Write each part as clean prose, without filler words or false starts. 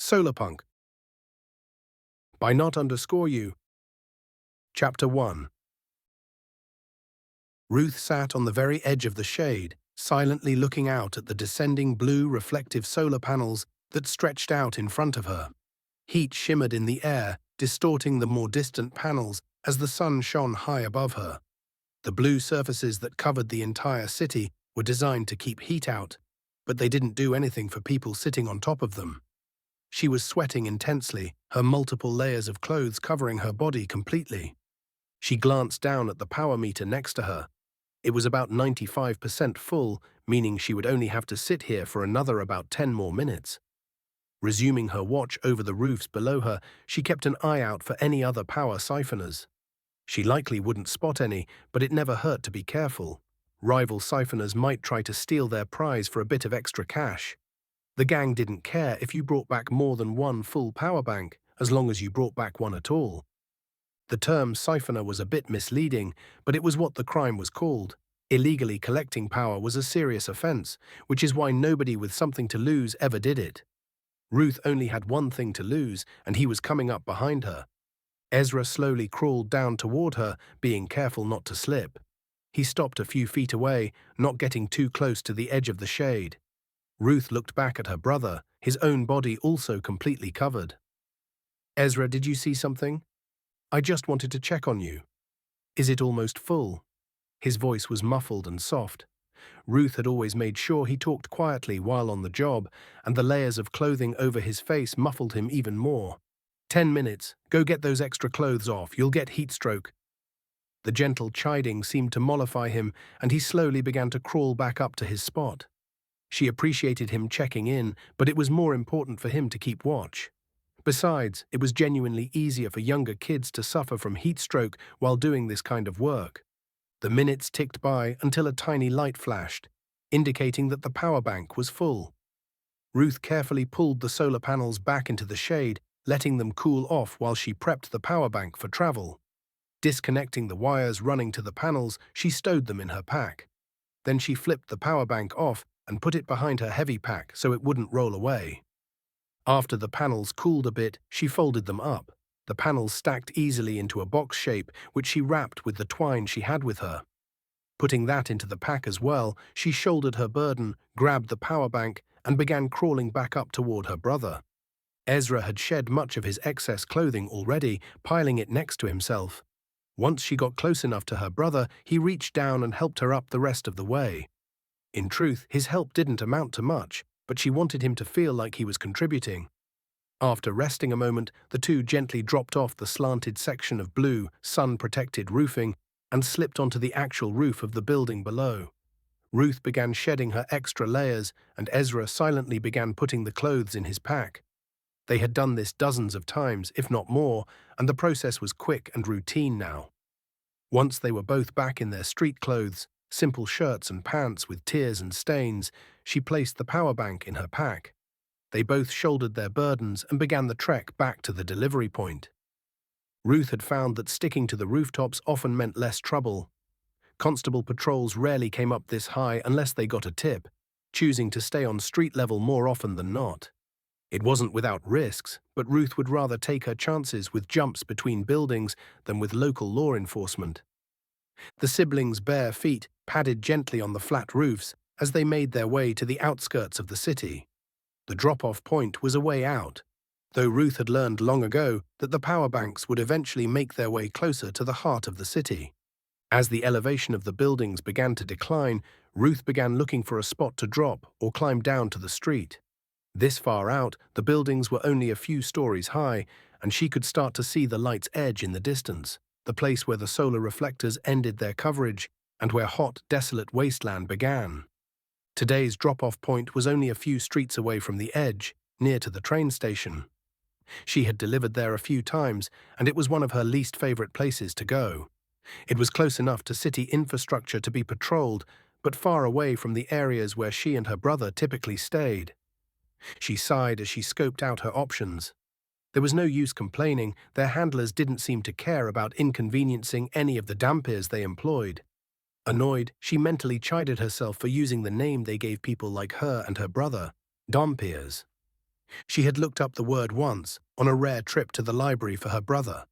Solarpunk. By not_you. Chapter 1. Ruth sat on the very edge of the shade, silently looking out at the descending blue reflective solar panels that stretched out in front of her. Heat shimmered in the air, distorting the more distant panels as the sun shone high above her. The blue surfaces that covered the entire city were designed to keep heat out, but they didn't do anything for people sitting on top of them. She was sweating intensely, her multiple layers of clothes covering her body completely. She glanced down at the power meter next to her. It was about 95% full, meaning she would only have to sit here for another about 10 more minutes. Resuming her watch over the roofs below her, she kept an eye out for any other power siphoners. She likely wouldn't spot any, but it never hurt to be careful. Rival siphoners might try to steal their prize for a bit of extra cash. The gang didn't care if you brought back more than one full power bank, as long as you brought back one at all. The term siphoner was a bit misleading, but it was what the crime was called. Illegally collecting power was a serious offense, which is why nobody with something to lose ever did it. Ruth only had one thing to lose, and he was coming up behind her. Ezra slowly crawled down toward her, being careful not to slip. He stopped a few feet away, not getting too close to the edge of the shade. Ruth looked back at her brother, his own body also completely covered. "Ezra, did you see something? I just wanted to check on you. Is it almost full?" His voice was muffled and soft. Ruth had always made sure he talked quietly while on the job, and the layers of clothing over his face muffled him even more. 10 minutes. Go get those extra clothes off. You'll get heat stroke." The gentle chiding seemed to mollify him, and he slowly began to crawl back up to his spot. She appreciated him checking in, but it was more important for him to keep watch. Besides, it was genuinely easier for younger kids to suffer from heat stroke while doing this kind of work. The minutes ticked by until a tiny light flashed, indicating that the power bank was full. Ruth carefully pulled the solar panels back into the shade, letting them cool off while she prepped the power bank for travel. Disconnecting the wires running to the panels, she stowed them in her pack. Then she flipped the power bank off and put it behind her heavy pack so it wouldn't roll away. After the panels cooled a bit, she folded them up. The panels stacked easily into a box shape, which she wrapped with the twine she had with her. Putting that into the pack as well, she shouldered her burden, grabbed the power bank, and began crawling back up toward her brother. Ezra had shed much of his excess clothing already, piling it next to himself. Once she got close enough to her brother, he reached down and helped her up the rest of the way. In truth, his help didn't amount to much, but she wanted him to feel like he was contributing. After resting a moment, the two gently dropped off the slanted section of blue, sun-protected roofing and slipped onto the actual roof of the building below. Ruth began shedding her extra layers, and Ezra silently began putting the clothes in his pack. They had done this dozens of times, if not more, and the process was quick and routine now. Once they were both back in their street clothes, simple shirts and pants with tears and stains, she placed the power bank in her pack. They both shouldered their burdens and began the trek back to the delivery point. Ruth had found that sticking to the rooftops often meant less trouble. Constable patrols rarely came up this high unless they got a tip, choosing to stay on street level more often than not. It wasn't without risks, but Ruth would rather take her chances with jumps between buildings than with local law enforcement. The siblings' bare feet padded gently on the flat roofs as they made their way to the outskirts of the city. The drop-off point was a way out, though Ruth had learned long ago that the power banks would eventually make their way closer to the heart of the city. As the elevation of the buildings began to decline, Ruth began looking for a spot to drop or climb down to the street. This far out, the buildings were only a few stories high, and she could start to see the light's edge in the distance, the place where the solar reflectors ended their coverage and where hot, desolate wasteland began. Today's drop-off point was only a few streets away from the edge, near to the train station. She had delivered there a few times, and it was one of her least favorite places to go. It was close enough to city infrastructure to be patrolled, but far away from the areas where she and her brother typically stayed. She sighed as she scoped out her options. There was no use complaining, their handlers didn't seem to care about inconveniencing any of the dampiers they employed. Annoyed, she mentally chided herself for using the name they gave people like her and her brother, dampiers. She had looked up the word once, on a rare trip to the library for her brother.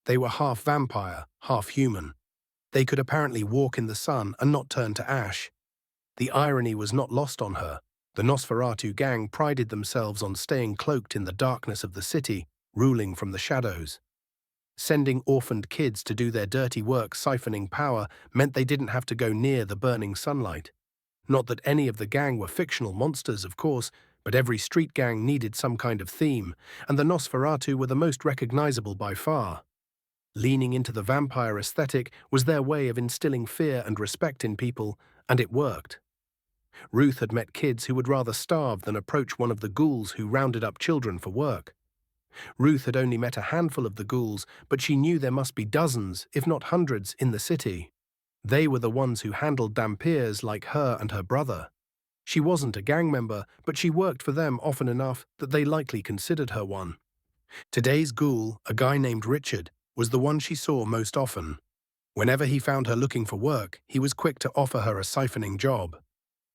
They were half vampire, half human. They could apparently walk in the sun and not turn to ash. The irony was not lost on her. The Nosferatu gang prided themselves on staying cloaked in the darkness of the city, ruling from the shadows. Sending orphaned kids to do their dirty work siphoning power meant they didn't have to go near the burning sunlight. Not that any of the gang were fictional monsters, of course, but every street gang needed some kind of theme, and the Nosferatu were the most recognizable by far. Leaning into the vampire aesthetic was their way of instilling fear and respect in people, and it worked. Ruth had met kids who would rather starve than approach one of the ghouls who rounded up children for work. Ruth had only met a handful of the ghouls, but she knew there must be dozens, if not hundreds, in the city. They were the ones who handled dampiers like her and her brother. She wasn't a gang member, but she worked for them often enough that they likely considered her one. Today's ghoul, a guy named Richard, was the one she saw most often. Whenever he found her looking for work, he was quick to offer her a siphoning job.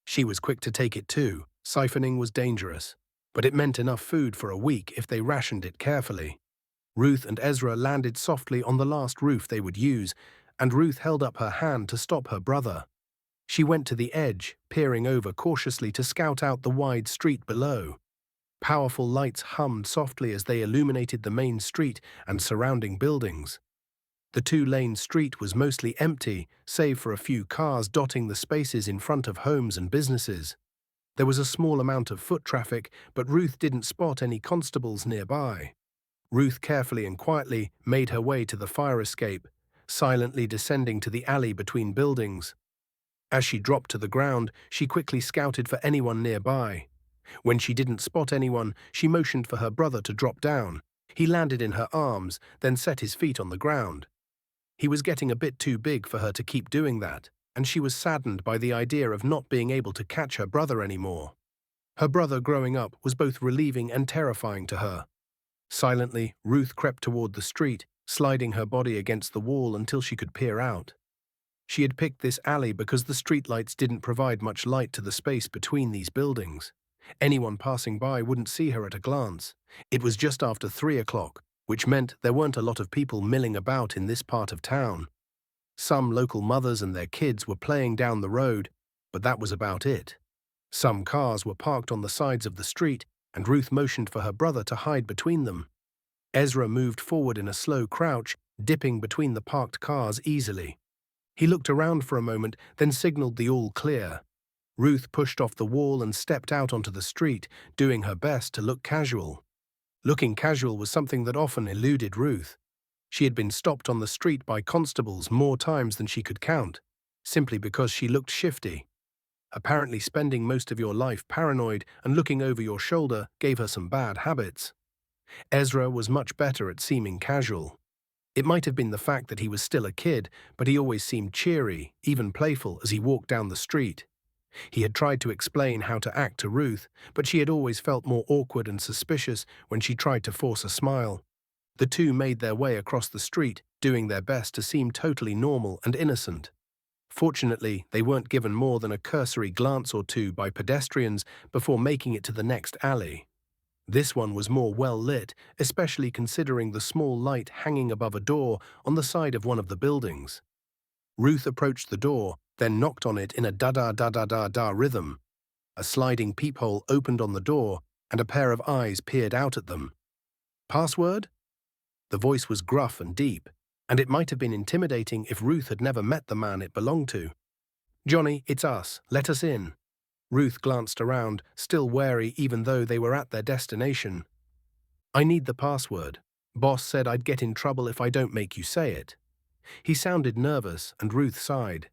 She was quick to take it too. Siphoning was dangerous, but it meant enough food for a week if they rationed it carefully. Ruth and Ezra landed softly on the last roof they would use, and Ruth held up her hand to stop her brother. She went to the edge, peering over cautiously to scout out the wide street below. Powerful lights hummed softly as they illuminated the main street and surrounding buildings. The two-lane street was mostly empty, save for a few cars dotting the spaces in front of homes and businesses. There was a small amount of foot traffic, but Ruth didn't spot any constables nearby. Ruth carefully and quietly made her way to the fire escape, silently descending to the alley between buildings. As she dropped to the ground, she quickly scouted for anyone nearby. When she didn't spot anyone, she motioned for her brother to drop down. He landed in her arms, then set his feet on the ground. He was getting a bit too big for her to keep doing that, and she was saddened by the idea of not being able to catch her brother anymore. Her brother growing up was both relieving and terrifying to her. Silently, Ruth crept toward the street, sliding her body against the wall until she could peer out. She had picked this alley because the streetlights didn't provide much light to the space between these buildings. Anyone passing by wouldn't see her at a glance. It was just after 3 o'clock, which meant there weren't a lot of people milling about in this part of town. Some local mothers and their kids were playing down the road, but that was about it. Some cars were parked on the sides of the street, and Ruth motioned for her brother to hide between them. Ezra moved forward in a slow crouch, dipping between the parked cars easily. He looked around for a moment, then signaled the all clear. Ruth pushed off the wall and stepped out onto the street, doing her best to look casual. Looking casual was something that often eluded Ruth. She had been stopped on the street by constables more times than she could count, simply because she looked shifty. Apparently spending most of your life paranoid and looking over your shoulder gave her some bad habits. Ezra was much better at seeming casual. It might have been the fact that he was still a kid, but he always seemed cheery, even playful, as he walked down the street. He had tried to explain how to act to Ruth, but she had always felt more awkward and suspicious when she tried to force a smile. The two made their way across the street, doing their best to seem totally normal and innocent. Fortunately, they weren't given more than a cursory glance or two by pedestrians before making it to the next alley. This one was more well-lit, especially considering the small light hanging above a door on the side of one of the buildings. Ruth approached the door, then knocked on it in a da-da-da-da-da-da rhythm. A sliding peephole opened on the door, and a pair of eyes peered out at them. "Password?" The voice was gruff and deep, and it might have been intimidating if Ruth had never met the man it belonged to. "Johnny, it's us. Let us in." Ruth glanced around, still wary even though they were at their destination. "I need the password. Boss said I'd get in trouble if I don't make you say it." He sounded nervous, and Ruth sighed.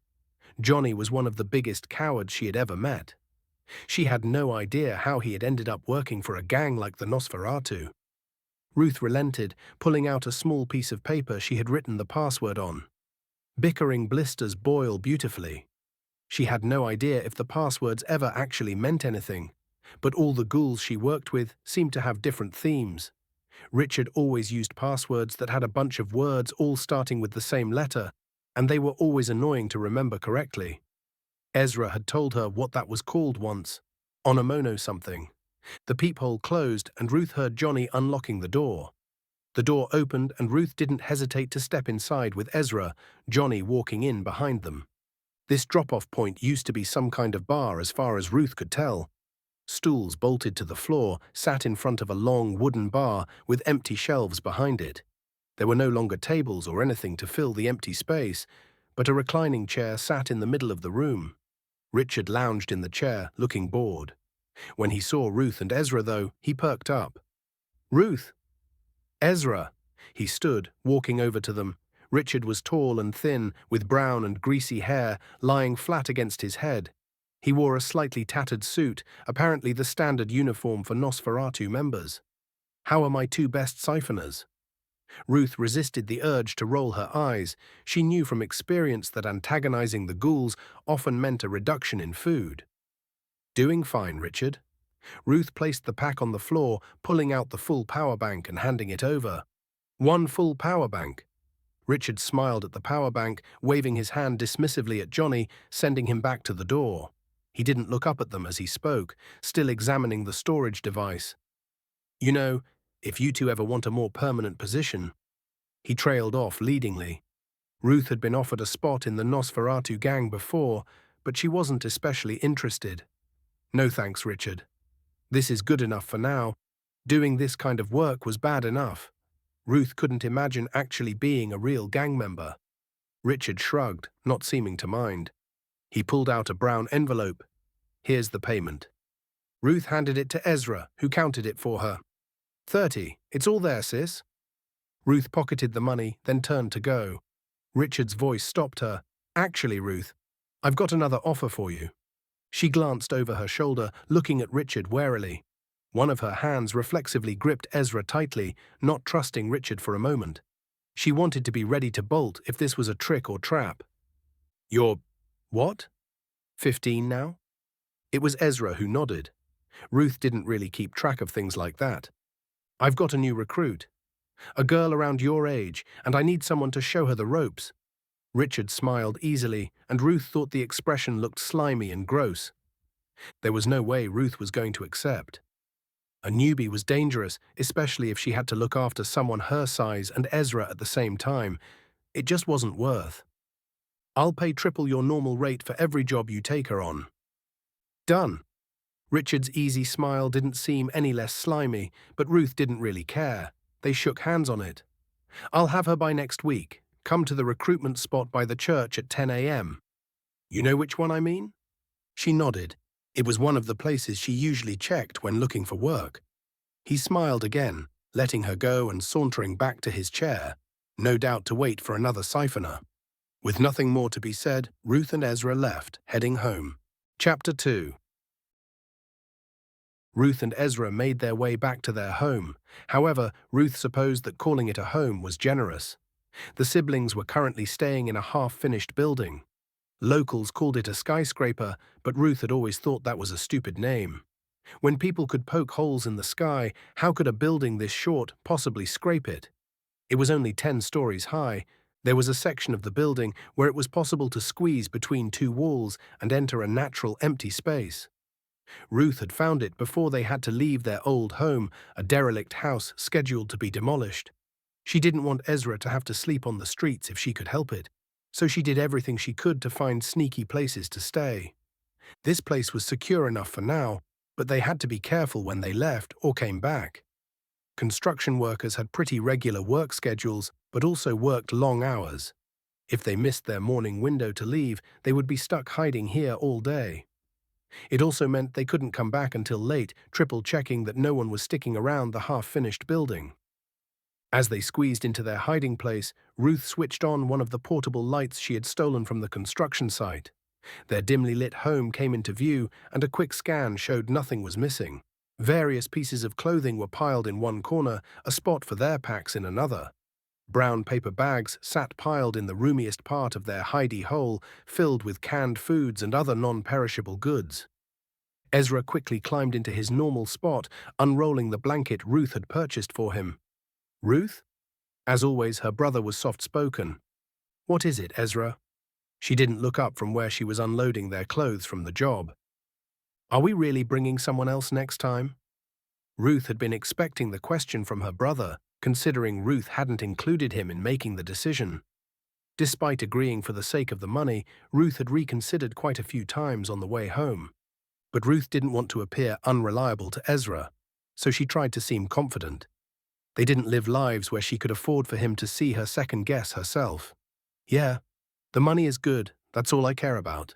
Johnny was one of the biggest cowards she had ever met. She had no idea how he had ended up working for a gang like the Nosferatu. Ruth relented, pulling out a small piece of paper she had written the password on. Bickering blisters boil beautifully. She had no idea if the passwords ever actually meant anything, but all the ghouls she worked with seemed to have different themes. Richard always used passwords that had a bunch of words all starting with the same letter, and they were always annoying to remember correctly. Ezra had told her what that was called once, onomono something. The peephole closed and Ruth heard Johnny unlocking the door. The door opened and Ruth didn't hesitate to step inside with Ezra, Johnny walking in behind them. This drop-off point used to be some kind of bar as far as Ruth could tell. Stools bolted to the floor sat in front of a long wooden bar with empty shelves behind it. There were no longer tables or anything to fill the empty space, but a reclining chair sat in the middle of the room. Richard lounged in the chair, looking bored. When he saw Ruth and Ezra, though, he perked up. "Ruth! Ezra!" He stood, walking over to them. Richard was tall and thin, with brown and greasy hair lying flat against his head. He wore a slightly tattered suit, apparently the standard uniform for Nosferatu members. "How are my two best siphoners?" Ruth resisted the urge to roll her eyes. She knew from experience that antagonizing the ghouls often meant a reduction in food. "Doing fine, Richard." Ruth placed the pack on the floor, pulling out the full power bank and handing it over. "One full power bank." Richard smiled at the power bank, waving his hand dismissively at Johnny, sending him back to the door. He didn't look up at them as he spoke, still examining the storage device. "You know, if you two ever want a more permanent position." He trailed off leadingly. Ruth had been offered a spot in the Nosferatu gang before, but she wasn't especially interested. "No thanks, Richard. This is good enough for now. Doing this kind of work was bad enough." Ruth couldn't imagine actually being a real gang member. Richard shrugged, not seeming to mind. He pulled out a brown envelope. "Here's the payment." Ruth handed it to Ezra, who counted it for her. 30. It's all there, sis." Ruth pocketed the money, then turned to go. Richard's voice stopped her. "Actually, Ruth, I've got another offer for you." She glanced over her shoulder, looking at Richard warily. One of her hands reflexively gripped Ezra tightly, not trusting Richard for a moment. She wanted to be ready to bolt if this was a trick or trap. "You're… what? 15 now?" It was Ezra who nodded. Ruth didn't really keep track of things like that. "I've got a new recruit. A girl around your age, and I need someone to show her the ropes." Richard smiled easily, and Ruth thought the expression looked slimy and gross. There was no way Ruth was going to accept. A newbie was dangerous, especially if she had to look after someone her size and Ezra at the same time. It just wasn't worth. "I'll pay triple your normal rate for every job you take her on." "Done." Richard's easy smile didn't seem any less slimy, but Ruth didn't really care. They shook hands on it. "I'll have her by next week. Come to the recruitment spot by the church at 10 a.m. You know which one I mean?" She nodded. It was one of the places she usually checked when looking for work. He smiled again, letting her go and sauntering back to his chair, no doubt to wait for another siphoner. With nothing more to be said, Ruth and Ezra left, heading home. Chapter 2. Ruth and Ezra made their way back to their home. However, Ruth supposed that calling it a home was generous. The siblings were currently staying in a half-finished building. Locals called it a skyscraper, but Ruth had always thought that was a stupid name. When people could poke holes in the sky, how could a building this short possibly scrape it? It was only 10 stories high. There was a section of the building where it was possible to squeeze between two walls and enter a natural empty space. Ruth had found it before they had to leave their old home, a derelict house scheduled to be demolished. She didn't want Ezra to have to sleep on the streets if she could help it, so she did everything she could to find sneaky places to stay. This place was secure enough for now, but they had to be careful when they left or came back. Construction workers had pretty regular work schedules, but also worked long hours. If they missed their morning window to leave, they would be stuck hiding here all day. It also meant they couldn't come back until late, triple-checking that no one was sticking around the half-finished building. As they squeezed into their hiding place, Ruth switched on one of the portable lights she had stolen from the construction site. Their dimly lit home came into view, and a quick scan showed nothing was missing. Various pieces of clothing were piled in one corner, a spot for their packs in another. Brown paper bags sat piled in the roomiest part of their hidey hole, filled with canned foods and other non-perishable goods. Ezra quickly climbed into his normal spot, unrolling the blanket Ruth had purchased for him. "Ruth?" As always, her brother was soft-spoken. "What is it, Ezra?" She didn't look up from where she was unloading their clothes from the job. "Are we really bringing someone else next time?" Ruth had been expecting the question from her brother, considering Ruth hadn't included him in making the decision. Despite agreeing for the sake of the money, Ruth had reconsidered quite a few times on the way home. But Ruth didn't want to appear unreliable to Ezra, so she tried to seem confident. They didn't live lives where she could afford for him to see her second-guess herself. Yeah, the money is good, that's all I care about.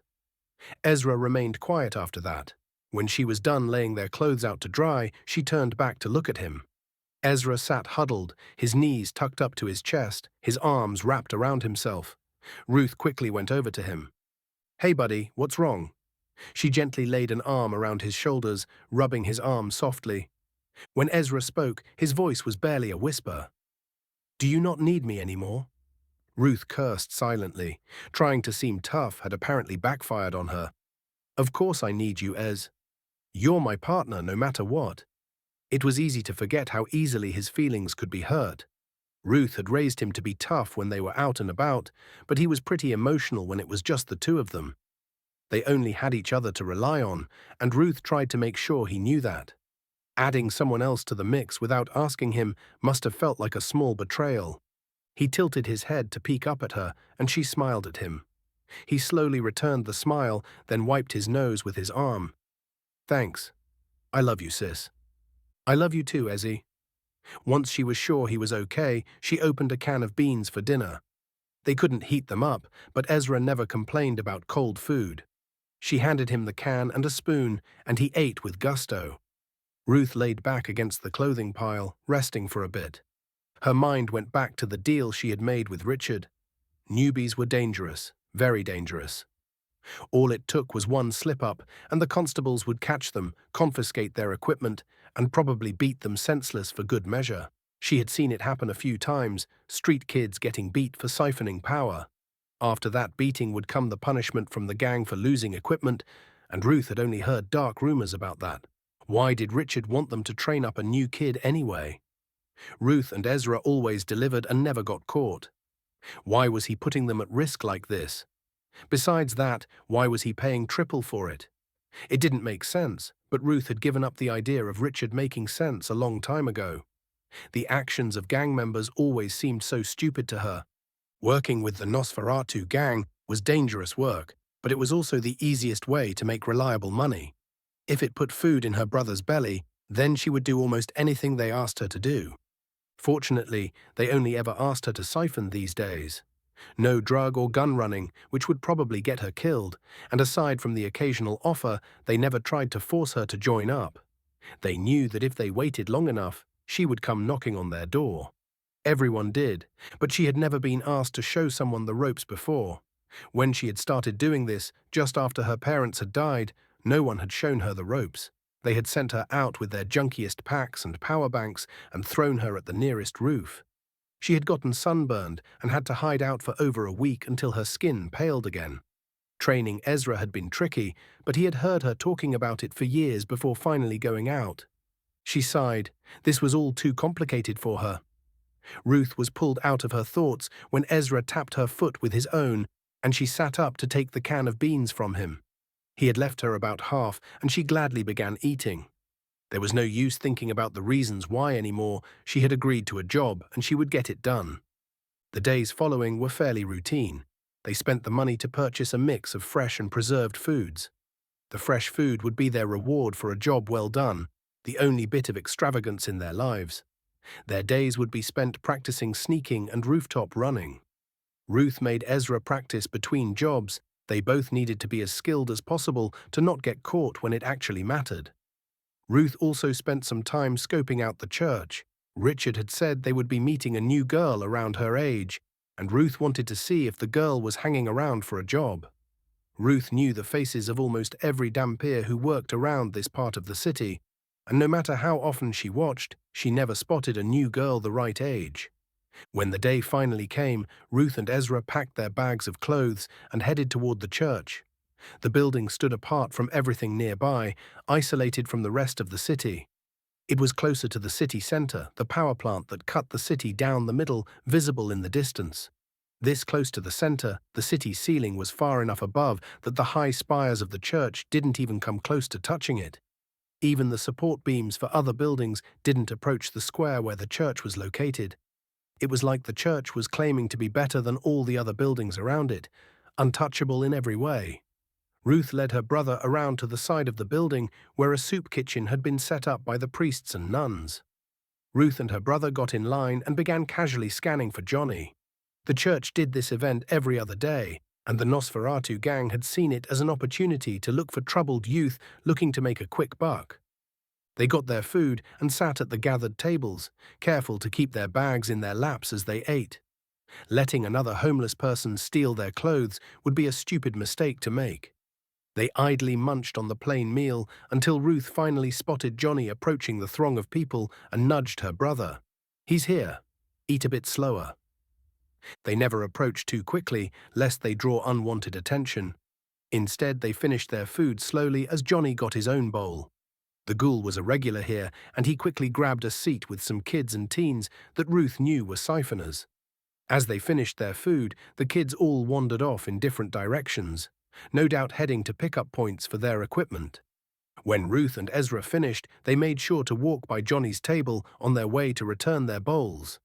Ezra remained quiet after that. When she was done laying their clothes out to dry, she turned back to look at him. Ezra sat huddled, his knees tucked up to his chest, his arms wrapped around himself. Ruth quickly went over to him. "Hey, buddy, what's wrong?" She gently laid an arm around his shoulders, rubbing his arm softly. When Ezra spoke, his voice was barely a whisper. "Do you not need me anymore?" Ruth cursed silently. Trying to seem tough had apparently backfired on her. "Of course I need you, Ez. You're my partner no matter what." It was easy to forget how easily his feelings could be hurt. Ruth had raised him to be tough when they were out and about, but he was pretty emotional when it was just the two of them. They only had each other to rely on, and Ruth tried to make sure he knew that. Adding someone else to the mix without asking him must have felt like a small betrayal. He tilted his head to peek up at her, and she smiled at him. He slowly returned the smile, then wiped his nose with his arm. "Thanks. I love you, sis." "I love you too, Ezzy." Once she was sure he was okay, she opened a can of beans for dinner. They couldn't heat them up, but Ezra never complained about cold food. She handed him the can and a spoon, and he ate with gusto. Ruth laid back against the clothing pile, resting for a bit. Her mind went back to the deal she had made with Richard. Newbies were dangerous, very dangerous. All it took was one slip-up, and the constables would catch them, confiscate their equipment, and probably beat them senseless for good measure. She had seen it happen a few times, street kids getting beat for siphoning power. After that beating would come the punishment from the gang for losing equipment, and Ruth had only heard dark rumors about that. Why did Richard want them to train up a new kid anyway? Ruth and Ezra always delivered and never got caught. Why was he putting them at risk like this? Besides that, why was he paying triple for it? It didn't make sense, but Ruth had given up the idea of Richard making sense a long time ago. The actions of gang members always seemed so stupid to her. Working with the Nosferatu gang was dangerous work, but it was also the easiest way to make reliable money. If it put food in her brother's belly, then she would do almost anything they asked her to do. Fortunately, they only ever asked her to siphon these days. No drug or gun running, which would probably get her killed, and aside from the occasional offer, they never tried to force her to join up. They knew that if they waited long enough, she would come knocking on their door. Everyone did, but she had never been asked to show someone the ropes before. When she had started doing this, just after her parents had died, no one had shown her the ropes. They had sent her out with their junkiest packs and power banks and thrown her at the nearest roof. She had gotten sunburned and had to hide out for over a week until her skin paled again. Training Ezra had been tricky, but he had heard her talking about it for years before finally going out. She sighed. This was all too complicated for her. Ruth was pulled out of her thoughts when Ezra tapped her foot with his own, and she sat up to take the can of beans from him. He had left her about half, and she gladly began eating. There was no use thinking about the reasons why anymore. She had agreed to a job, and she would get it done. The days following were fairly routine. They spent the money to purchase a mix of fresh and preserved foods. The fresh food would be their reward for a job well done, the only bit of extravagance in their lives. Their days would be spent practicing sneaking and rooftop running. Ruth made Ezra practice between jobs. They both needed to be as skilled as possible to not get caught when it actually mattered. Ruth also spent some time scoping out the church. Richard had said they would be meeting a new girl around her age, and Ruth wanted to see if the girl was hanging around for a job. Ruth knew the faces of almost every Dampier who worked around this part of the city, and no matter how often she watched, she never spotted a new girl the right age. When the day finally came, Ruth and Ezra packed their bags of clothes and headed toward the church. The building stood apart from everything nearby, isolated from the rest of the city. It was closer to the city center, the power plant that cut the city down the middle, visible in the distance. This close to the center, the city's ceiling was far enough above that the high spires of the church didn't even come close to touching it. Even the support beams for other buildings didn't approach the square where the church was located. It was like the church was claiming to be better than all the other buildings around it, untouchable in every way. Ruth led her brother around to the side of the building where a soup kitchen had been set up by the priests and nuns. Ruth and her brother got in line and began casually scanning for Johnny. The church did this event every other day, and the Nosferatu gang had seen it as an opportunity to look for troubled youth looking to make a quick buck. They got their food and sat at the gathered tables, careful to keep their bags in their laps as they ate. Letting another homeless person steal their clothes would be a stupid mistake to make. They idly munched on the plain meal until Ruth finally spotted Johnny approaching the throng of people and nudged her brother. "He's here. Eat a bit slower." They never approached too quickly, lest they draw unwanted attention. Instead, they finished their food slowly as Johnny got his own bowl. The ghoul was a regular here, and he quickly grabbed a seat with some kids and teens that Ruth knew were siphoners. As they finished their food, the kids all wandered off in different directions, no doubt heading to pickup points for their equipment. When Ruth and Ezra finished, they made sure to walk by Johnny's table on their way to return their bowls.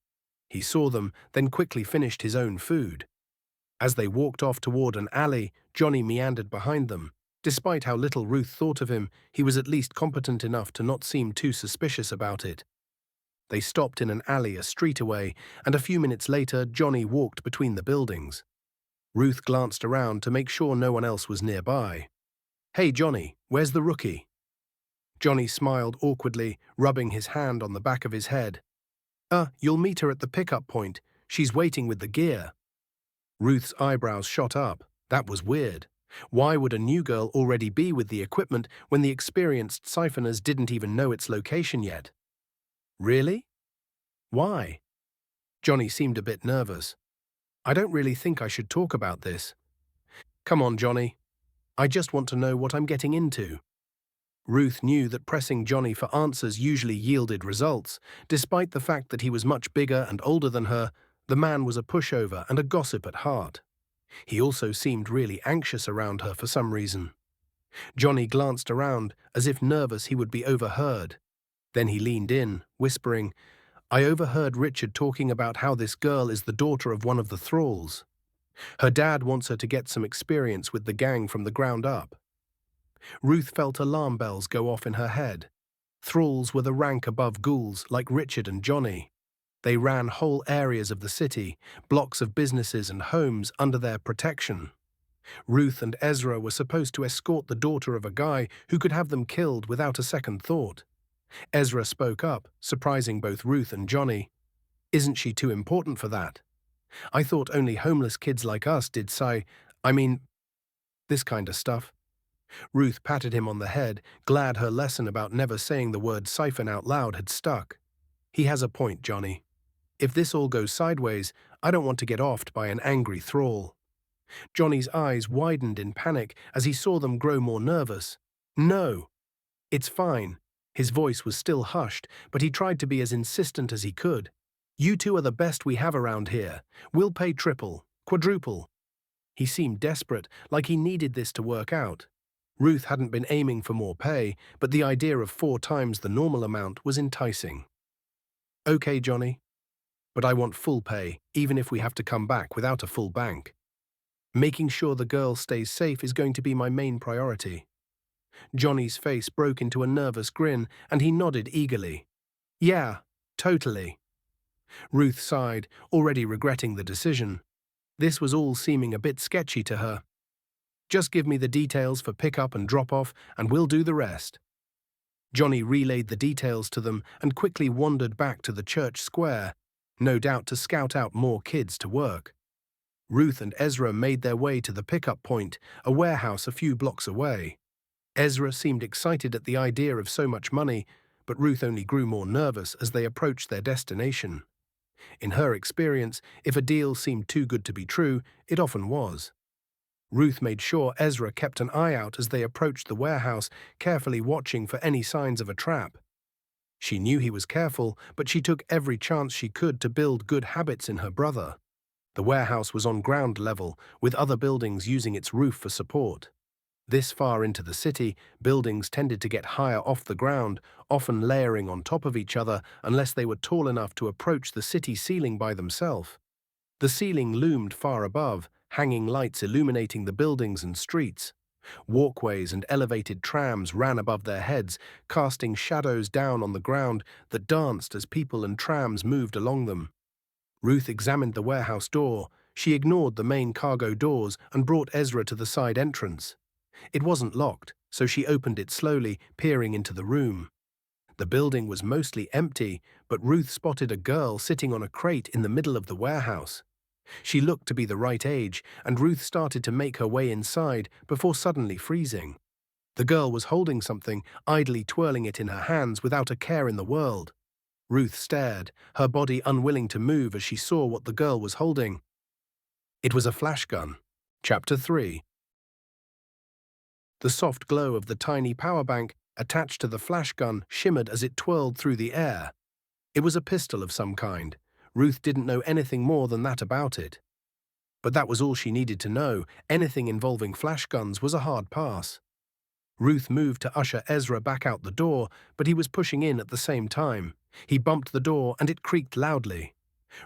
He saw them, then quickly finished his own food. As they walked off toward an alley, Johnny meandered behind them. Despite how little Ruth thought of him, he was at least competent enough to not seem too suspicious about it. They stopped in an alley a street away, and a few minutes later, Johnny walked between the buildings. Ruth glanced around to make sure no one else was nearby. "Hey, Johnny, where's the rookie?" Johnny smiled awkwardly, rubbing his hand on the back of his head. You'll meet her at the pickup point. She's waiting with the gear." Ruth's eyebrows shot up. That was weird. Why would a new girl already be with the equipment when the experienced siphoners didn't even know its location yet? "Really? Why?" Johnny seemed a bit nervous. "I don't really think I should talk about this." "Come on, Johnny. I just want to know what I'm getting into." Ruth knew that pressing Johnny for answers usually yielded results. Despite the fact that he was much bigger and older than her, the man was a pushover and a gossip at heart. He also seemed really anxious around her for some reason. Johnny glanced around, as if nervous he would be overheard. Then he leaned in, whispering, "I overheard Richard talking about how this girl is the daughter of one of the thralls. Her dad wants her to get some experience with the gang from the ground up." Ruth felt alarm bells go off in her head. Thralls were the rank above ghouls like Richard and Johnny. They ran whole areas of the city, blocks of businesses and homes under their protection. Ruth and Ezra were supposed to escort the daughter of a guy who could have them killed without a second thought. Ezra spoke up, surprising both Ruth and Johnny. "Isn't she too important for that? I thought only homeless kids like us did this kind of stuff." Ruth patted him on the head, glad her lesson about never saying the word siphon out loud had stuck. "He has a point, Johnny. If this all goes sideways, I don't want to get offed by an angry thrall." Johnny's eyes widened in panic as he saw them grow more nervous. "No, it's fine." His voice was still hushed, but he tried to be as insistent as he could. "You two are the best we have around here. We'll pay triple, quadruple." He seemed desperate, like he needed this to work out. Ruth hadn't been aiming for more pay, but the idea of 4 times the normal amount was enticing. "Okay, Johnny, but I want full pay, even if we have to come back without a full bank. Making sure the girl stays safe is going to be my main priority." Johnny's face broke into a nervous grin, and he nodded eagerly. "Yeah, totally." Ruth sighed, already regretting the decision. This was all seeming a bit sketchy to her. "Just give me the details for pick-up and drop-off, and we'll do the rest." Johnny relayed the details to them and quickly wandered back to the church square, no doubt to scout out more kids to work. Ruth and Ezra made their way to the pickup point, a warehouse a few blocks away. Ezra seemed excited at the idea of so much money, but Ruth only grew more nervous as they approached their destination. In her experience, if a deal seemed too good to be true, it often was. Ruth made sure Ezra kept an eye out as they approached the warehouse, carefully watching for any signs of a trap. She knew he was careful, but she took every chance she could to build good habits in her brother. The warehouse was on ground level, with other buildings using its roof for support. This far into the city, buildings tended to get higher off the ground, often layering on top of each other unless they were tall enough to approach the city ceiling by themselves. The ceiling loomed far above, hanging lights illuminating the buildings and streets. Walkways and elevated trams ran above their heads, casting shadows down on the ground that danced as people and trams moved along them. Ruth examined the warehouse door. She ignored the main cargo doors and brought Ezra to the side entrance. It wasn't locked, so she opened it slowly, peering into the room. The building was mostly empty, but Ruth spotted a girl sitting on a crate in the middle of the warehouse. She looked to be the right age, and Ruth started to make her way inside before suddenly freezing. The girl was holding something, idly twirling it in her hands without a care in the world. Ruth stared, her body unwilling to move as she saw what the girl was holding. It was a flash gun. Chapter 3. The soft glow of the tiny power bank attached to the flash gun shimmered as it twirled through the air. It was a pistol of some kind. Ruth didn't know anything more than that about it. But that was all she needed to know. Anything involving flash guns was a hard pass. Ruth moved to usher Ezra back out the door, but he was pushing in at the same time. He bumped the door and it creaked loudly.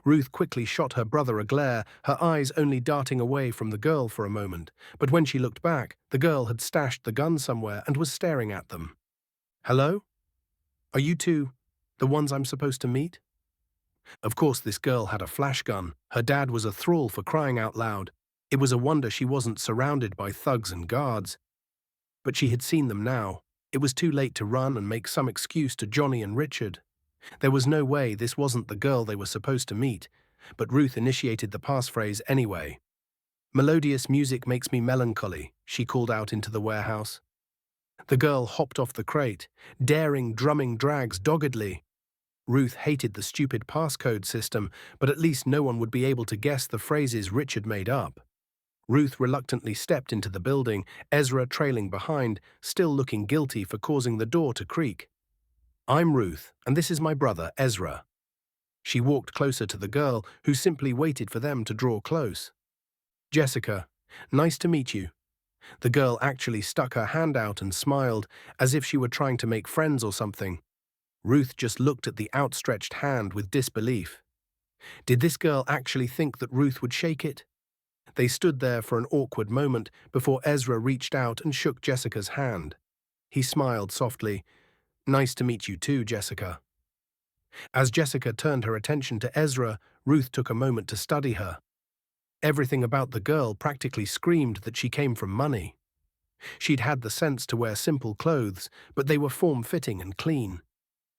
Ruth quickly shot her brother a glare, her eyes only darting away from the girl for a moment. But when she looked back, the girl had stashed the gun somewhere and was staring at them. "Hello? Are you two the ones I'm supposed to meet?" Of course, this girl had a flash gun. Her dad was a thrall, for crying out loud. It was a wonder she wasn't surrounded by thugs and guards. But she had seen them now. It was too late to run and make some excuse to Johnny and Richard. There was no way this wasn't the girl they were supposed to meet, but Ruth initiated the passphrase anyway. "Melodious music makes me melancholy," she called out into the warehouse. The girl hopped off the crate, daring drumming drags doggedly. Ruth hated the stupid passcode system, but at least no one would be able to guess the phrases Richard made up. Ruth reluctantly stepped into the building, Ezra trailing behind, still looking guilty for causing the door to creak. "I'm Ruth, and this is my brother, Ezra." She walked closer to the girl, who simply waited for them to draw close. "Jessica, nice to meet you." The girl actually stuck her hand out and smiled, as if she were trying to make friends or something. Ruth just looked at the outstretched hand with disbelief. Did this girl actually think that Ruth would shake it? They stood there for an awkward moment before Ezra reached out and shook Jessica's hand. He smiled softly. "Nice to meet you too, Jessica." As Jessica turned her attention to Ezra, Ruth took a moment to study her. Everything about the girl practically screamed that she came from money. She'd had the sense to wear simple clothes, but they were form-fitting and clean.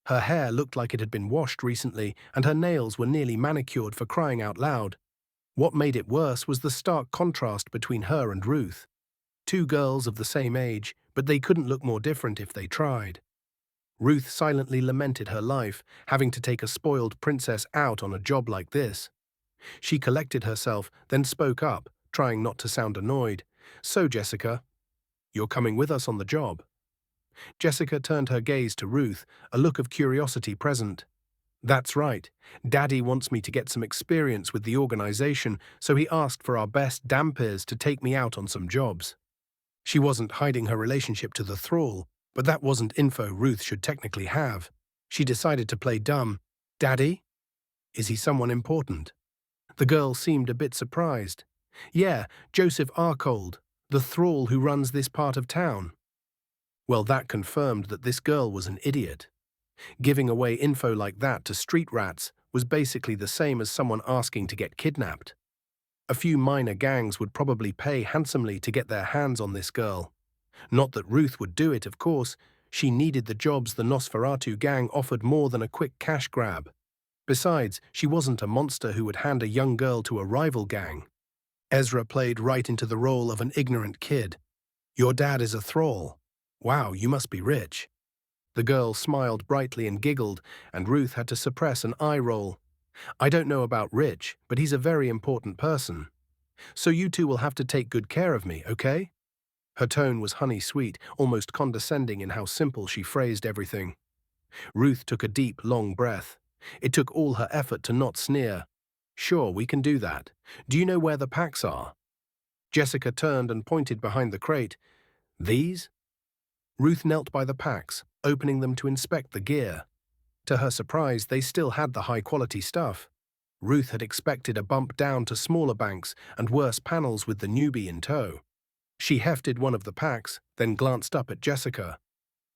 Her hair looked like it had been washed recently, and her nails were nearly manicured, for crying out loud. What made it worse was the stark contrast between her and Ruth. Two girls of the same age, but they couldn't look more different if they tried. Ruth silently lamented her life, having to take a spoiled princess out on a job like this. She collected herself, then spoke up, trying not to sound annoyed. "So, Jessica, you're coming with us on the job?" Jessica turned her gaze to Ruth, a look of curiosity present. "That's right. Daddy wants me to get some experience with the organization, so he asked for our best dampirs to take me out on some jobs." She wasn't hiding her relationship to the thrall, but that wasn't info Ruth should technically have. She decided to play dumb. "Daddy? Is he someone important?" The girl seemed a bit surprised. "Yeah, Joseph Arkold, the thrall who runs this part of town." Well, that confirmed that this girl was an idiot. Giving away info like that to street rats was basically the same as someone asking to get kidnapped. A few minor gangs would probably pay handsomely to get their hands on this girl. Not that Ruth would do it, of course. She needed the jobs the Nosferatu gang offered more than a quick cash grab. Besides, she wasn't a monster who would hand a young girl to a rival gang. Ezra played right into the role of an ignorant kid. "Your dad is a thrall. Wow, you must be rich." The girl smiled brightly and giggled, and Ruth had to suppress an eye roll. "I don't know about rich, but he's a very important person. So you two will have to take good care of me, okay?" Her tone was honey-sweet, almost condescending in how simple she phrased everything. Ruth took a deep, long breath. It took all her effort to not sneer. "Sure, we can do that. Do you know where the packs are?" Jessica turned and pointed behind the crate. These? Ruth knelt by the packs, opening them to inspect the gear. To her surprise, they still had the high-quality stuff. Ruth had expected a bump down to smaller banks and worse panels with the newbie in tow. She hefted one of the packs, then glanced up at Jessica.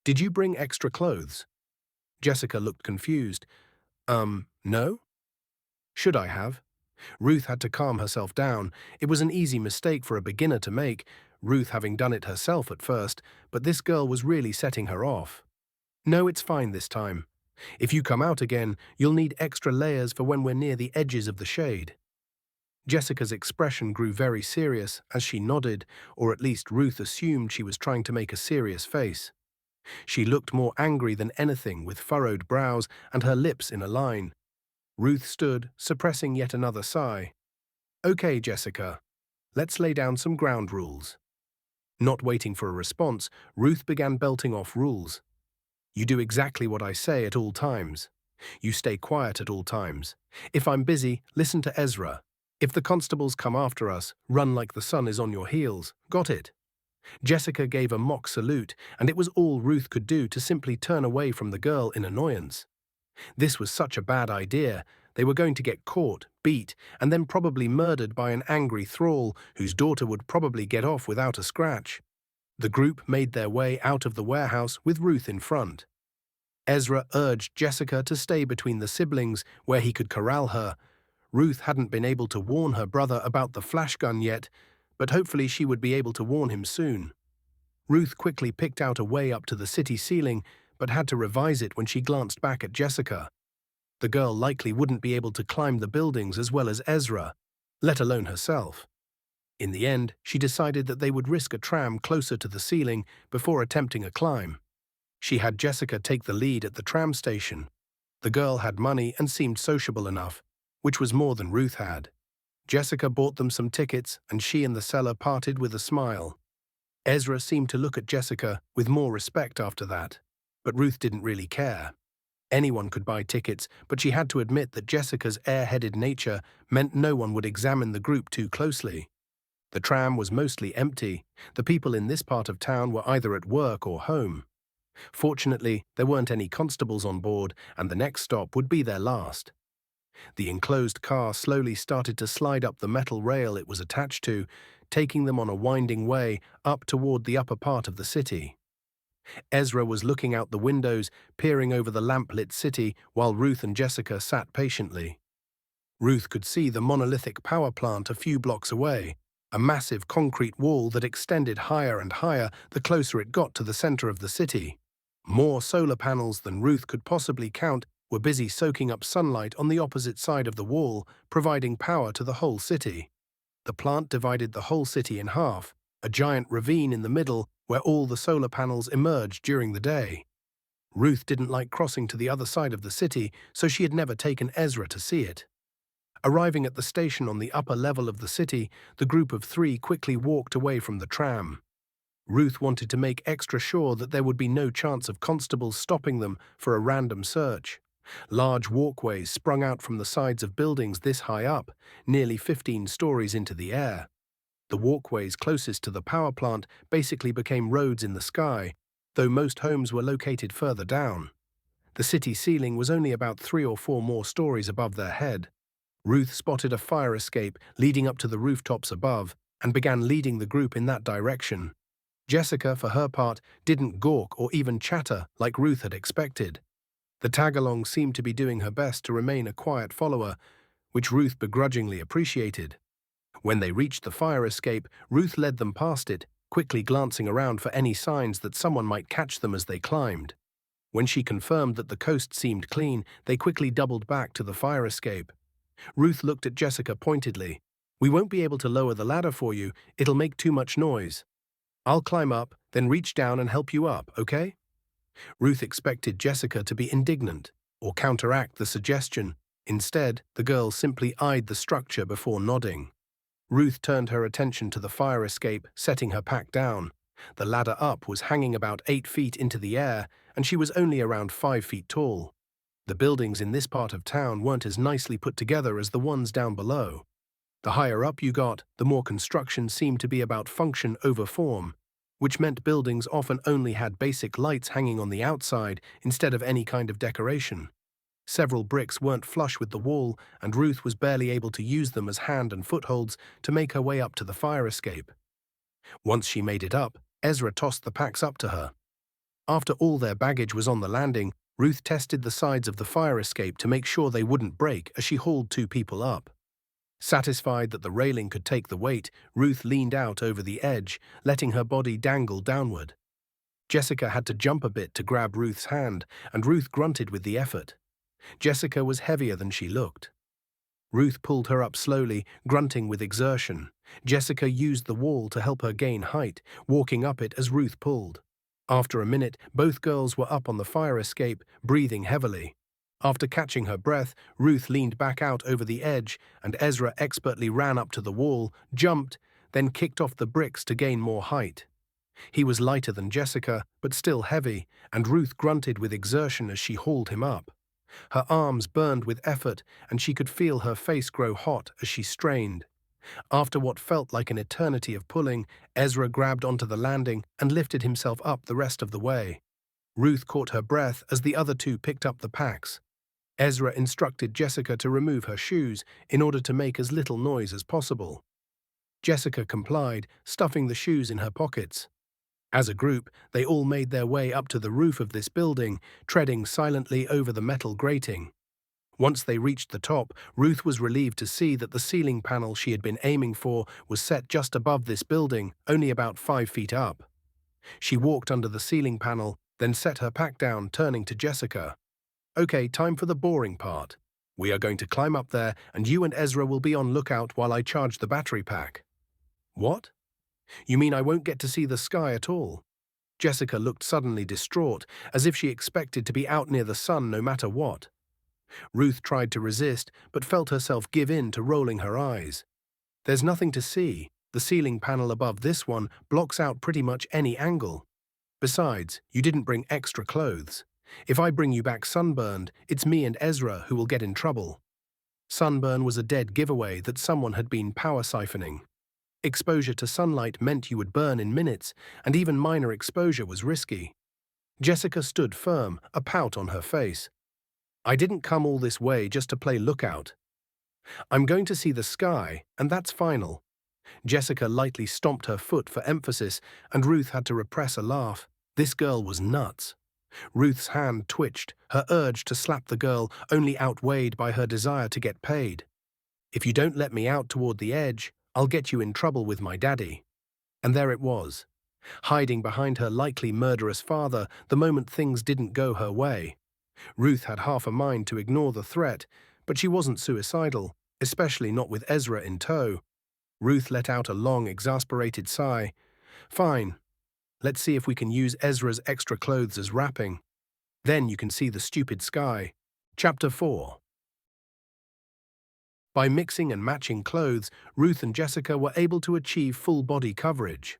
"Did you bring extra clothes?" Jessica looked confused. No? Should I have?" Ruth had to calm herself down. It was an easy mistake for a beginner to make, Ruth having done it herself at first, but this girl was really setting her off. "No, it's fine this time. If you come out again, you'll need extra layers for when we're near the edges of the shade." Jessica's expression grew very serious as she nodded, or at least Ruth assumed she was trying to make a serious face. She looked more angry than anything, with furrowed brows and her lips in a line. Ruth stood, suppressing yet another sigh. "Okay, Jessica. Let's lay down some ground rules." Not waiting for a response, Ruth began belting off rules. "You do exactly what I say at all times. You stay quiet at all times. If I'm busy, listen to Ezra. If the constables come after us, run like the sun is on your heels. Got it?" Jessica gave a mock salute, and it was all Ruth could do to simply turn away from the girl in annoyance. This was such a bad idea. They were going to get caught, beat, and then probably murdered by an angry thrall whose daughter would probably get off without a scratch. The group made their way out of the warehouse with Ruth in front. Ezra urged Jessica to stay between the siblings where he could corral her. Ruth hadn't been able to warn her brother about the flash gun yet, but hopefully she would be able to warn him soon. Ruth quickly picked out a way up to the city ceiling, but had to revise it when she glanced back at Jessica. The girl likely wouldn't be able to climb the buildings as well as Ezra, let alone herself. In the end, she decided that they would risk a tram closer to the ceiling before attempting a climb. She had Jessica take the lead at the tram station. The girl had money and seemed sociable enough, which was more than Ruth had. Jessica bought them some tickets, and she and the seller parted with a smile. Ezra seemed to look at Jessica with more respect after that, but Ruth didn't really care. Anyone could buy tickets, but she had to admit that Jessica's airheaded nature meant no one would examine the group too closely. The tram was mostly empty. The people in this part of town were either at work or home. Fortunately, there weren't any constables on board, and the next stop would be their last. The enclosed car slowly started to slide up the metal rail it was attached to, taking them on a winding way up toward the upper part of the city. Ezra was looking out the windows, peering over the lamp-lit city, while Ruth and Jessica sat patiently. Ruth could see the monolithic power plant a few blocks away, a massive concrete wall that extended higher and higher the closer it got to the center of the city. More solar panels than Ruth could possibly count were busy soaking up sunlight on the opposite side of the wall, providing power to the whole city. The plant divided the whole city in half, a giant ravine in the middle where all the solar panels emerged during the day. Ruth didn't like crossing to the other side of the city, so she had never taken Ezra to see it. Arriving at the station on the upper level of the city, the group of three quickly walked away from the tram. Ruth wanted to make extra sure that there would be no chance of constables stopping them for a random search. Large walkways sprung out from the sides of buildings this high up, nearly 15 stories into the air. The walkways closest to the power plant basically became roads in the sky, though most homes were located further down. The city ceiling was only about 3 or 4 more stories above their head. Ruth spotted a fire escape leading up to the rooftops above and began leading the group in that direction. Jessica, for her part, didn't gawk or even chatter like Ruth had expected. The tag-along seemed to be doing her best to remain a quiet follower, which Ruth begrudgingly appreciated. When they reached the fire escape, Ruth led them past it, quickly glancing around for any signs that someone might catch them as they climbed. When she confirmed that the coast seemed clean, they quickly doubled back to the fire escape. Ruth looked at Jessica pointedly. "We won't be able to lower the ladder for you, it'll make too much noise. I'll climb up, then reach down and help you up, okay?" Ruth expected Jessica to be indignant or counteract the suggestion. Instead, the girl simply eyed the structure before nodding. Ruth turned her attention to the fire escape, setting her pack down. The ladder up was hanging about 8 feet into the air, and she was only around 5 feet tall. The buildings in this part of town weren't as nicely put together as the ones down below. The higher up you got, the more construction seemed to be about function over form. which meant buildings often only had basic lights hanging on the outside instead of any kind of decoration. Several bricks weren't flush with the wall, and Ruth was barely able to use them as hand and footholds to make her way up to the fire escape. Once she made it up, Ezra tossed the packs up to her. After all their baggage was on the landing, Ruth tested the sides of the fire escape to make sure they wouldn't break as she hauled two people up. Satisfied that the railing could take the weight, Ruth leaned out over the edge, letting her body dangle downward. Jessica had to jump a bit to grab Ruth's hand, and Ruth grunted with the effort. Jessica was heavier than she looked. Ruth pulled her up slowly, grunting with exertion. Jessica used the wall to help her gain height, walking up it as Ruth pulled. After a minute, both girls were up on the fire escape, breathing heavily. After catching her breath, Ruth leaned back out over the edge, and Ezra expertly ran up to the wall, jumped, then kicked off the bricks to gain more height. He was lighter than Jessica, but still heavy, and Ruth grunted with exertion as she hauled him up. Her arms burned with effort, and she could feel her face grow hot as she strained. After what felt like an eternity of pulling, Ezra grabbed onto the landing and lifted himself up the rest of the way. Ruth caught her breath as the other two picked up the packs. Ezra instructed Jessica to remove her shoes in order to make as little noise as possible. Jessica complied, stuffing the shoes in her pockets. As a group, they all made their way up to the roof of this building, treading silently over the metal grating. Once they reached the top, Ruth was relieved to see that the ceiling panel she had been aiming for was set just above this building, only about 5 feet up. She walked under the ceiling panel, then set her pack down, turning to Jessica. "Okay, time for the boring part. We are going to climb up there, and you and Ezra will be on lookout while I charge the battery pack." "What? You mean I won't get to see the sky at all?" Jessica looked suddenly distraught, as if she expected to be out near the sun no matter what. Ruth tried to resist, but felt herself give in to rolling her eyes. "There's nothing to see. The ceiling panel above this one blocks out pretty much any angle. Besides, you didn't bring extra clothes. If I bring you back sunburned, it's me and Ezra who will get in trouble." Sunburn was a dead giveaway that someone had been power siphoning. Exposure to sunlight meant you would burn in minutes, and even minor exposure was risky. Jessica stood firm, a pout on her face. "I didn't come all this way just to play lookout. I'm going to see the sky, and that's final." Jessica lightly stomped her foot for emphasis, and Ruth had to repress a laugh. This girl was nuts. Ruth's hand twitched, her urge to slap the girl only outweighed by her desire to get paid. "If you don't let me out toward the edge, I'll get you in trouble with my daddy." And there it was, hiding behind her likely murderous father the moment things didn't go her way. Ruth had half a mind to ignore the threat, but she wasn't suicidal, especially not with Ezra in tow. Ruth let out a long, exasperated sigh. "Fine. Let's see if we can use Ezra's extra clothes as wrapping. Then you can see the stupid sky." Chapter 4. By mixing and matching clothes, Ruth and Jessica were able to achieve full body coverage.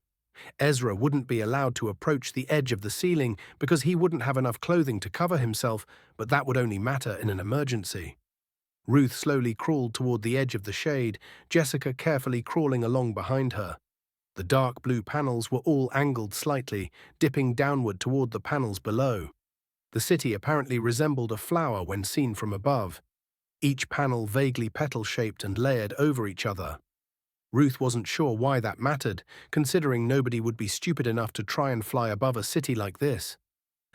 Ezra wouldn't be allowed to approach the edge of the ceiling because he wouldn't have enough clothing to cover himself, but that would only matter in an emergency. Ruth slowly crawled toward the edge of the shade, Jessica carefully crawling along behind her. The dark blue panels were all angled slightly, dipping downward toward the panels below. The city apparently resembled a flower when seen from above, each panel vaguely petal-shaped and layered over each other. Ruth wasn't sure why that mattered, considering nobody would be stupid enough to try and fly above a city like this.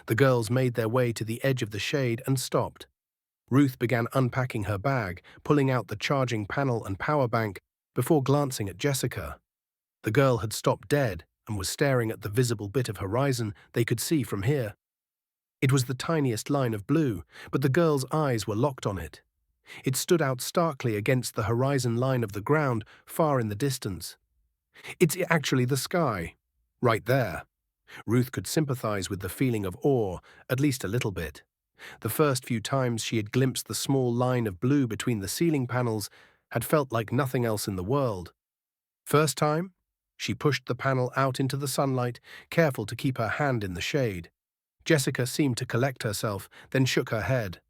The girls made their way to the edge of the shade and stopped. Ruth began unpacking her bag, pulling out the charging panel and power bank, before glancing at Jessica. The girl had stopped dead and was staring at the visible bit of horizon they could see from here. It was the tiniest line of blue, but the girl's eyes were locked on it. It stood out starkly against the horizon line of the ground far in the distance. "It's actually the sky. Right there." Ruth could sympathize with the feeling of awe, at least a little bit. The first few times she had glimpsed the small line of blue between the ceiling panels had felt like nothing else in the world. First time, she pushed the panel out into the sunlight, careful to keep her hand in the shade. Jessica seemed to collect herself, then shook her head.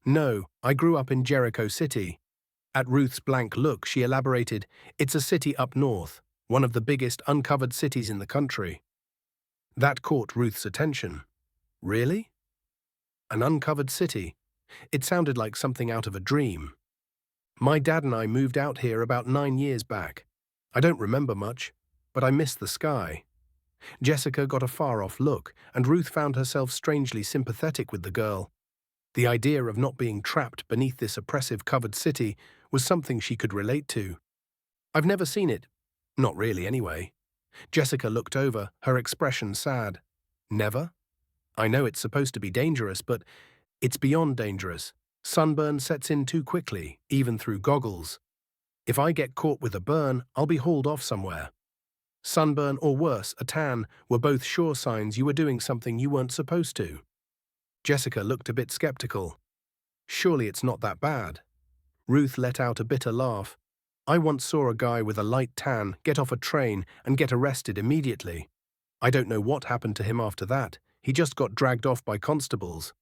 "No, I grew up in Jericho City." At Ruth's blank look, she elaborated, "It's a city up north, one of the biggest uncovered cities in the country." That caught Ruth's attention. Really? An uncovered city? It sounded like something out of a dream. My dad and I moved out here about 9 years back. I don't remember much, but I miss the sky. Jessica got a far-off look, and Ruth found herself strangely sympathetic with the girl. The idea of not being trapped beneath this oppressive covered city was something she could relate to. I've never seen it. Not really, anyway. Jessica looked over, her expression sad. Never? I know it's supposed to be dangerous, but it's beyond dangerous. Sunburn sets in too quickly, even through goggles. If I get caught with a burn, I'll be hauled off somewhere. Sunburn or worse, a tan, were both sure signs you were doing something you weren't supposed to. Jessica looked a bit skeptical. Surely it's not that bad. Ruth let out a bitter laugh. I once saw a guy with a light tan get off a train and get arrested immediately. I don't know what happened to him after that. He just got dragged off by constables.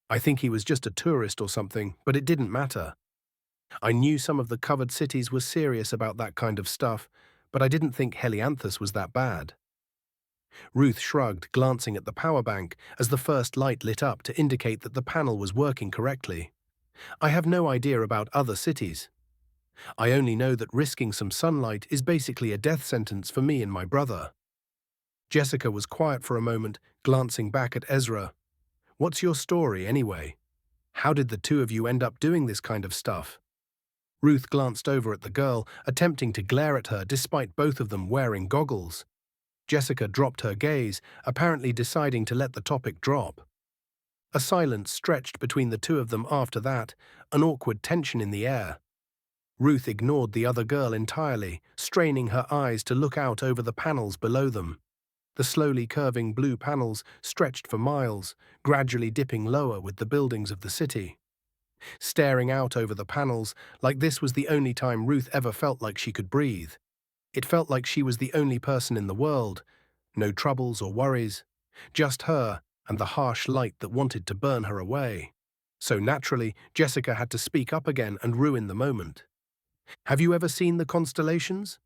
I think he was just a tourist or something, but it didn't matter. I knew some of the covered cities were serious about that kind of stuff, but I didn't think Helianthus was that bad. Ruth shrugged, glancing at the power bank as the first light lit up to indicate that the panel was working correctly. I have no idea about other cities. I only know that risking some sunlight is basically a death sentence for me and my brother. Jessica was quiet for a moment, glancing back at Ezra. What's your story, anyway? How did the two of you end up doing this kind of stuff? Ruth glanced over at the girl, attempting to glare at her despite both of them wearing goggles. Jessica dropped her gaze, apparently deciding to let the topic drop. A silence stretched between the two of them after that, an awkward tension in the air. Ruth ignored the other girl entirely, straining her eyes to look out over the panels below them. The slowly curving blue panels stretched for miles, gradually dipping lower with the buildings of the city. Staring out over the panels, like this was the only time Ruth ever felt like she could breathe. It felt like she was the only person in the world. No troubles or worries. Just her and the harsh light that wanted to burn her away. So naturally, Jessica had to speak up again and ruin the moment. Have you ever seen the constellations?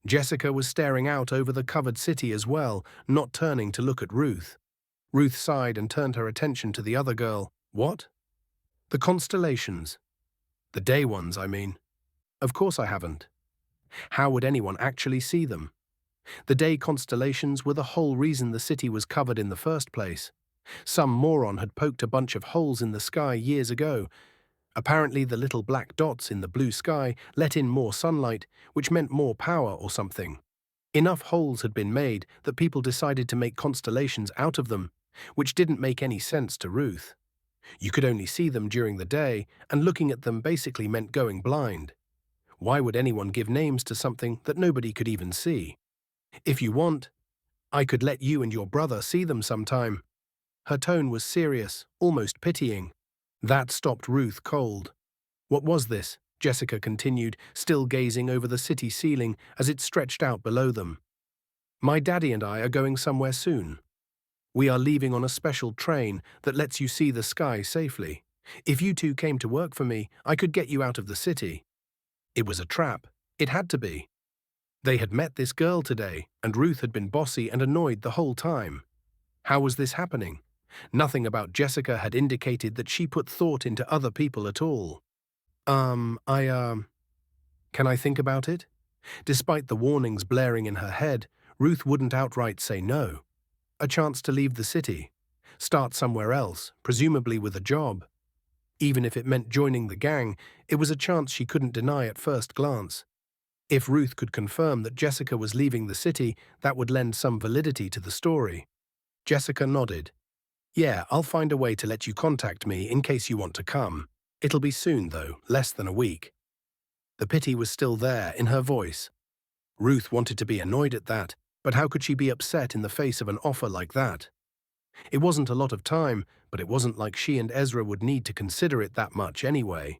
Jessica was staring out over the covered city as well, not turning to look at Ruth. Ruth sighed and turned her attention to the other girl. What? The constellations. The day ones, I mean. Of course I haven't. How would anyone actually see them? The day constellations were the whole reason the city was covered in the first place. Some moron had poked a bunch of holes in the sky years ago. Apparently the little black dots in the blue sky let in more sunlight, which meant more power or something. Enough holes had been made that people decided to make constellations out of them, which didn't make any sense to Ruth. You could only see them during the day, and looking at them basically meant going blind. Why would anyone give names to something that nobody could even see? If you want, I could let you and your brother see them sometime. Her tone was serious, almost pitying. That stopped Ruth cold. What was this? Jessica continued, still gazing over the city ceiling as it stretched out below them. My daddy and I are going somewhere soon. We are leaving on a special train that lets you see the sky safely. If you two came to work for me, I could get you out of the city. It was a trap. It had to be. They had met this girl today, and Ruth had been bossy and annoyed the whole time. How was this happening? Nothing about Jessica had indicated that she put thought into other people at all. Can I think about it? Despite the warnings blaring in her head, Ruth wouldn't outright say no. A chance to leave the city. Start somewhere else, presumably with a job. Even if it meant joining the gang, it was a chance she couldn't deny at first glance. If Ruth could confirm that Jessica was leaving the city, that would lend some validity to the story. Jessica nodded. Yeah, I'll find a way to let you contact me in case you want to come. It'll be soon, though, less than a week. The pity was still there in her voice. Ruth wanted to be annoyed at that, but how could she be upset in the face of an offer like that? It wasn't a lot of time, but it wasn't like she and Ezra would need to consider it that much anyway.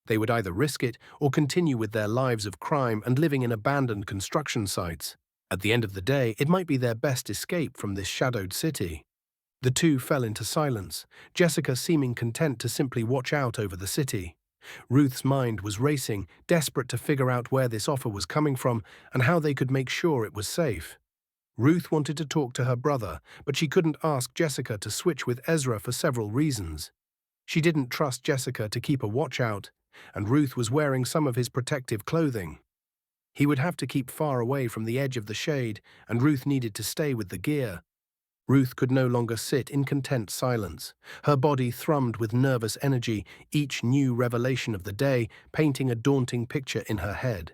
They would either risk it or continue with their lives of crime and living in abandoned construction sites. At the end of the day, it might be their best escape from this shadowed city. The two fell into silence, Jessica seeming content to simply watch out over the city. Ruth's mind was racing, desperate to figure out where this offer was coming from and how they could make sure it was safe. Ruth wanted to talk to her brother, but she couldn't ask Jessica to switch with Ezra for several reasons. She didn't trust Jessica to keep a watch out, and Ruth was wearing some of his protective clothing. He would have to keep far away from the edge of the shade, and Ruth needed to stay with the gear. Ruth could no longer sit in content silence. Her body thrummed with nervous energy, each new revelation of the day painting a daunting picture in her head.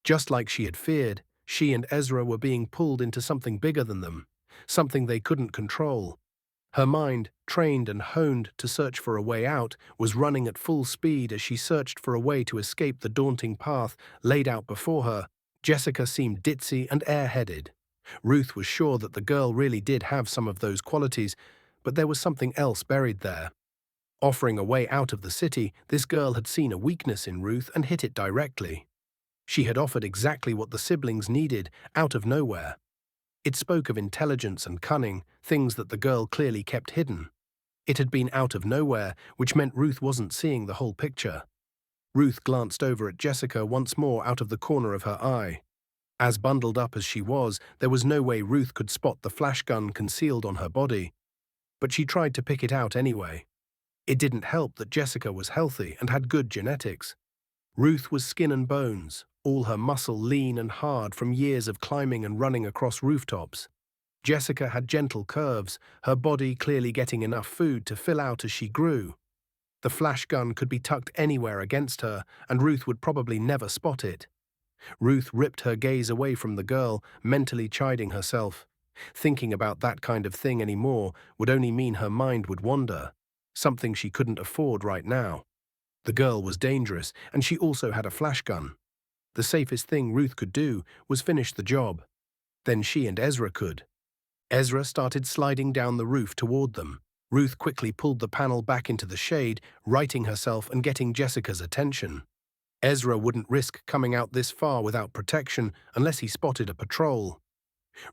Just like she had feared, she and Ezra were being pulled into something bigger than them, something they couldn't control. Her mind, trained and honed to search for a way out, was running at full speed as she searched for a way to escape the daunting path laid out before her. Jessica seemed ditzy and airheaded. Ruth was sure that the girl really did have some of those qualities, but there was something else buried there. Offering a way out of the city, this girl had seen a weakness in Ruth and hit it directly. She had offered exactly what the siblings needed, out of nowhere. It spoke of intelligence and cunning, things that the girl clearly kept hidden. It had been out of nowhere, which meant Ruth wasn't seeing the whole picture. Ruth glanced over at Jessica once more out of the corner of her eye. As bundled up as she was, there was no way Ruth could spot the flash gun concealed on her body. But she tried to pick it out anyway. It didn't help that Jessica was healthy and had good genetics. Ruth was skin and bones, all her muscle lean and hard from years of climbing and running across rooftops. Jessica had gentle curves, her body clearly getting enough food to fill out as she grew. The flash gun could be tucked anywhere against her, and Ruth would probably never spot it. Ruth ripped her gaze away from the girl, mentally chiding herself. Thinking about that kind of thing anymore would only mean her mind would wander, something she couldn't afford right now. The girl was dangerous, and she also had a flash gun. The safest thing Ruth could do was finish the job. Then she and Ezra could. Ezra started sliding down the roof toward them. Ruth quickly pulled the panel back into the shade, righting herself and getting Jessica's attention. Ezra wouldn't risk coming out this far without protection unless he spotted a patrol.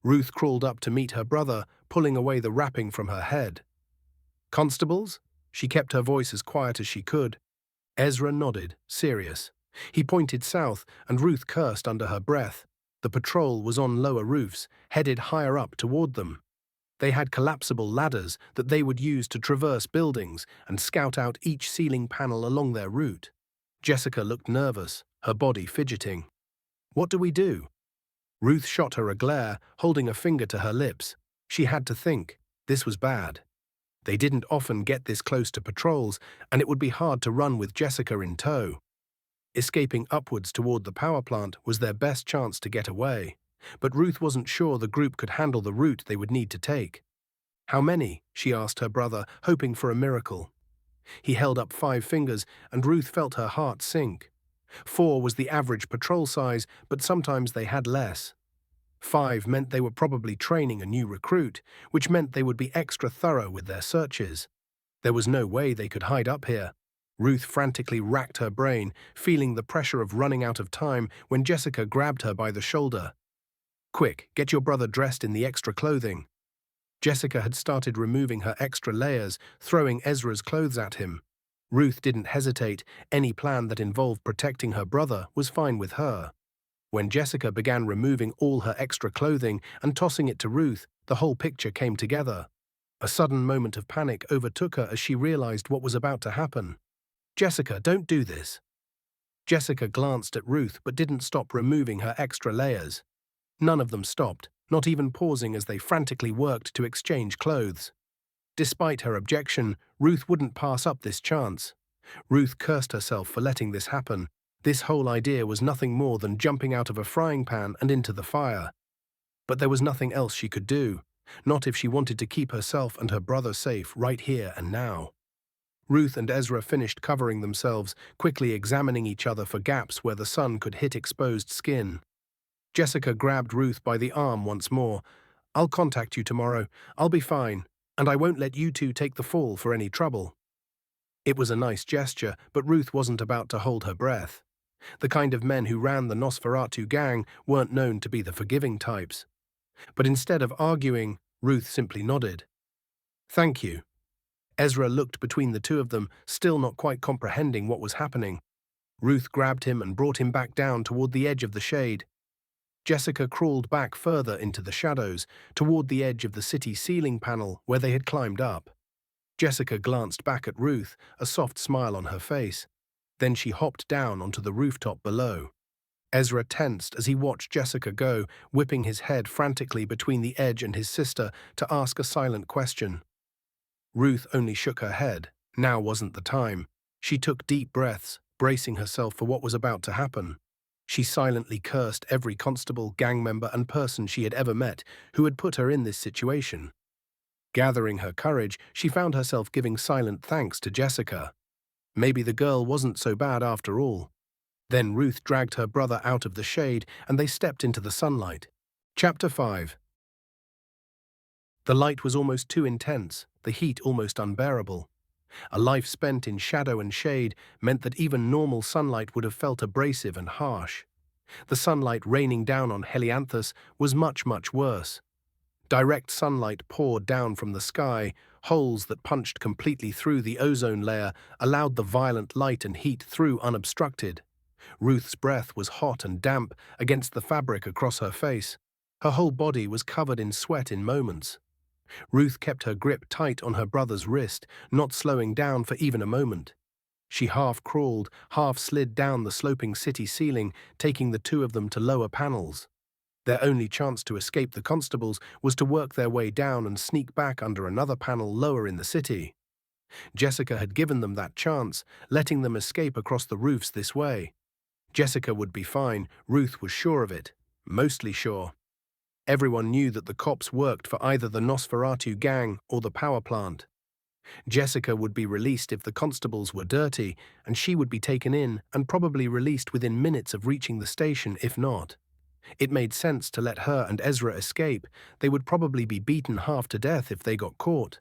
Ruth crawled up to meet her brother, pulling away the wrapping from her head. "Constables?" She kept her voice as quiet as she could. Ezra nodded, serious. He pointed south, and Ruth cursed under her breath. The patrol was on lower roofs, headed higher up toward them. They had collapsible ladders that they would use to traverse buildings and scout out each ceiling panel along their route. Jessica looked nervous, her body fidgeting. "What do we do?" Ruth shot her a glare, holding a finger to her lips. She had to think. This was bad. They didn't often get this close to patrols, and it would be hard to run with Jessica in tow. Escaping upwards toward the power plant was their best chance to get away, but Ruth wasn't sure the group could handle the route they would need to take. "How many?" she asked her brother, hoping for a miracle. He held up 5 fingers, and Ruth felt her heart sink. 4 was the average patrol size, but sometimes they had less. 5 meant they were probably training a new recruit, which meant they would be extra thorough with their searches. There was no way they could hide up here. Ruth frantically racked her brain, feeling the pressure of running out of time when Jessica grabbed her by the shoulder. "Quick, get your brother dressed in the extra clothing." Jessica had started removing her extra layers, throwing Ezra's clothes at him. Ruth didn't hesitate. Any plan that involved protecting her brother was fine with her. When Jessica began removing all her extra clothing and tossing it to Ruth, the whole picture came together. A sudden moment of panic overtook her as she realized what was about to happen. "Jessica, don't do this." Jessica glanced at Ruth but didn't stop removing her extra layers. None of them stopped, not even pausing as they frantically worked to exchange clothes. Despite her objection, Ruth wouldn't pass up this chance. Ruth cursed herself for letting this happen. This whole idea was nothing more than jumping out of a frying pan and into the fire. But there was nothing else she could do, not if she wanted to keep herself and her brother safe right here and now. Ruth and Ezra finished covering themselves, quickly examining each other for gaps where the sun could hit exposed skin. Jessica grabbed Ruth by the arm once more. "I'll contact you tomorrow. I'll be fine, and I won't let you two take the fall for any trouble." It was a nice gesture, but Ruth wasn't about to hold her breath. The kind of men who ran the Nosferatu gang weren't known to be the forgiving types. But instead of arguing, Ruth simply nodded. "Thank you." Ezra looked between the two of them, still not quite comprehending what was happening. Ruth grabbed him and brought him back down toward the edge of the shade. Jessica crawled back further into the shadows, toward the edge of the city ceiling panel where they had climbed up. Jessica glanced back at Ruth, a soft smile on her face. Then she hopped down onto the rooftop below. Ezra tensed as he watched Jessica go, whipping his head frantically between the edge and his sister to ask a silent question. Ruth only shook her head. Now wasn't the time. She took deep breaths, bracing herself for what was about to happen. She silently cursed every constable, gang member, and person she had ever met who had put her in this situation. Gathering her courage, she found herself giving silent thanks to Jessica. Maybe the girl wasn't so bad after all. Then Ruth dragged her brother out of the shade and they stepped into the sunlight. Chapter 5. The light was almost too intense, the heat almost unbearable. A life spent in shadow and shade meant that even normal sunlight would have felt abrasive and harsh. The sunlight raining down on Helianthus was much, much worse. Direct sunlight poured down from the sky. Holes that punched completely through the ozone layer allowed the violent light and heat through unobstructed. Ruth's breath was hot and damp against the fabric across her face. Her whole body was covered in sweat in moments. Ruth kept her grip tight on her brother's wrist, not slowing down for even a moment. She half crawled, half slid down the sloping city ceiling, taking the two of them to lower panels. Their only chance to escape the constables was to work their way down and sneak back under another panel lower in the city. Jessica had given them that chance, letting them escape across the roofs this way. Jessica would be fine, Ruth was sure of it, mostly sure. Everyone knew that the cops worked for either the Nosferatu gang or the power plant. Jessica would be released if the constables were dirty, and she would be taken in and probably released within minutes of reaching the station if not. It made sense to let her and Ezra escape. They would probably be beaten half to death if they got caught.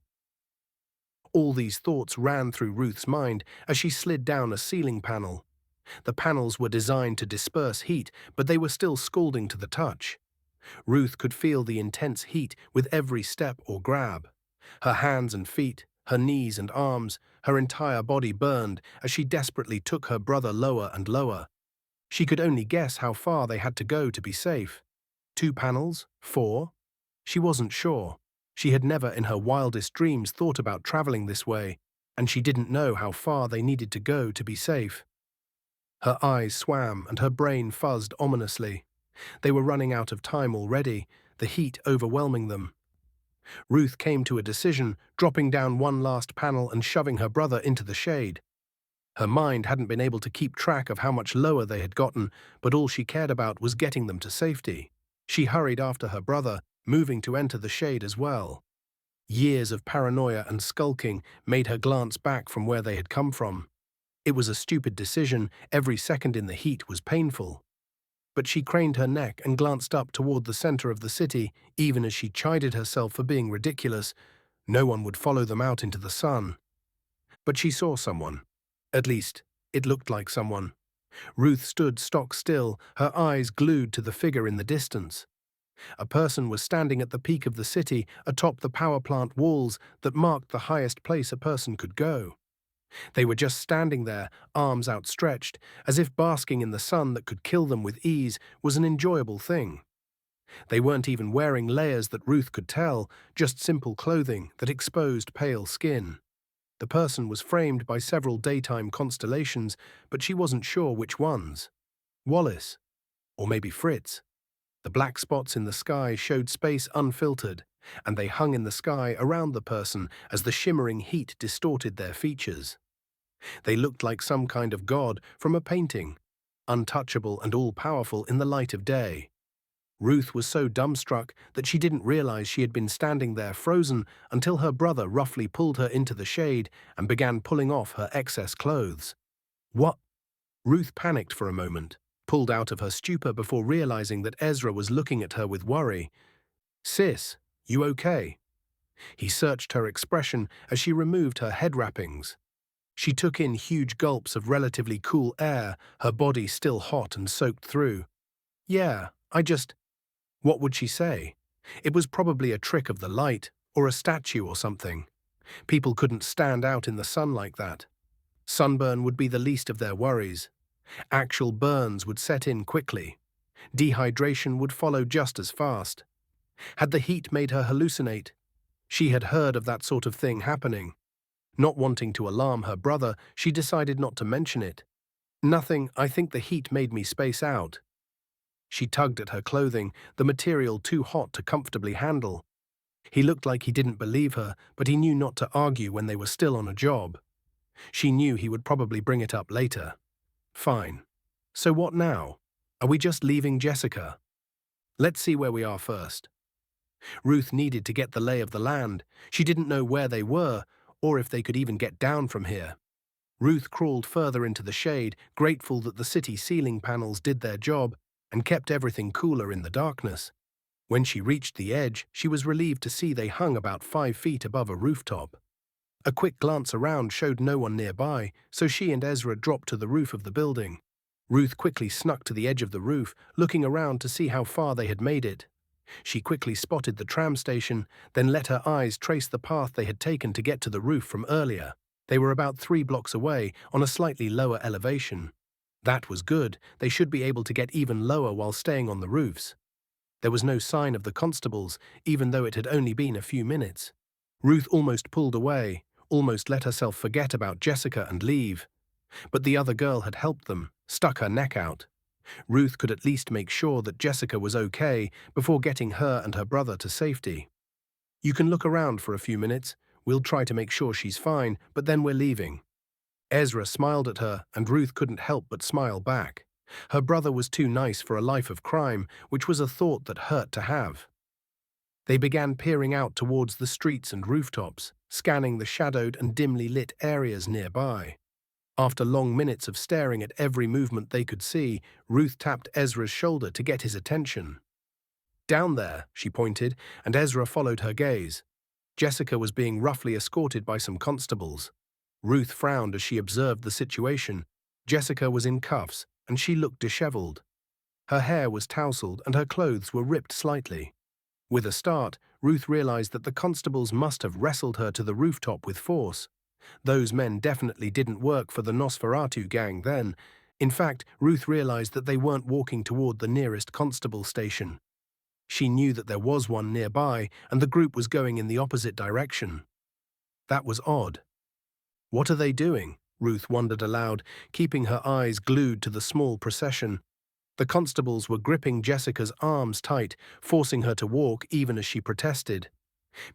All these thoughts ran through Ruth's mind as she slid down a ceiling panel. The panels were designed to disperse heat, but they were still scalding to the touch. Ruth could feel the intense heat with every step or grab. Her hands and feet, her knees and arms, her entire body burned as she desperately took her brother lower and lower. She could only guess how far they had to go to be safe. 2 panels? 4? She wasn't sure. She had never in her wildest dreams thought about traveling this way, and she didn't know how far they needed to go to be safe. Her eyes swam and her brain fuzzed ominously. They were running out of time already, the heat overwhelming them. Ruth came to a decision, dropping down one last panel and shoving her brother into the shade. Her mind hadn't been able to keep track of how much lower they had gotten, but all she cared about was getting them to safety. She hurried after her brother, moving to enter the shade as well. Years of paranoia and skulking made her glance back from where they had come from. It was a stupid decision, every second in the heat was painful. But she craned her neck and glanced up toward the center of the city, even as she chided herself for being ridiculous. No one would follow them out into the sun. But she saw someone. At least, it looked like someone. Ruth stood stock still, her eyes glued to the figure in the distance. A person was standing at the peak of the city, atop the power plant walls that marked the highest place a person could go. They were just standing there, arms outstretched, as if basking in the sun that could kill them with ease was an enjoyable thing. They weren't even wearing layers that Ruth could tell, just simple clothing that exposed pale skin. The person was framed by several daytime constellations, but she wasn't sure which ones. Wallace. Or maybe Fritz. The black spots in the sky showed space unfiltered, and they hung in the sky around the person as the shimmering heat distorted their features. They looked like some kind of god from a painting, untouchable and all-powerful in the light of day. Ruth was so dumbstruck that she didn't realize she had been standing there frozen until her brother roughly pulled her into the shade and began pulling off her excess clothes. What? Ruth panicked for a moment, pulled out of her stupor before realizing that Ezra was looking at her with worry. "Sis, you okay?" He searched her expression as she removed her head wrappings. She took in huge gulps of relatively cool air, her body still hot and soaked through. "Yeah, What would she say? It was probably a trick of the light, or a statue or something. People couldn't stand out in the sun like that. Sunburn would be the least of their worries. Actual burns would set in quickly. Dehydration would follow just as fast. Had the heat made her hallucinate? She had heard of that sort of thing happening. Not wanting to alarm her brother, she decided not to mention it. Nothing, I think the heat made me space out. She tugged at her clothing, the material too hot to comfortably handle. He looked like he didn't believe her, but he knew not to argue when they were still on a job. She knew he would probably bring it up later. Fine. So what now? Are we just leaving Jessica? Let's see where we are first. Ruth needed to get the lay of the land. She didn't know where they were, or if they could even get down from here. Ruth crawled further into the shade, grateful that the city ceiling panels did their job and kept everything cooler in the darkness. When she reached the edge, she was relieved to see they hung about 5 feet above a rooftop. A quick glance around showed no one nearby, so she and Ezra dropped to the roof of the building. Ruth quickly snuck to the edge of the roof, looking around to see how far they had made it. She quickly spotted the tram station, then let her eyes trace the path they had taken to get to the roof from earlier. They were about 3 blocks away, on a slightly lower elevation. That was good. They should be able to get even lower while staying on the roofs. There was no sign of the constables, even though it had only been a few minutes. Ruth almost pulled away, almost let herself forget about Jessica and leave. But the other girl had helped them, stuck her neck out. Ruth could at least make sure that Jessica was okay before getting her and her brother to safety. You can look around for a few minutes. We'll try to make sure she's fine, but then we're leaving. Ezra smiled at her, and Ruth couldn't help but smile back. Her brother was too nice for a life of crime, which was a thought that hurt to have. They began peering out towards the streets and rooftops, scanning the shadowed and dimly lit areas nearby. After long minutes of staring at every movement they could see, Ruth tapped Ezra's shoulder to get his attention. Down there, she pointed, and Ezra followed her gaze. Jessica was being roughly escorted by some constables. Ruth frowned as she observed the situation. Jessica was in cuffs, and she looked disheveled. Her hair was tousled, and her clothes were ripped slightly. With a start, Ruth realized that the constables must have wrestled her to the rooftop with force. Those men definitely didn't work for the Nosferatu gang then. In fact, Ruth realized that they weren't walking toward the nearest constable station. She knew that there was one nearby, and the group was going in the opposite direction. That was odd. What are they doing? Ruth wondered aloud, keeping her eyes glued to the small procession. The constables were gripping Jessica's arms tight, forcing her to walk even as she protested.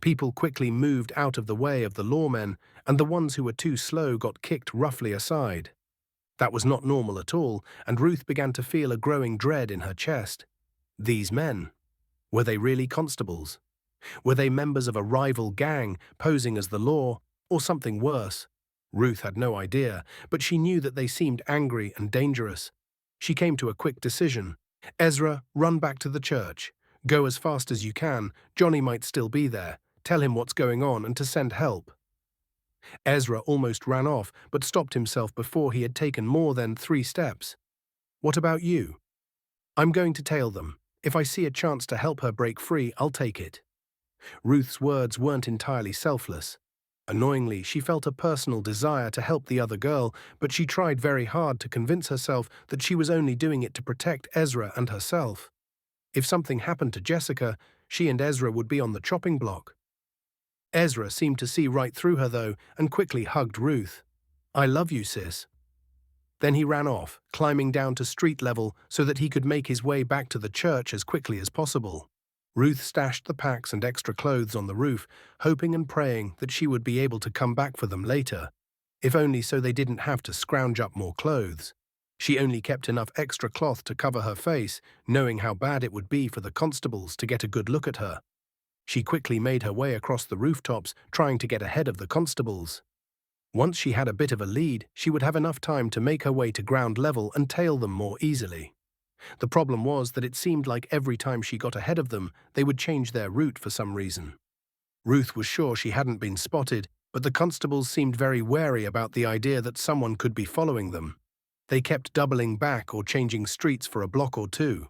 People quickly moved out of the way of the lawmen, and the ones who were too slow got kicked roughly aside. That was not normal at all, and Ruth began to feel a growing dread in her chest. These men. Were they really constables? Were they members of a rival gang, posing as the law, or something worse? Ruth had no idea, but she knew that they seemed angry and dangerous. She came to a quick decision. Ezra, run back to the church. Go as fast as you can. Johnny might still be there. Tell him what's going on and to send help. Ezra almost ran off, but stopped himself before he had taken more than 3 steps. What about you? I'm going to tail them. If I see a chance to help her break free, I'll take it. Ruth's words weren't entirely selfless. Annoyingly, she felt a personal desire to help the other girl, but she tried very hard to convince herself that she was only doing it to protect Ezra and herself. If something happened to Jessica, she and Ezra would be on the chopping block. Ezra seemed to see right through her, though, and quickly hugged Ruth. I love you, sis. Then he ran off, climbing down to street level so that he could make his way back to the church as quickly as possible. Ruth stashed the packs and extra clothes on the roof, hoping and praying that she would be able to come back for them later, if only so they didn't have to scrounge up more clothes. She only kept enough extra cloth to cover her face, knowing how bad it would be for the constables to get a good look at her. She quickly made her way across the rooftops, trying to get ahead of the constables. Once she had a bit of a lead, she would have enough time to make her way to ground level and tail them more easily. The problem was that it seemed like every time she got ahead of them, they would change their route for some reason. Ruth was sure she hadn't been spotted, but the constables seemed very wary about the idea that someone could be following them. They kept doubling back or changing streets for a block or two.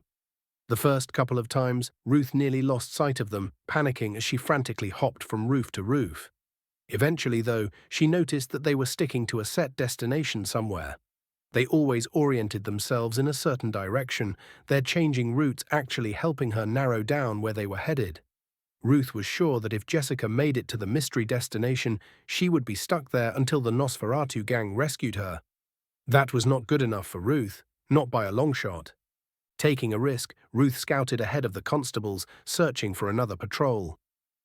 The first couple of times, Ruth nearly lost sight of them, panicking as she frantically hopped from roof to roof. Eventually, though, she noticed that they were sticking to a set destination somewhere. They always oriented themselves in a certain direction, their changing routes actually helping her narrow down where they were headed. Ruth was sure that if Jessica made it to the mystery destination, she would be stuck there until the Nosferatu gang rescued her. That was not good enough for Ruth, not by a long shot. Taking a risk, Ruth scouted ahead of the constables, searching for another patrol.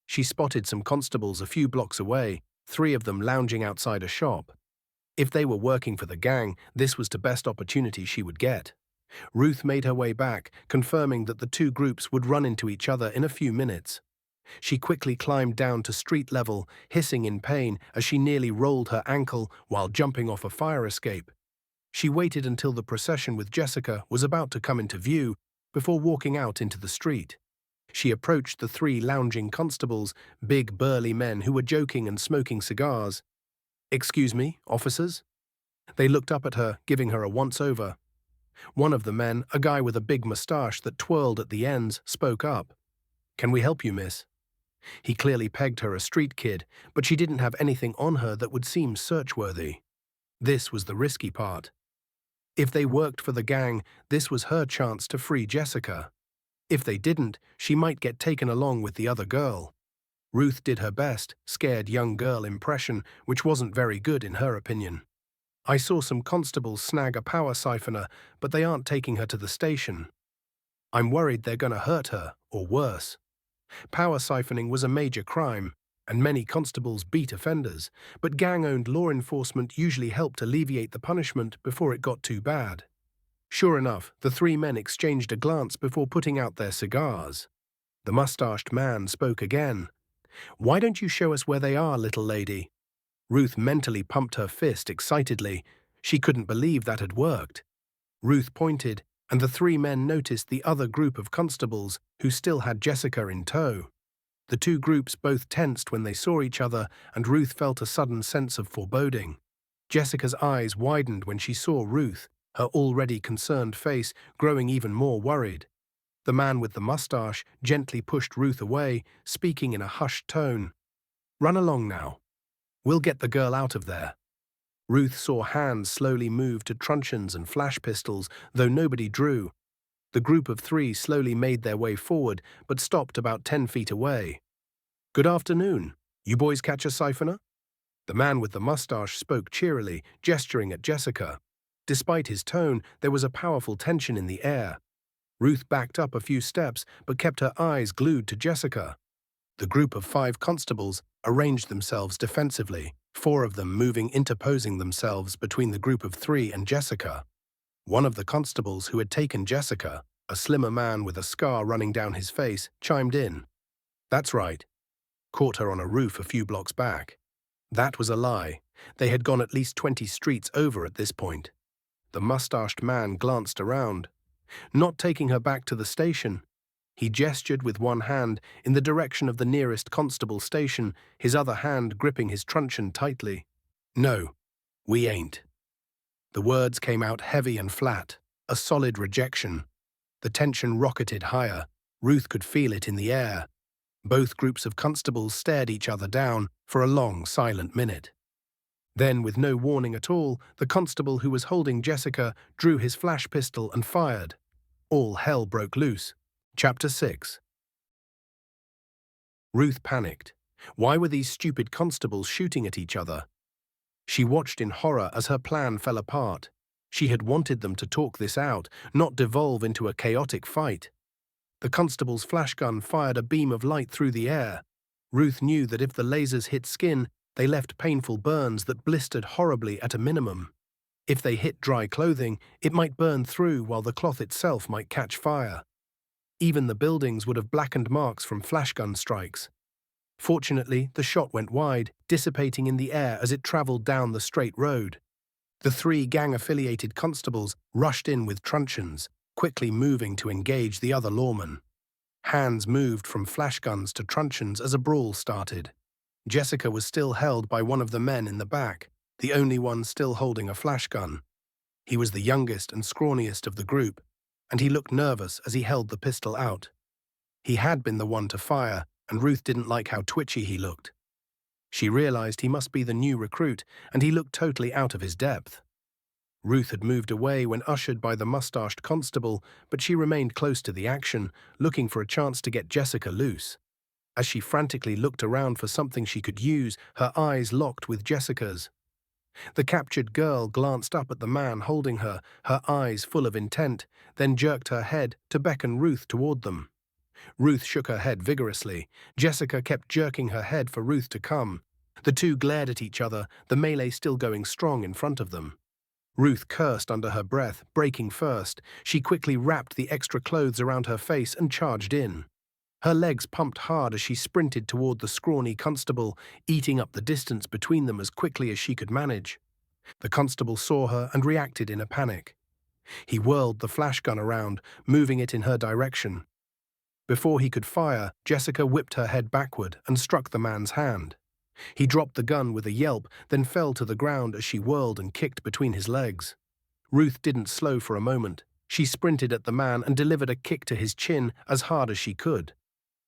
She spotted some constables a few blocks away, 3 of them lounging outside a shop. If they were working for the gang, this was the best opportunity she would get. Ruth made her way back, confirming that the 2 groups would run into each other in a few minutes. She quickly climbed down to street level, hissing in pain as she nearly rolled her ankle while jumping off a fire escape. She waited until the procession with Jessica was about to come into view before walking out into the street. She approached the 3 lounging constables, big burly men who were joking and smoking cigars. "Excuse me, officers?" They looked up at her, giving her a once-over. One of the men, a guy with a big moustache that twirled at the ends, spoke up. "Can we help you, miss?" He clearly pegged her a street kid, but she didn't have anything on her that would seem search-worthy. This was the risky part. If they worked for the gang, this was her chance to free Jessica. If they didn't, she might get taken along with the other girl. Ruth did her best, scared young girl impression, which wasn't very good in her opinion. "I saw some constables snag a power siphoner, but they aren't taking her to the station. I'm worried they're gonna hurt her, or worse." Power siphoning was a major crime, and many constables beat offenders, but gang-owned law enforcement usually helped alleviate the punishment before it got too bad. Sure enough, the 3 men exchanged a glance before putting out their cigars. The mustached man spoke again. "Why don't you show us where they are, little lady?" Ruth mentally pumped her fist excitedly. She couldn't believe that had worked. Ruth pointed, and the 3 men noticed the other group of constables who still had Jessica in tow. The 2 groups both tensed when they saw each other, and Ruth felt a sudden sense of foreboding. Jessica's eyes widened when she saw Ruth, her already concerned face growing even more worried. The man with the mustache gently pushed Ruth away, speaking in a hushed tone. "Run along now. We'll get the girl out of there." Ruth saw hands slowly move to truncheons and flash pistols, though nobody drew. The group of 3 slowly made their way forward, but stopped about 10 feet away. "Good afternoon. You boys catch a siphoner?" The man with the mustache spoke cheerily, gesturing at Jessica. Despite his tone, there was a powerful tension in the air. Ruth backed up a few steps, but kept her eyes glued to Jessica. The group of 5 constables arranged themselves defensively, 4 of them interposing themselves between the group of 3 and Jessica. One of the constables who had taken Jessica, a slimmer man with a scar running down his face, chimed in. "That's right. Caught her on a roof a few blocks back." That was a lie. They had gone at least 20 streets over at this point. The mustached man glanced around. "Not taking her back to the station." He gestured with one hand in the direction of the nearest constable station, his other hand gripping his truncheon tightly. "No, we ain't." The words came out heavy and flat, a solid rejection. The tension rocketed higher. Ruth could feel it in the air. Both groups of constables stared each other down for a long, silent minute. Then, with no warning at all, the constable who was holding Jessica drew his flash pistol and fired. All hell broke loose. Chapter 6. Ruth panicked. Why were these stupid constables shooting at each other? She watched in horror as her plan fell apart. She had wanted them to talk this out, not devolve into a chaotic fight. The constable's flash gun fired a beam of light through the air. Ruth knew that if the lasers hit skin, they left painful burns that blistered horribly at a minimum. If they hit dry clothing, it might burn through while the cloth itself might catch fire. Even the buildings would have blackened marks from flashgun strikes. Fortunately, the shot went wide, dissipating in the air as it traveled down the straight road. The 3 gang-affiliated constables rushed in with truncheons, quickly moving to engage the other lawmen. Hands moved from flashguns to truncheons as a brawl started. Jessica was still held by one of the men in the back, the only one still holding a flashgun. He was the youngest and scrawniest of the group, and he looked nervous as he held the pistol out. He had been the one to fire, and Ruth didn't like how twitchy he looked. She realized he must be the new recruit, and he looked totally out of his depth. Ruth had moved away when ushered by the mustached constable, but she remained close to the action, looking for a chance to get Jessica loose. As she frantically looked around for something she could use, her eyes locked with Jessica's. The captured girl glanced up at the man holding her, her eyes full of intent, then jerked her head to beckon Ruth toward them. Ruth shook her head vigorously. Jessica kept jerking her head for Ruth to come. The two glared at each other, the melee still going strong in front of them. Ruth cursed under her breath, breaking first. She quickly wrapped the extra clothes around her face and charged in. Her legs pumped hard as she sprinted toward the scrawny constable, eating up the distance between them as quickly as she could manage. The constable saw her and reacted in a panic. He whirled the flash gun around, moving it in her direction. Before he could fire, Jessica whipped her head backward and struck the man's hand. He dropped the gun with a yelp, then fell to the ground as she whirled and kicked between his legs. Ruth didn't slow for a moment. She sprinted at the man and delivered a kick to his chin as hard as she could.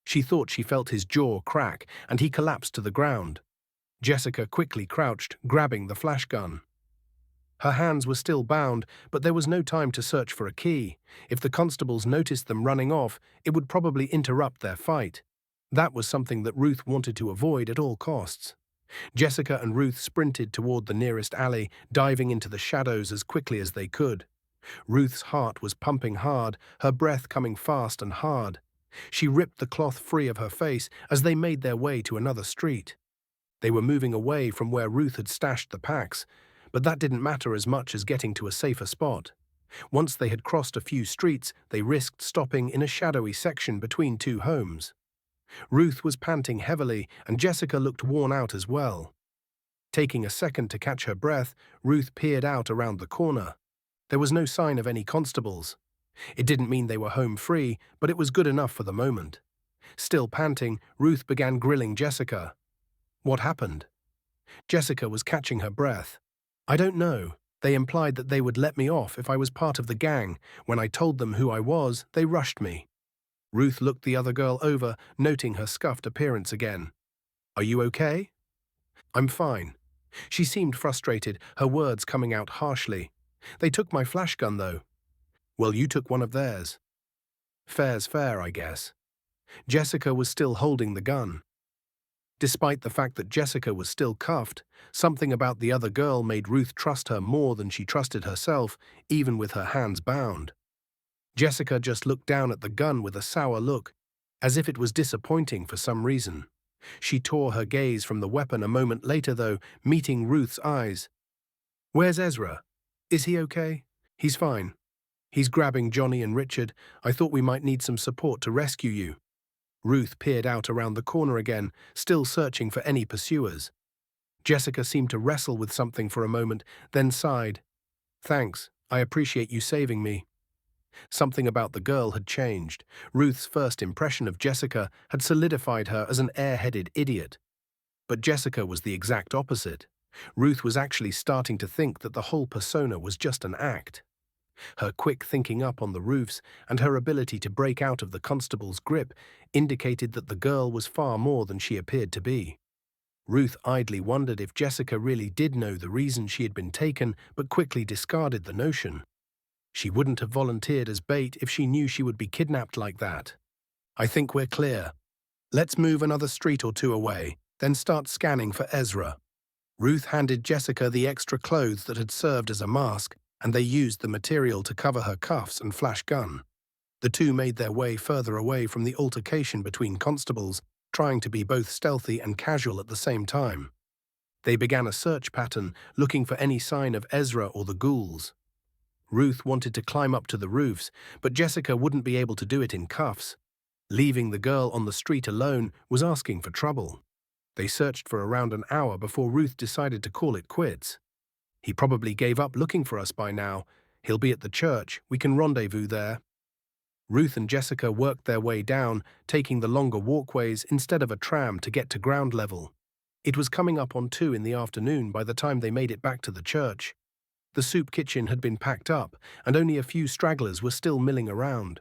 She thought she felt his jaw crack, and he collapsed to the ground. Jessica quickly crouched, grabbing the flash gun. Her hands were still bound, but there was no time to search for a key. If the constables noticed them running off, it would probably interrupt their fight. That was something that Ruth wanted to avoid at all costs. Jessica and Ruth sprinted toward the nearest alley, diving into the shadows as quickly as they could. Ruth's heart was pumping hard, her breath coming fast and hard. She ripped the cloth free of her face as they made their way to another street. They were moving away from where Ruth had stashed the packs, but that didn't matter as much as getting to a safer spot. Once they had crossed a few streets, they risked stopping in a shadowy section between two homes. Ruth was panting heavily, and Jessica looked worn out as well. Taking a second to catch her breath, Ruth peered out around the corner. There was no sign of any constables. It didn't mean they were home free, but it was good enough for the moment. Still panting, Ruth began grilling Jessica. What happened? Jessica was catching her breath. I don't know. They implied that they would let me off if I was part of the gang. When I told them who I was, they rushed me. Ruth looked the other girl over, noting her scuffed appearance again. Are you okay? I'm fine. She seemed frustrated, her words coming out harshly. They took my flash gun, though. Well, you took one of theirs. Fair's fair, I guess. Jessica was still holding the gun. Despite the fact that Jessica was still cuffed, something about the other girl made Ruth trust her more than she trusted herself, even with her hands bound. Jessica just looked down at the gun with a sour look, as if it was disappointing for some reason. She tore her gaze from the weapon a moment later, though, meeting Ruth's eyes. Where's Ezra? Is he okay? He's fine. He's grabbing Johnny and Richard. I thought we might need some support to rescue you. Ruth peered out around the corner again, still searching for any pursuers. Jessica seemed to wrestle with something for a moment, then sighed. Thanks, I appreciate you saving me. Something about the girl had changed. Ruth's first impression of Jessica had solidified her as an airheaded idiot. But Jessica was the exact opposite. Ruth was actually starting to think that the whole persona was just an act. Her quick thinking up on the roofs and her ability to break out of the constable's grip indicated that the girl was far more than she appeared to be. Ruth idly wondered if Jessica really did know the reason she had been taken, but quickly discarded the notion. She wouldn't have volunteered as bait if she knew she would be kidnapped like that. I think we're clear. Let's move another street or two away, then start scanning for Ezra. Ruth handed Jessica the extra clothes that had served as a mask, and they used the material to cover her cuffs and flash gun. The two made their way further away from the altercation between constables, trying to be both stealthy and casual at the same time. They began a search pattern, looking for any sign of Ezra or the ghouls. Ruth wanted to climb up to the roofs, but Jessica wouldn't be able to do it in cuffs. Leaving the girl on the street alone was asking for trouble. They searched for around an hour before Ruth decided to call it quits. He probably gave up looking for us by now. He'll be at the church. We can rendezvous there. Ruth and Jessica worked their way down, taking the longer walkways instead of a tram to get to ground level. It was coming up on 2 in the afternoon by the time they made it back to the church. The soup kitchen had been packed up, and only a few stragglers were still milling around.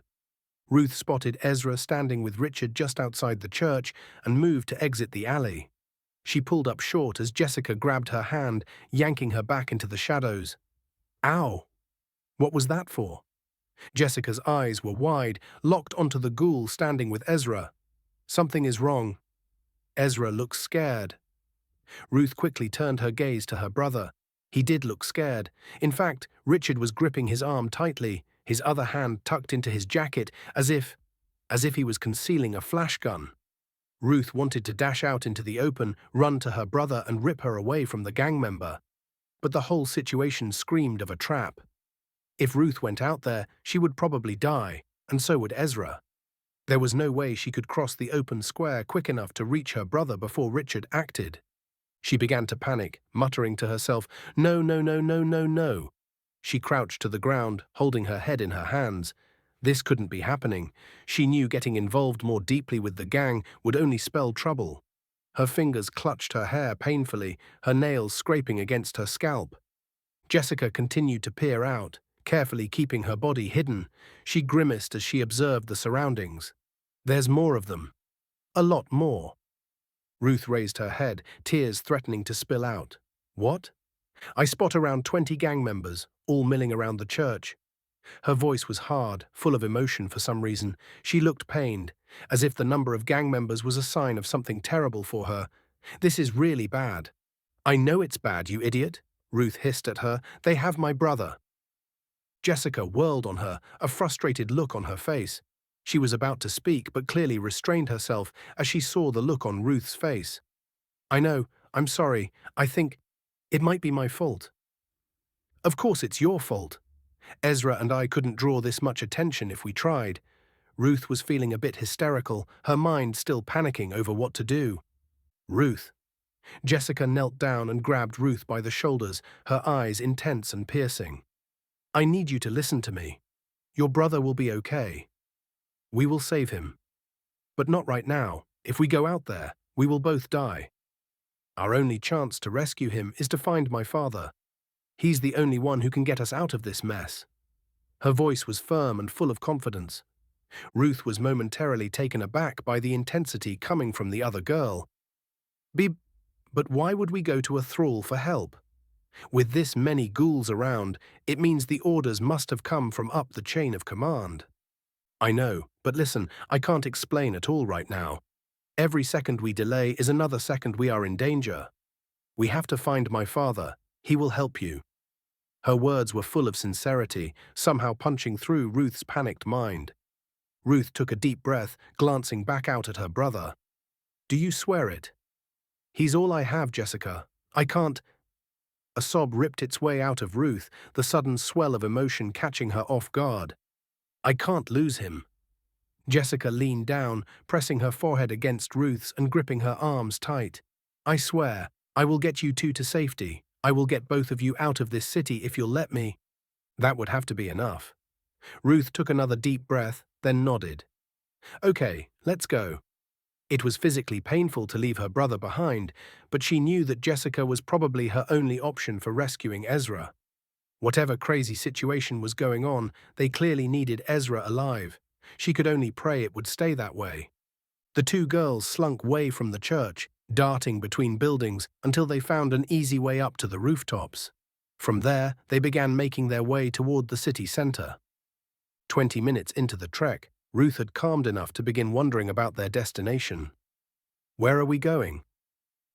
Ruth spotted Ezra standing with Richard just outside the church and moved to exit the alley. She pulled up short as Jessica grabbed her hand, yanking her back into the shadows. Ow! What was that for? Jessica's eyes were wide, locked onto the ghoul standing with Ezra. Something is wrong. Ezra looked scared. Ruth quickly turned her gaze to her brother. He did look scared. In fact, Richard was gripping his arm tightly, his other hand tucked into his jacket, as if he was concealing a flash gun. Ruth wanted to dash out into the open, run to her brother and rip her away from the gang member. But the whole situation screamed of a trap. If Ruth went out there, she would probably die, and so would Ezra. There was no way she could cross the open square quick enough to reach her brother before Richard acted. She began to panic, muttering to herself, "No, no, no, no, no, no." She crouched to the ground, holding her head in her hands. This couldn't be happening. She knew getting involved more deeply with the gang would only spell trouble. Her fingers clutched her hair painfully, her nails scraping against her scalp. Jessica continued to peer out, carefully keeping her body hidden. She grimaced as she observed the surroundings. There's more of them. A lot more. Ruth raised her head, tears threatening to spill out. What? I spot around 20 gang members, all milling around the church. Her voice was hard, full of emotion for some reason. She looked pained, as if the number of gang members was a sign of something terrible for her. This is really bad. I know it's bad, you idiot, Ruth hissed at her. They have my brother. Jessica whirled on her, a frustrated look on her face. She was about to speak, but clearly restrained herself as she saw the look on Ruth's face. I know, I'm sorry, I think it might be my fault. Of course it's your fault. Ezra and I couldn't draw this much attention if we tried. Ruth was feeling a bit hysterical, her mind still panicking over what to do. Ruth. Jessica knelt down and grabbed Ruth by the shoulders, her eyes intense and piercing. I need you to listen to me. Your brother will be okay. We will save him. But not right now. If we go out there, we will both die. Our only chance to rescue him is to find my father. He's the only one who can get us out of this mess. Her voice was firm and full of confidence. Ruth was momentarily taken aback by the intensity coming from the other girl. But why would we go to a thrall for help? With this many ghouls around, it means the orders must have come from up the chain of command. I know, but listen, I can't explain it all right now. Every second we delay is another second we are in danger. We have to find my father. He will help you. Her words were full of sincerity, somehow punching through Ruth's panicked mind. Ruth took a deep breath, glancing back out at her brother. Do you swear it? He's all I have, Jessica. I can't. A sob ripped its way out of Ruth, the sudden swell of emotion catching her off guard. I can't lose him. Jessica leaned down, pressing her forehead against Ruth's and gripping her arms tight. I swear, I will get you two to safety. I will get both of you out of this city if you'll let me. That would have to be enough. Ruth took another deep breath, then nodded. Okay, let's go. It was physically painful to leave her brother behind, but she knew that Jessica was probably her only option for rescuing Ezra. Whatever crazy situation was going on, they clearly needed Ezra alive. She could only pray it would stay that way. The two girls slunk way from the church, darting between buildings until they found an easy way up to the rooftops. From there, they began making their way toward the city center. 20 minutes into the trek, Ruth had calmed enough to begin wondering about their destination. Where are we going?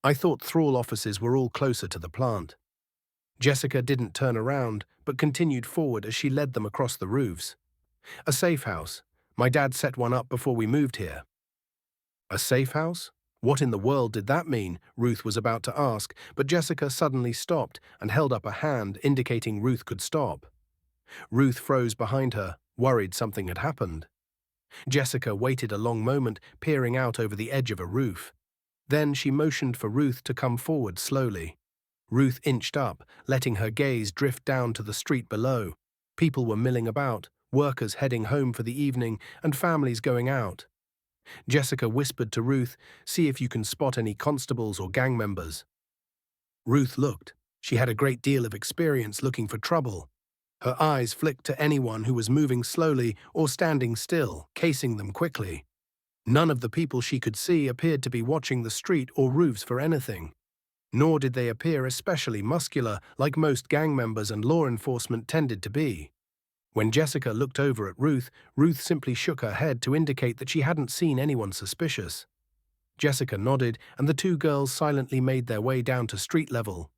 I thought thrall offices were all closer to the plant. Jessica didn't turn around, but continued forward as she led them across the roofs. A safe house. My dad set one up before we moved here. A safe house? What in the world did that mean? Ruth was about to ask, but Jessica suddenly stopped and held up a hand indicating Ruth could stop. Ruth froze behind her, worried something had happened. Jessica waited a long moment, peering out over the edge of a roof. Then she motioned for Ruth to come forward slowly. Ruth inched up, letting her gaze drift down to the street below. People were milling about, workers heading home for the evening, and families going out. Jessica whispered to Ruth, "See if you can spot any constables or gang members." Ruth looked. She had a great deal of experience looking for trouble. Her eyes flicked to anyone who was moving slowly or standing still, casing them quickly. None of the people she could see appeared to be watching the street or roofs for anything. nor did they appear especially muscular like most gang members and law enforcement tended to be. When Jessica looked over at Ruth, Ruth simply shook her head to indicate that she hadn't seen anyone suspicious. Jessica nodded, and the two girls silently made their way down to street level.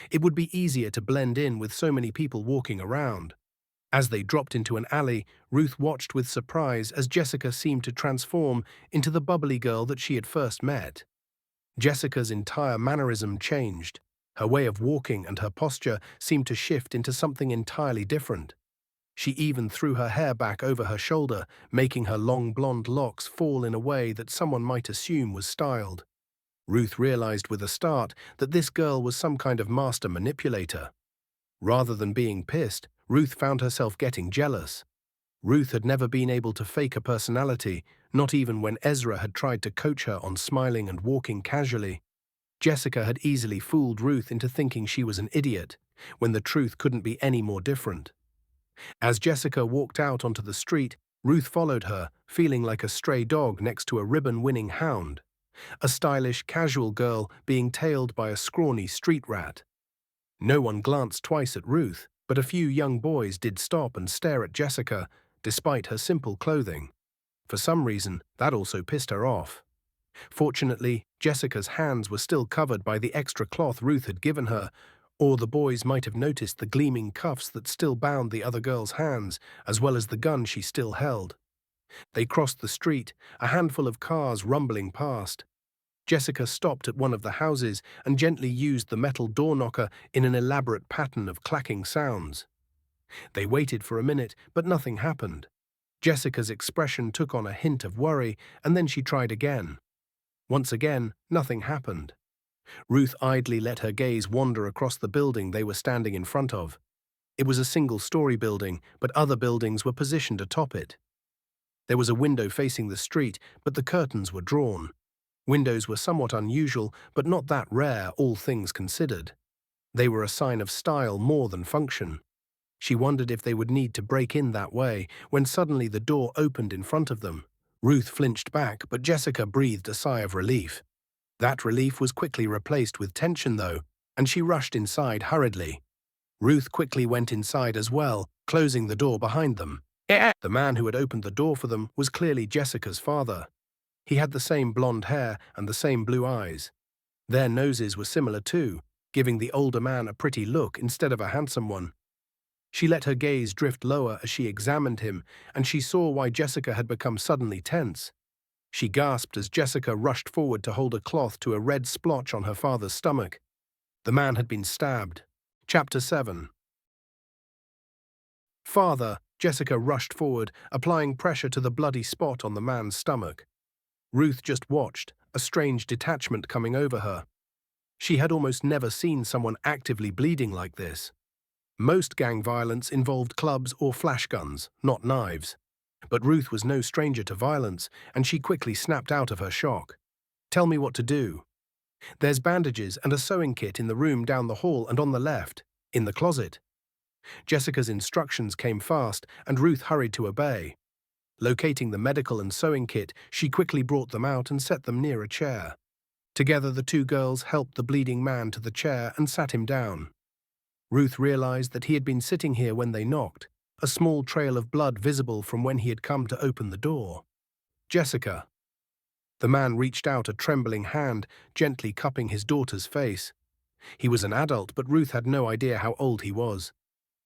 It would be easier to blend in with so many people walking around. As they dropped into an alley, Ruth watched with surprise as Jessica seemed to transform into the bubbly girl that she had first met. Jessica's entire mannerism changed. Her way of walking and her posture seemed to shift into something entirely different. She even threw her hair back over her shoulder, making her long blonde locks fall in a way that someone might assume was styled. Ruth realized with a start that this girl was some kind of master manipulator. Rather than being pissed, Ruth found herself getting jealous. Ruth had never been able to fake a personality, not even when Ezra had tried to coach her on smiling and walking casually. Jessica had easily fooled Ruth into thinking she was an idiot, when the truth couldn't be any more different. As Jessica walked out onto the street, Ruth followed her, feeling like a stray dog next to a ribbon-winning hound. A stylish, casual girl being tailed by a scrawny street rat. No one glanced twice at Ruth, but a few young boys did stop and stare at Jessica, despite her simple clothing. For some reason, that also pissed her off. Fortunately, Jessica's hands were still covered by the extra cloth Ruth had given her, or the boys might have noticed the gleaming cuffs that still bound the other girl's hands, as well as the gun she still held. They crossed the street, a handful of cars rumbling past. Jessica stopped at one of the houses and gently used the metal door knocker in an elaborate pattern of clacking sounds. They waited for a minute, but nothing happened. Jessica's expression took on a hint of worry, and then she tried again. Once again, nothing happened. Ruth idly let her gaze wander across the building they were standing in front of. It was a single-story building, but other buildings were positioned atop it. There was a window facing the street, but the curtains were drawn. Windows were somewhat unusual, but not that rare, all things considered. They were a sign of style more than function. She wondered if they would need to break in that way, when suddenly the door opened in front of them. Ruth flinched back, but Jessica breathed a sigh of relief. That relief was quickly replaced with tension, though, and she rushed inside hurriedly. Ruth quickly went inside as well, closing the door behind them. The man who had opened the door for them was clearly Jessica's father. He had the same blonde hair and the same blue eyes. Their noses were similar too, giving the older man a pretty look instead of a handsome one. She let her gaze drift lower as she examined him, and she saw why Jessica had become suddenly tense. She gasped as Jessica rushed forward to hold a cloth to a red splotch on her father's stomach. The man had been stabbed. Chapter 7. Father, Jessica rushed forward, applying pressure to the bloody spot on the man's stomach. Ruth just watched, a strange detachment coming over her. She had almost never seen someone actively bleeding like this. Most gang violence involved clubs or flash guns, not knives. But Ruth was no stranger to violence, and she quickly snapped out of her shock. "Tell me what to do." "There's bandages and a sewing kit in the room down the hall and on the left, in the closet." Jessica's instructions came fast, and Ruth hurried to obey. Locating the medical and sewing kit, she quickly brought them out and set them near a chair. Together, the two girls helped the bleeding man to the chair and sat him down. Ruth realized that he had been sitting here when they knocked, a small trail of blood visible from when he had come to open the door. "Jessica." The man reached out a trembling hand, gently cupping his daughter's face. He was an adult, but Ruth had no idea how old he was.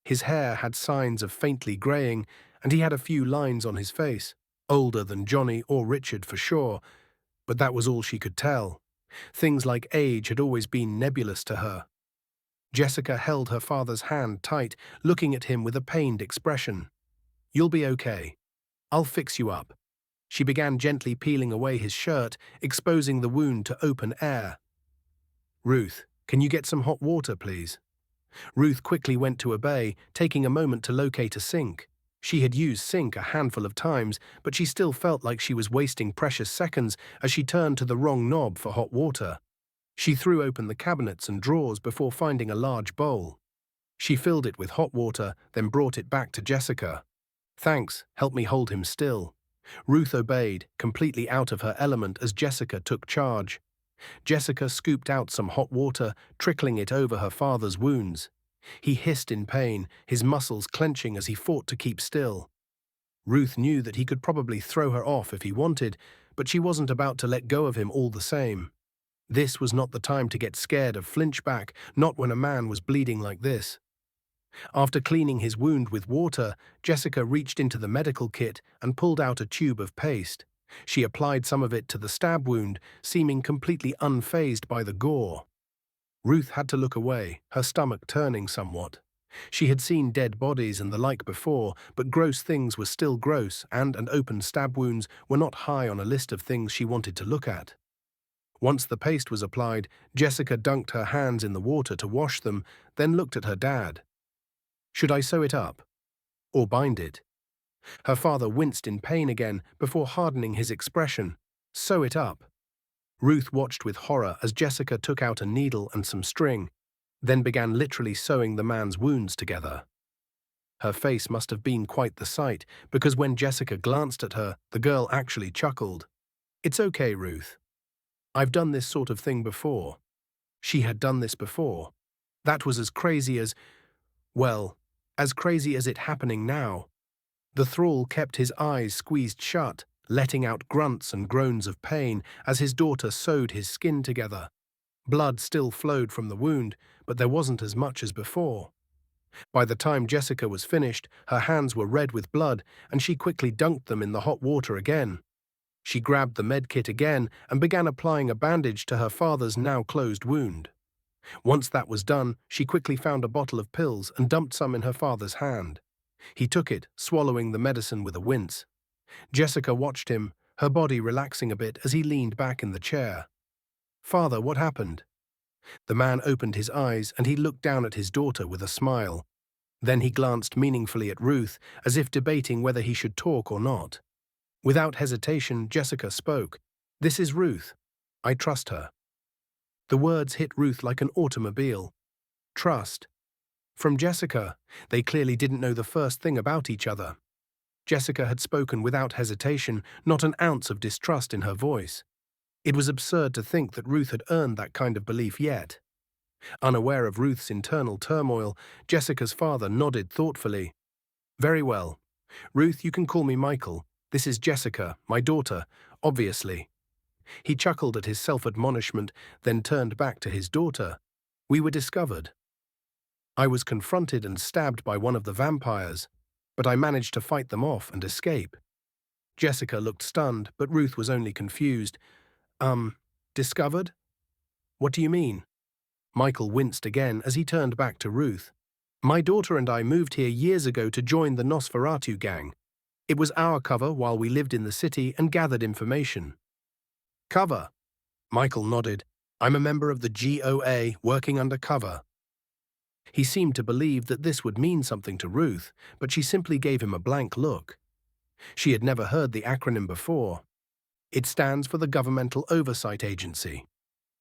His hair had signs of faintly graying, and he had a few lines on his face. Older than Johnny or Richard for sure, but that was all she could tell. Things like age had always been nebulous to her. Jessica held her father's hand tight, looking at him with a pained expression. "You'll be okay. I'll fix you up." She began gently peeling away his shirt, exposing the wound to open air. "Ruth, can you get some hot water, please?" Ruth quickly went to obey, taking a moment to locate a sink. She had used sink a handful of times, but she still felt like she was wasting precious seconds as she turned to the wrong knob for hot water. She threw open the cabinets and drawers before finding a large bowl. She filled it with hot water, then brought it back to Jessica. "Thanks, help me hold him still." Ruth obeyed, completely out of her element as Jessica took charge. Jessica scooped out some hot water, trickling it over her father's wounds. He hissed in pain, his muscles clenching as he fought to keep still. Ruth knew that he could probably throw her off if he wanted, but she wasn't about to let go of him all the same. This was not the time to get scared or flinch back, not when a man was bleeding like this. After cleaning his wound with water, Jessica reached into the medical kit and pulled out a tube of paste. She applied some of it to the stab wound, seeming completely unfazed by the gore. Ruth had to look away, her stomach turning somewhat. She had seen dead bodies and the like before, but gross things were still gross, and open stab wounds were not high on a list of things she wanted to look at. Once the paste was applied, Jessica dunked her hands in the water to wash them, then looked at her dad. Should I sew it up? Or bind it? Her father winced in pain again before hardening his expression. Sew it up. Ruth watched with horror as Jessica took out a needle and some string, then began literally sewing the man's wounds together. Her face must have been quite the sight, because when Jessica glanced at her, the girl actually chuckled. It's okay, Ruth. I've done this sort of thing before. She had done this before. That was as crazy as, well, as crazy as it happening now. The thrall kept his eyes squeezed shut, letting out grunts and groans of pain as his daughter sewed his skin together. Blood still flowed from the wound, but there wasn't as much as before. By the time Jessica was finished, her hands were red with blood, and she quickly dunked them in the hot water again. She grabbed the med kit again and began applying a bandage to her father's now closed wound. Once that was done, she quickly found a bottle of pills and dumped some in her father's hand. He took it, swallowing the medicine with a wince. Jessica watched him, her body relaxing a bit as he leaned back in the chair. Father, what happened? The man opened his eyes and he looked down at his daughter with a smile. Then he glanced meaningfully at Ruth, as if debating whether he should talk or not. Without hesitation, Jessica spoke. This is Ruth. I trust her. The words hit Ruth like an automobile. Trust. From Jessica, they clearly didn't know the first thing about each other. Jessica had spoken without hesitation, not an ounce of distrust in her voice. It was absurd to think that Ruth had earned that kind of belief yet. Unaware of Ruth's internal turmoil, Jessica's father nodded thoughtfully. Very well. Ruth, you can call me Michael. This is Jessica, my daughter, obviously. He chuckled at his self-admonishment, then turned back to his daughter. We were discovered. I was confronted and stabbed by one of the vampires, but I managed to fight them off and escape. Jessica looked stunned, but Ruth was only confused. Discovered? What do you mean? Michael winced again as he turned back to Ruth. My daughter and I moved here years ago to join the Nosferatu gang. It was our cover while we lived in the city and gathered information. Cover? Michael nodded. I'm a member of the GOA working under cover. He seemed to believe that this would mean something to Ruth, but she simply gave him a blank look. She had never heard the acronym before. It stands for the Governmental Oversight Agency.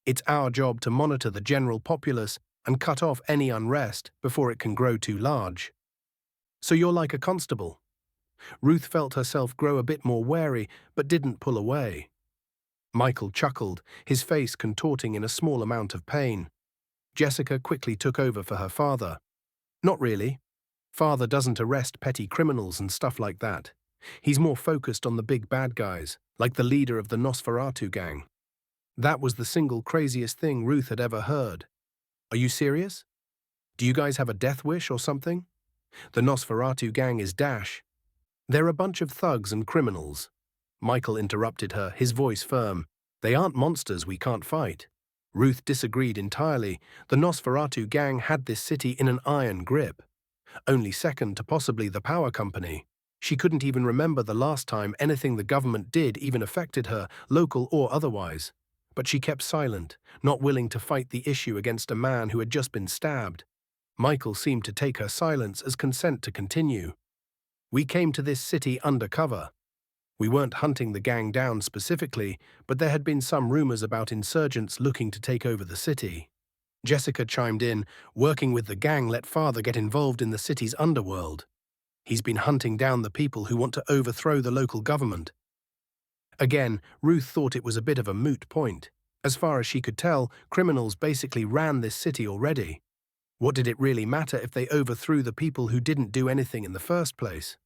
It's our job to monitor the general populace and cut off any unrest before it can grow too large. So you're like a constable? Ruth felt herself grow a bit more wary, but didn't pull away. Michael chuckled, his face contorting in a small amount of pain. Jessica quickly took over for her father. Not really. Father doesn't arrest petty criminals and stuff like that. He's more focused on the big bad guys, like the leader of the Nosferatu gang. That was the single craziest thing Ruth had ever heard. Are you serious? Do you guys have a death wish or something? The Nosferatu gang is Dash. They're a bunch of thugs and criminals. Michael interrupted her, his voice firm. They aren't monsters we can't fight. Ruth disagreed entirely. The Nosferatu gang had this city in an iron grip. Only second to possibly the power company. She couldn't even remember the last time anything the government did even affected her, local or otherwise. But she kept silent, not willing to fight the issue against a man who had just been stabbed. Michael seemed to take her silence as consent to continue. We came to this city undercover. We weren't hunting the gang down specifically, but there had been some rumors about insurgents looking to take over the city. Jessica chimed in, working with the gang let father get involved in the city's underworld. He's been hunting down the people who want to overthrow the local government. Again, Ruth thought it was a bit of a moot point. As far as she could tell, criminals basically ran this city already. What did it really matter if they overthrew the people who didn't do anything in the first place?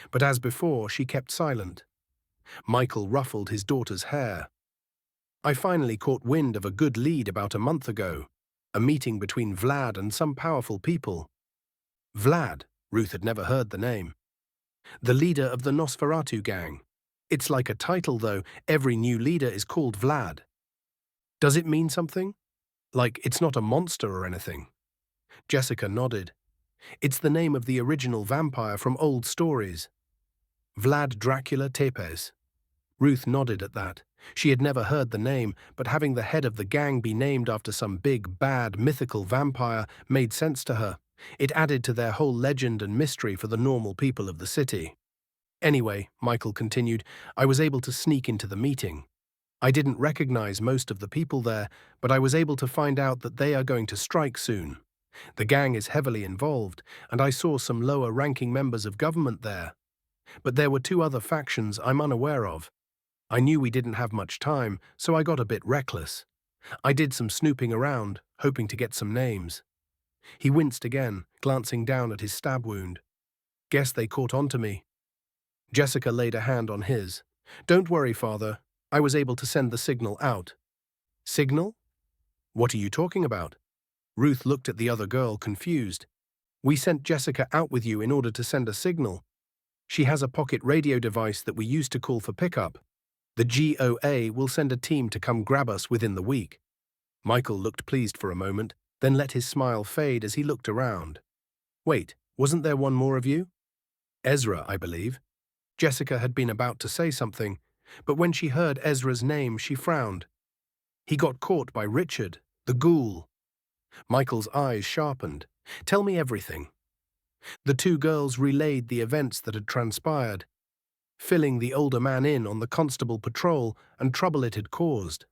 But as before, she kept silent. Michael ruffled his daughter's hair. I finally caught wind of a good lead about a month ago. A meeting between Vlad and some powerful people. Vlad, Ruth had never heard the name. The leader of the Nosferatu gang. It's like a title though, every new leader is called Vlad. Does it mean something? Like it's not a monster or anything? Jessica nodded. It's the name of the original vampire from old stories. Vlad Dracula Tepes. Ruth nodded at that. She had never heard the name, but having the head of the gang be named after some big, bad, mythical vampire made sense to her. It added to their whole legend and mystery for the normal people of the city. Anyway, Michael continued, I was able to sneak into the meeting. I didn't recognize most of the people there, but I was able to find out that they are going to strike soon. The gang is heavily involved, and I saw some lower-ranking members of government there. But there were two other factions I'm unaware of. I knew we didn't have much time, so I got a bit reckless. I did some snooping around, hoping to get some names. He winced again, glancing down at his stab wound. Guess they caught on to me. Jessica laid a hand on his. Don't worry, Father. I was able to send the signal out. Signal? What are you talking about? Ruth looked at the other girl, confused. We sent Jessica out with you in order to send a signal. She has a pocket radio device that we used to call for pickup. The GOA will send a team to come grab us within the week. Michael looked pleased for a moment, then let his smile fade as he looked around. Wait, wasn't there one more of you? Ezra, I believe. Jessica had been about to say something, but when she heard Ezra's name, she frowned. He got caught by Richard, the ghoul. Michael's eyes sharpened. Tell me everything. The two girls relayed the events that had transpired, filling the older man in on the constable patrol and trouble it had caused.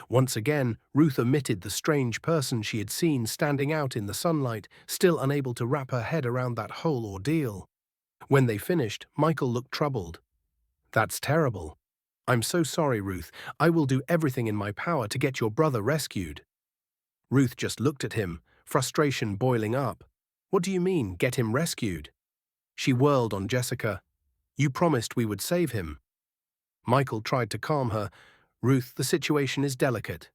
Once again, Ruth omitted the strange person she had seen standing out in the sunlight, still unable to wrap her head around that whole ordeal. When they finished, Michael looked troubled. That's terrible. I'm so sorry, Ruth. I will do everything in my power to get your brother rescued. Ruth just looked at him, frustration boiling up. What do you mean, get him rescued? She whirled on Jessica. You promised we would save him. Michael tried to calm her. Ruth, the situation is delicate.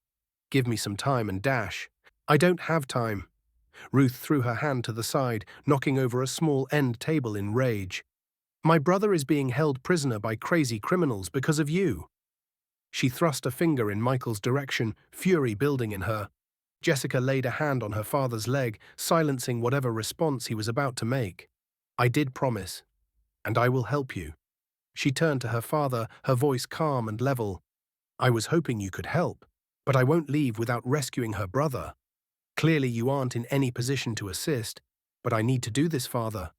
Give me some time and dash. I don't have time. Ruth threw her hand to the side, knocking over a small end table in rage. My brother is being held prisoner by crazy criminals because of you. She thrust a finger in Michael's direction, fury building in her. Jessica laid a hand on her father's leg, silencing whatever response he was about to make. I did promise, and I will help you. She turned to her father, her voice calm and level. I was hoping you could help, but I won't leave without rescuing her brother. Clearly you aren't in any position to assist, but I need to do this, Father.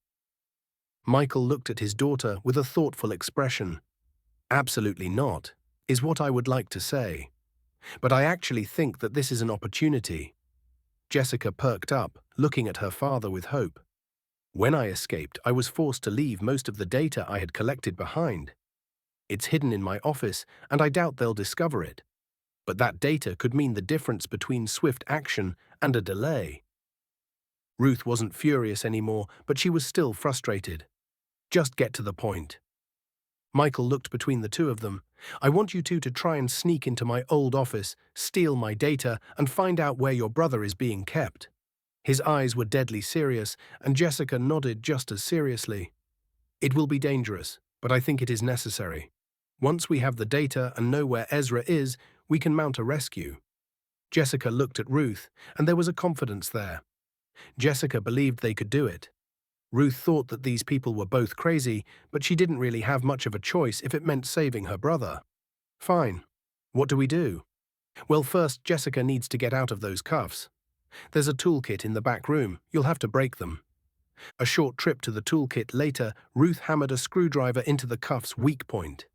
Michael looked at his daughter with a thoughtful expression. Absolutely not, is what I would like to say. But I actually think that this is an opportunity. Jessica perked up, looking at her father with hope. When I escaped, I was forced to leave most of the data I had collected behind. It's hidden in my office, and I doubt they'll discover it. But that data could mean the difference between swift action and a delay. Ruth wasn't furious anymore, but she was still frustrated. Just get to the point. Michael looked between the two of them. I want you two to try and sneak into my old office, steal my data, and find out where your brother is being kept. His eyes were deadly serious, and Jessica nodded just as seriously. It will be dangerous, but I think it is necessary. Once we have the data and know where Ezra is, we can mount a rescue. Jessica looked at Ruth, and there was a confidence there. Jessica believed they could do it. Ruth thought that these people were both crazy, but she didn't really have much of a choice if it meant saving her brother. Fine. What do we do? Well, first, Jessica needs to get out of those cuffs. There's a toolkit in the back room. You'll have to break them. A short trip to the toolkit later, Ruth hammered a screwdriver into the cuff's weak point.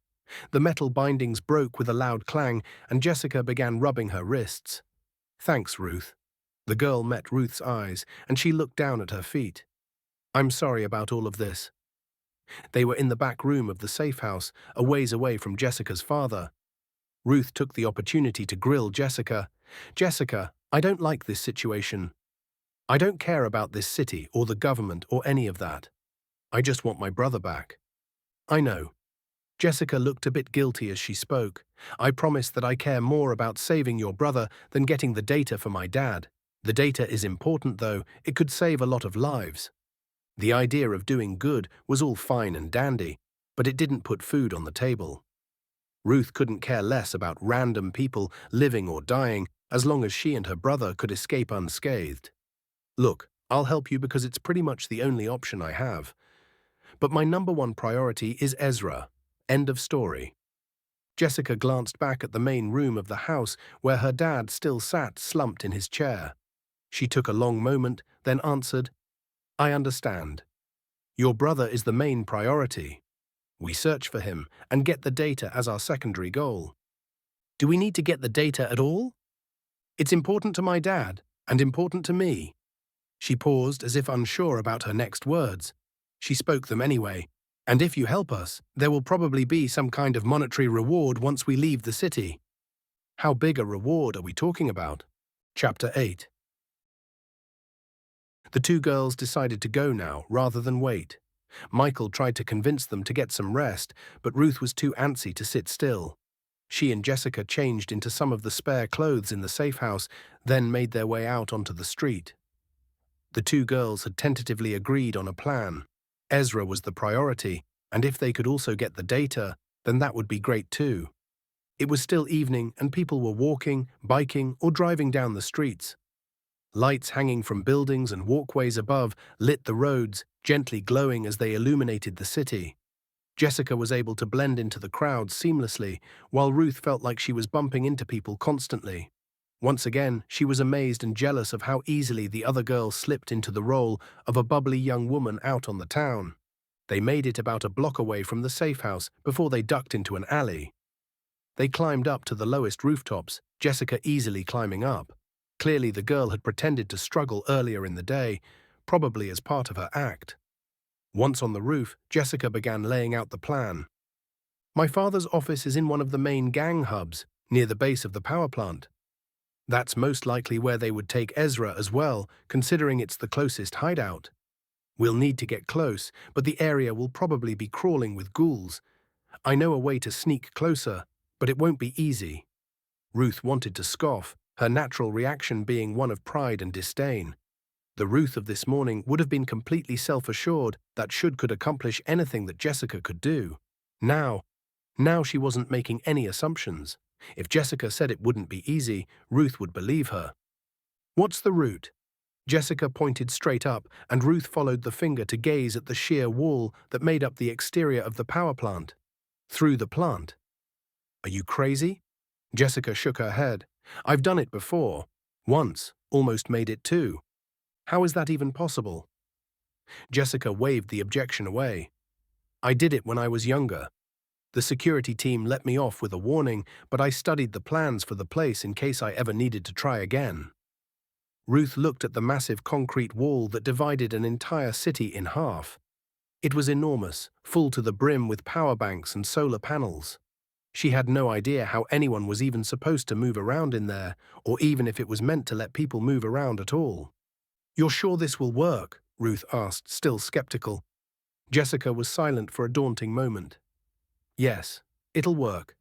The metal bindings broke with a loud clang, and Jessica began rubbing her wrists. Thanks, Ruth. The girl met Ruth's eyes, and she looked down at her feet. I'm sorry about all of this. They were in the back room of the safe house, a ways away from Jessica's father. Ruth took the opportunity to grill Jessica. "Jessica, I don't like this situation. I don't care about this city or the government or any of that. I just want my brother back." "I know." Jessica looked a bit guilty as she spoke. "I promise that I care more about saving your brother than getting the data for my dad. The data is important though, it could save a lot of lives." The idea of doing good was all fine and dandy, but it didn't put food on the table. Ruth couldn't care less about random people living or dying as long as she and her brother could escape unscathed. "Look, I'll help you because it's pretty much the only option I have. But my number one priority is Ezra." End of story. Jessica glanced back at the main room of the house where her dad still sat slumped in his chair. She took a long moment, then answered, "I understand. Your brother is the main priority. We search for him and get the data as our secondary goal." "Do we need to get the data at all?" "It's important to my dad, and important to me." She paused as if unsure about her next words. She spoke them anyway. "And if you help us, there will probably be some kind of monetary reward once we leave the city." "How big a reward are we talking about?" Chapter 8. The two girls decided to go now rather than wait. Michael tried to convince them to get some rest, but Ruth was too antsy to sit still. She and Jessica changed into some of the spare clothes in the safe house, then made their way out onto the street. The two girls had tentatively agreed on a plan. Ezra was the priority, and if they could also get the data, then that would be great too. It was still evening and people were walking, biking, or driving down the streets. Lights hanging from buildings and walkways above lit the roads, gently glowing as they illuminated the city. Jessica was able to blend into the crowd seamlessly, while Ruth felt like she was bumping into people constantly. Once again, she was amazed and jealous of how easily the other girl slipped into the role of a bubbly young woman out on the town. They made it about a block away from the safe house before they ducked into an alley. They climbed up to the lowest rooftops, Jessica easily climbing up. Clearly the girl had pretended to struggle earlier in the day, probably as part of her act. Once on the roof, Jessica began laying out the plan. "My father's office is in one of the main gang hubs, near the base of the power plant. That's most likely where they would take Ezra as well, considering it's the closest hideout. We'll need to get close, but the area will probably be crawling with ghouls. I know a way to sneak closer, but it won't be easy." Ruth wanted to scoff, her natural reaction being one of pride and disdain. The Ruth of this morning would have been completely self-assured that could accomplish anything that Jessica could do. Now she wasn't making any assumptions. If Jessica said it wouldn't be easy, Ruth would believe her. "What's the route?" Jessica pointed straight up, and Ruth followed the finger to gaze at the sheer wall that made up the exterior of the power plant. "Through the plant." "Are you crazy?" Jessica shook her head. "I've done it before. Once, almost made it too. How is that even possible?" Jessica waved the objection away. "I did it when I was younger. The security team let me off with a warning, but I studied the plans for the place in case I ever needed to try again." Ruth looked at the massive concrete wall that divided an entire city in half. It was enormous, full to the brim with power banks and solar panels. She had no idea how anyone was even supposed to move around in there, or even if it was meant to let people move around at all. "You're sure this will work?" Ruth asked, still skeptical. Jessica was silent for a daunting moment. "Yes, it'll work."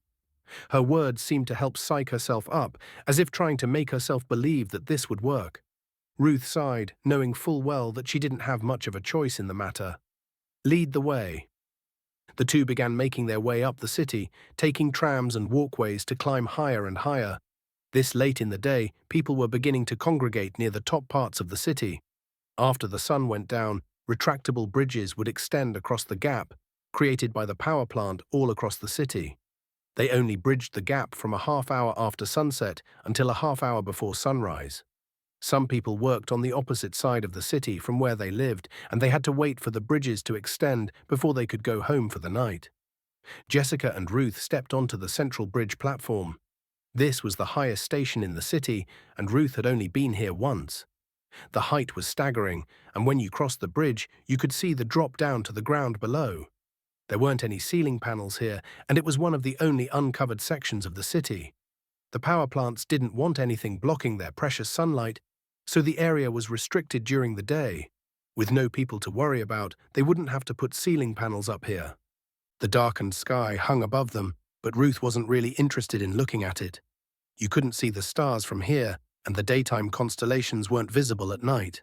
Her words seemed to help psych herself up, as if trying to make herself believe that this would work. Ruth sighed, knowing full well that she didn't have much of a choice in the matter. "Lead the way." The two began making their way up the city, taking trams and walkways to climb higher and higher. This late in the day, people were beginning to congregate near the top parts of the city. After the sun went down, retractable bridges would extend across the gap, created by the power plant all across the city. They only bridged the gap from a half-hour after sunset until a half-hour before sunrise. Some people worked on the opposite side of the city from where they lived, and they had to wait for the bridges to extend before they could go home for the night. Jessica and Ruth stepped onto the central bridge platform. This was the highest station in the city, and Ruth had only been here once. The height was staggering, and when you crossed the bridge, you could see the drop down to the ground below. There weren't any ceiling panels here, and it was one of the only uncovered sections of the city. The power plants didn't want anything blocking their precious sunlight, so the area was restricted during the day. With no people to worry about, they wouldn't have to put ceiling panels up here. The darkened sky hung above them, but Ruth wasn't really interested in looking at it. You couldn't see the stars from here, and the daytime constellations weren't visible at night.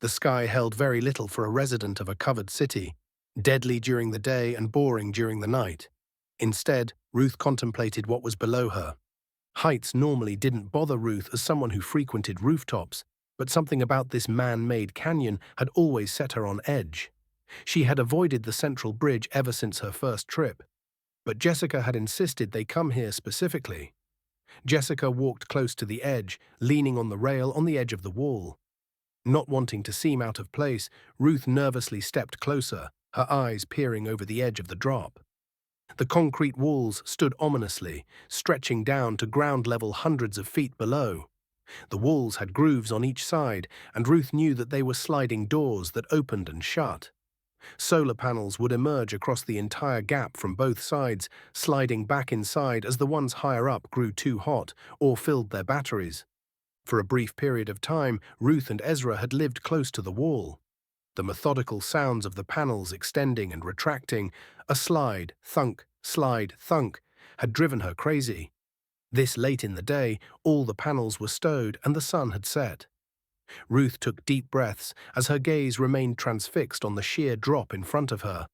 The sky held very little for a resident of a covered city, deadly during the day and boring during the night. Instead, Ruth contemplated what was below her. Heights normally didn't bother Ruth as someone who frequented rooftops, but something about this man-made canyon had always set her on edge. She had avoided the central bridge ever since her first trip, but Jessica had insisted they come here specifically. Jessica walked close to the edge, leaning on the rail on the edge of the wall. Not wanting to seem out of place, Ruth nervously stepped closer, her eyes peering over the edge of the drop. The concrete walls stood ominously, stretching down to ground level hundreds of feet below. The walls had grooves on each side, and Ruth knew that they were sliding doors that opened and shut. Solar panels would emerge across the entire gap from both sides, sliding back inside as the ones higher up grew too hot or filled their batteries. For a brief period of time, Ruth and Ezra had lived close to the wall. The methodical sounds of the panels extending and retracting, a slide, thunk, had driven her crazy. This late in the day, all the panels were stowed and the sun had set. Ruth took deep breaths as her gaze remained transfixed on the sheer drop in front of her.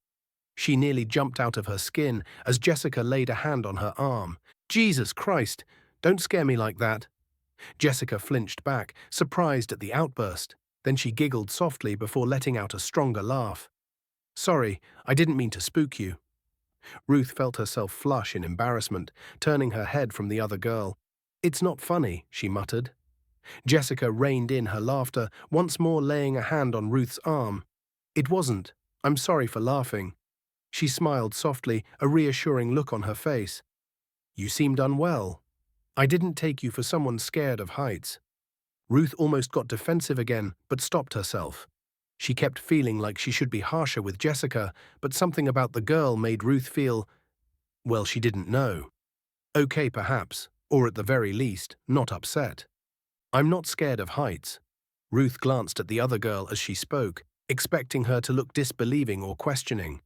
She nearly jumped out of her skin as Jessica laid a hand on her arm. "Jesus Christ, don't scare me like that." Jessica flinched back, surprised at the outburst. Then she giggled softly before letting out a stronger laugh. "Sorry, I didn't mean to spook you." Ruth felt herself flush in embarrassment, turning her head from the other girl. "It's not funny," she muttered. Jessica reined in her laughter, once more laying a hand on Ruth's arm. "It wasn't. I'm sorry for laughing." She smiled softly, a reassuring look on her face. "You seemed unwell. I didn't take you for someone scared of heights." Ruth almost got defensive again, but stopped herself. She kept feeling like she should be harsher with Jessica, but something about the girl made Ruth feel, well, she didn't know. Okay, perhaps, or at the very least, not upset. "I'm not scared of heights." Ruth glanced at the other girl as she spoke, expecting her to look disbelieving or questioning.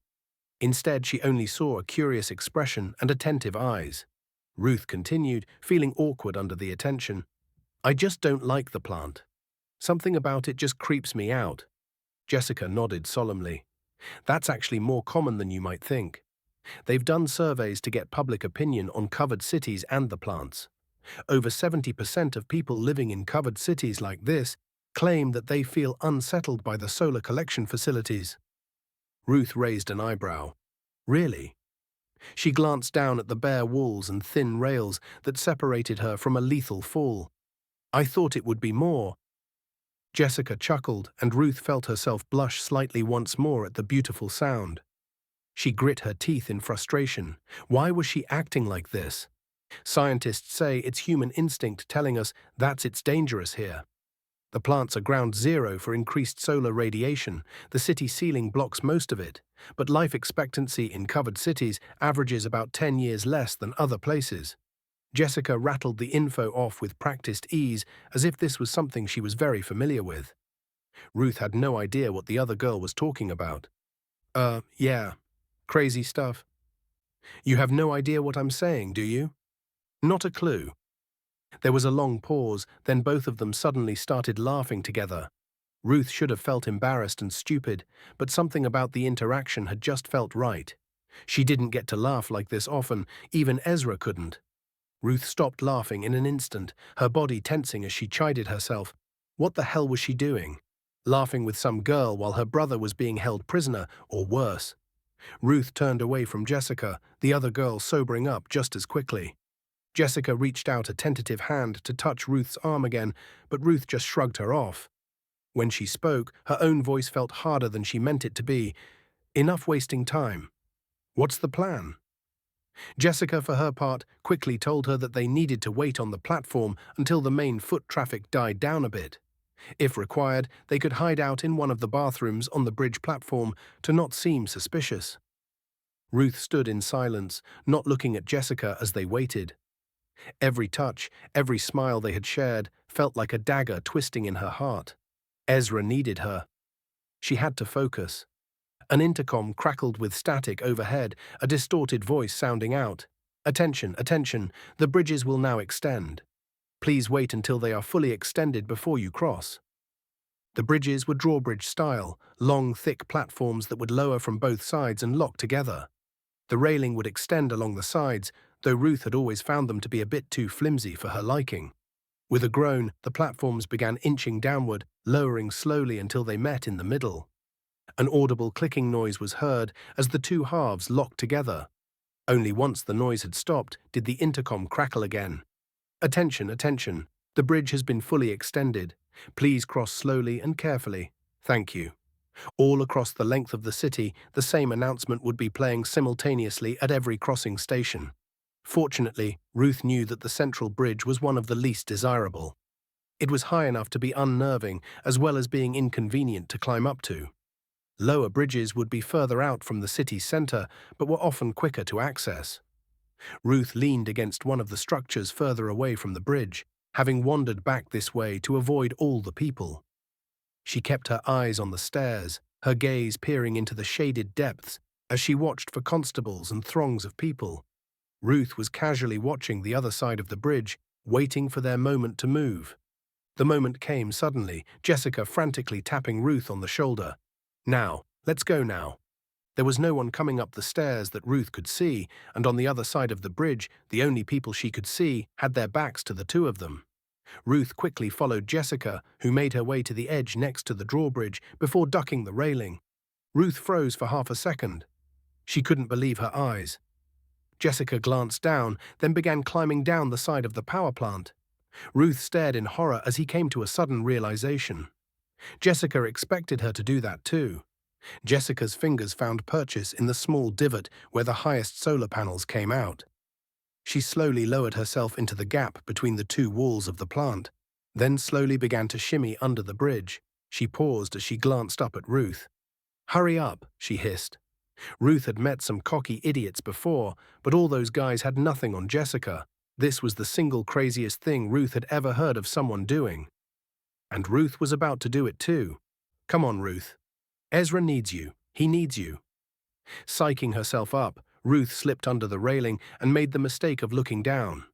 Instead, she only saw a curious expression and attentive eyes. Ruth continued, feeling awkward under the attention. "I just don't like the plant. Something about it just creeps me out." Jessica nodded solemnly. "That's actually more common than you might think. They've done surveys to get public opinion on covered cities and the plants. Over 70% of people living in covered cities like this claim that they feel unsettled by the solar collection facilities." Ruth raised an eyebrow. "Really?" She glanced down at the bare walls and thin rails that separated her from a lethal fall. "I thought it would be more." Jessica chuckled, and Ruth felt herself blush slightly once more at the beautiful sound. She grit her teeth in frustration. Why was she acting like this? Scientists say it's human instinct telling us it's dangerous here. The plants are ground zero for increased solar radiation. The city ceiling blocks most of it, but life expectancy in covered cities averages about 10 years less than other places. Jessica rattled the info off with practiced ease, as if this was something she was very familiar with. Ruth had no idea what the other girl was talking about. Yeah. Crazy stuff." "You have no idea what I'm saying, do you?" "Not a clue." There was a long pause, then both of them suddenly started laughing together. Ruth should have felt embarrassed and stupid, but something about the interaction had just felt right. She didn't get to laugh like this often, even Ezra couldn't. Ruth stopped laughing in an instant, her body tensing as she chided herself. What the hell was she doing? Laughing with some girl while her brother was being held prisoner, or worse. Ruth turned away from Jessica, the other girl sobering up just as quickly. Jessica reached out a tentative hand to touch Ruth's arm again, but Ruth just shrugged her off. When she spoke, her own voice felt harder than she meant it to be. "Enough wasting time. What's the plan?" Jessica, for her part, quickly told her that they needed to wait on the platform until the main foot traffic died down a bit. If required, they could hide out in one of the bathrooms on the bridge platform to not seem suspicious. Ruth stood in silence, not looking at Jessica as they waited. Every touch, every smile they had shared felt like a dagger twisting in her heart. Ezra needed her. She had to focus. An intercom crackled with static overhead, a distorted voice sounding out. "Attention, attention, the bridges will now extend. Please wait until they are fully extended before you cross." The bridges were drawbridge style, long, thick platforms that would lower from both sides and lock together. The railing would extend along the sides, though Ruth had always found them to be a bit too flimsy for her liking. With a groan, the platforms began inching downward, lowering slowly until they met in the middle. An audible clicking noise was heard as the two halves locked together. Only once the noise had stopped did the intercom crackle again. "Attention, attention. The bridge has been fully extended. Please cross slowly and carefully. Thank you." All across the length of the city, the same announcement would be playing simultaneously at every crossing station. Fortunately, Ruth knew that the central bridge was one of the least desirable. It was high enough to be unnerving as well as being inconvenient to climb up to. Lower bridges would be further out from the city's center, but were often quicker to access. Ruth leaned against one of the structures further away from the bridge, having wandered back this way to avoid all the people. She kept her eyes on the stairs, her gaze peering into the shaded depths as she watched for constables and throngs of people. Ruth was casually watching the other side of the bridge, waiting for their moment to move. The moment came suddenly, Jessica frantically tapping Ruth on the shoulder. "Now, let's go now." There was no one coming up the stairs that Ruth could see, and on the other side of the bridge, the only people she could see had their backs to the two of them. Ruth quickly followed Jessica, who made her way to the edge next to the drawbridge before ducking the railing. Ruth froze for half a second. She couldn't believe her eyes. Jessica glanced down, then began climbing down the side of the power plant. Ruth stared in horror as he came to a sudden realization. Jessica expected her to do that too. Jessica's fingers found purchase in the small divot where the highest solar panels came out. She slowly lowered herself into the gap between the two walls of the plant, then slowly began to shimmy under the bridge. She paused as she glanced up at Ruth. "Hurry up," she hissed. Ruth had met some cocky idiots before, but all those guys had nothing on Jessica. This was the single craziest thing Ruth had ever heard of someone doing. And Ruth was about to do it too. "Come on, Ruth. Ezra needs you. He needs you." Psyching herself up, Ruth slipped under the railing and made the mistake of looking down.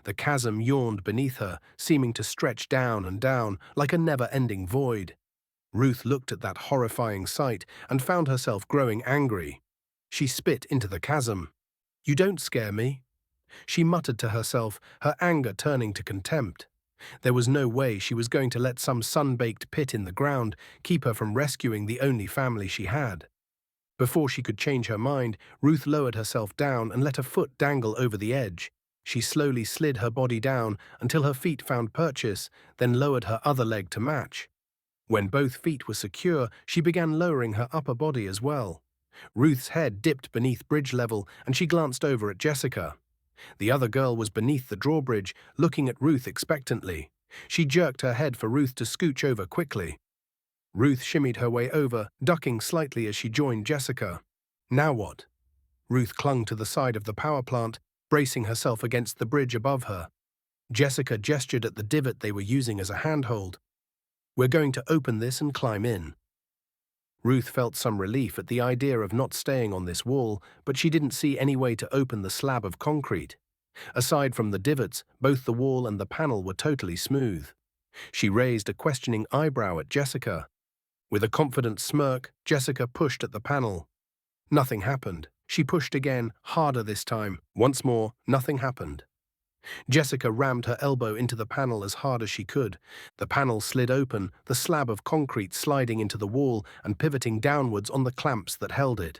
The chasm yawned beneath her, seeming to stretch down and down like a never-ending void. Ruth looked at that horrifying sight and found herself growing angry. She spit into the chasm. "You don't scare me," she muttered to herself, her anger turning to contempt. There was no way she was going to let some sun-baked pit in the ground keep her from rescuing the only family she had. Before she could change her mind, Ruth lowered herself down and let a foot dangle over the edge. She slowly slid her body down until her feet found purchase, then lowered her other leg to match. When both feet were secure, she began lowering her upper body as well. Ruth's head dipped beneath bridge level and she glanced over at Jessica. The other girl was beneath the drawbridge, looking at Ruth expectantly. She jerked her head for Ruth to scooch over quickly. Ruth shimmied her way over, ducking slightly as she joined Jessica. Now what? Ruth clung to the side of the power plant, bracing herself against the bridge above her. Jessica gestured at the divot they were using as a handhold. "We're going to open this and climb in." Ruth felt some relief at the idea of not staying on this wall, but she didn't see any way to open the slab of concrete. Aside from the divots, both the wall and the panel were totally smooth. She raised a questioning eyebrow at Jessica. With a confident smirk, Jessica pushed at the panel. Nothing happened. She pushed again, harder this time. Once more, nothing happened. Jessica rammed her elbow into the panel as hard as she could. The panel slid open, the slab of concrete sliding into the wall and pivoting downwards on the clamps that held it.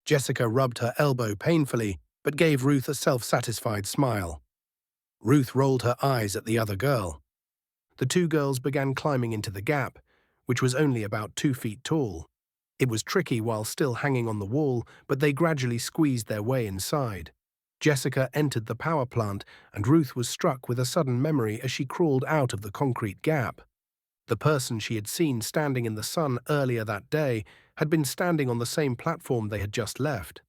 Jessica rubbed her elbow painfully, but gave Ruth a self-satisfied smile. Ruth rolled her eyes at the other girl. The two girls began climbing into the gap, which was only about 2 feet tall. It was tricky while still hanging on the wall, but they gradually squeezed their way inside. Jessica entered the power plant, and Ruth was struck with a sudden memory as she crawled out of the concrete gap. The person she had seen standing in the sun earlier that day had been standing on the same platform they had just left.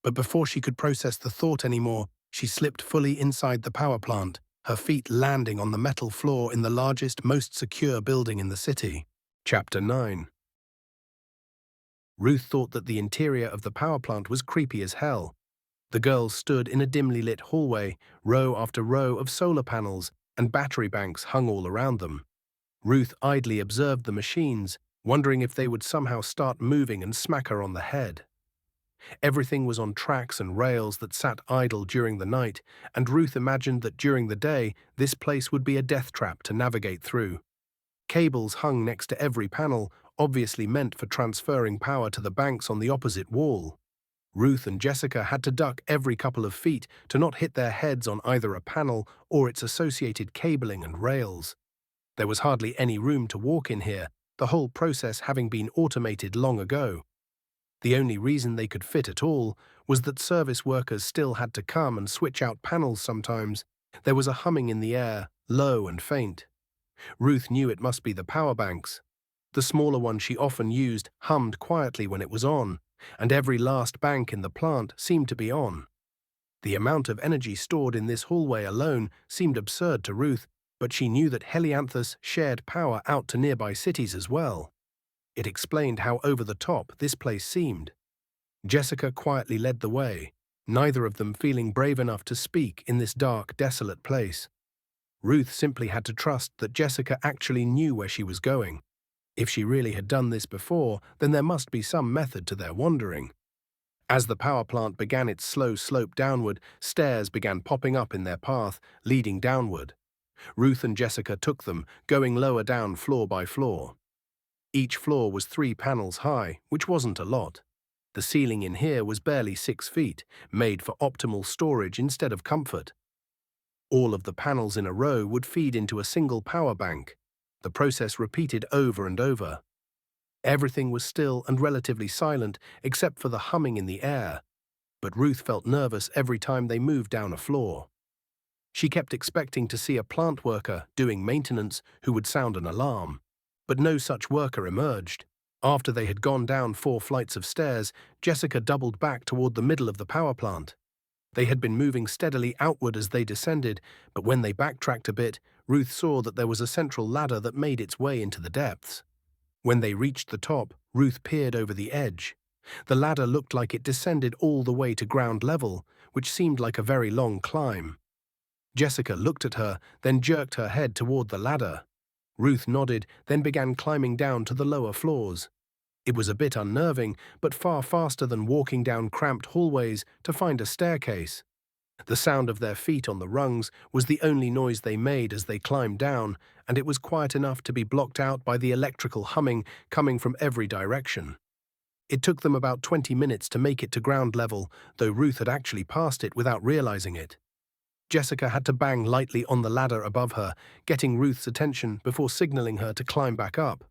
But before she could process the thought anymore, she slipped fully inside the power plant, her feet landing on the metal floor in the largest, most secure building in the city. Chapter 9. Ruth thought that the interior of the power plant was creepy as hell. The girls stood in a dimly lit hallway, row after row of solar panels and battery banks hung all around them. Ruth idly observed the machines, wondering if they would somehow start moving and smack her on the head. Everything was on tracks and rails that sat idle during the night, and Ruth imagined that during the day this place would be a death trap to navigate through. Cables hung next to every panel, obviously meant for transferring power to the banks on the opposite wall. Ruth and Jessica had to duck every couple of feet to not hit their heads on either a panel or its associated cabling and rails. There was hardly any room to walk in here, the whole process having been automated long ago. The only reason they could fit at all was that service workers still had to come and switch out panels sometimes. There was a humming in the air, low and faint. Ruth knew it must be the power banks. The smaller one she often used hummed quietly when it was on, and every last bank in the plant seemed to be on. The amount of energy stored in this hallway alone seemed absurd to Ruth, but she knew that Helianthus shared power out to nearby cities as well. It explained how over the top this place seemed. Jessica quietly led the way, neither of them feeling brave enough to speak in this dark, desolate place. Ruth simply had to trust that Jessica actually knew where she was going. If she really had done this before, then there must be some method to their wandering. As the power plant began its slow slope downward, stairs began popping up in their path, leading downward. Ruth and Jessica took them, going lower down floor by floor. Each floor was 3 panels high, which wasn't a lot. The ceiling in here was barely 6 feet, made for optimal storage instead of comfort. All of the panels in a row would feed into a single power bank. The process repeated over and over. Everything was still and relatively silent except for the humming in the air, but Ruth felt nervous every time they moved down a floor. She kept expecting to see a plant worker doing maintenance who would sound an alarm, but no such worker emerged. After they had gone down 4 flights of stairs, Jessica doubled back toward the middle of the power plant. They had been moving steadily outward as they descended, but when they backtracked a bit, Ruth saw that there was a central ladder that made its way into the depths. When they reached the top, Ruth peered over the edge. The ladder looked like it descended all the way to ground level, which seemed like a very long climb. Jessica looked at her, then jerked her head toward the ladder. Ruth nodded, then began climbing down to the lower floors. It was a bit unnerving, but far faster than walking down cramped hallways to find a staircase. The sound of their feet on the rungs was the only noise they made as they climbed down, and it was quiet enough to be blocked out by the electrical humming coming from every direction. It took them about 20 minutes to make it to ground level, though Ruth had actually passed it without realizing it. Jessica had to bang lightly on the ladder above her, getting Ruth's attention before signaling her to climb back up.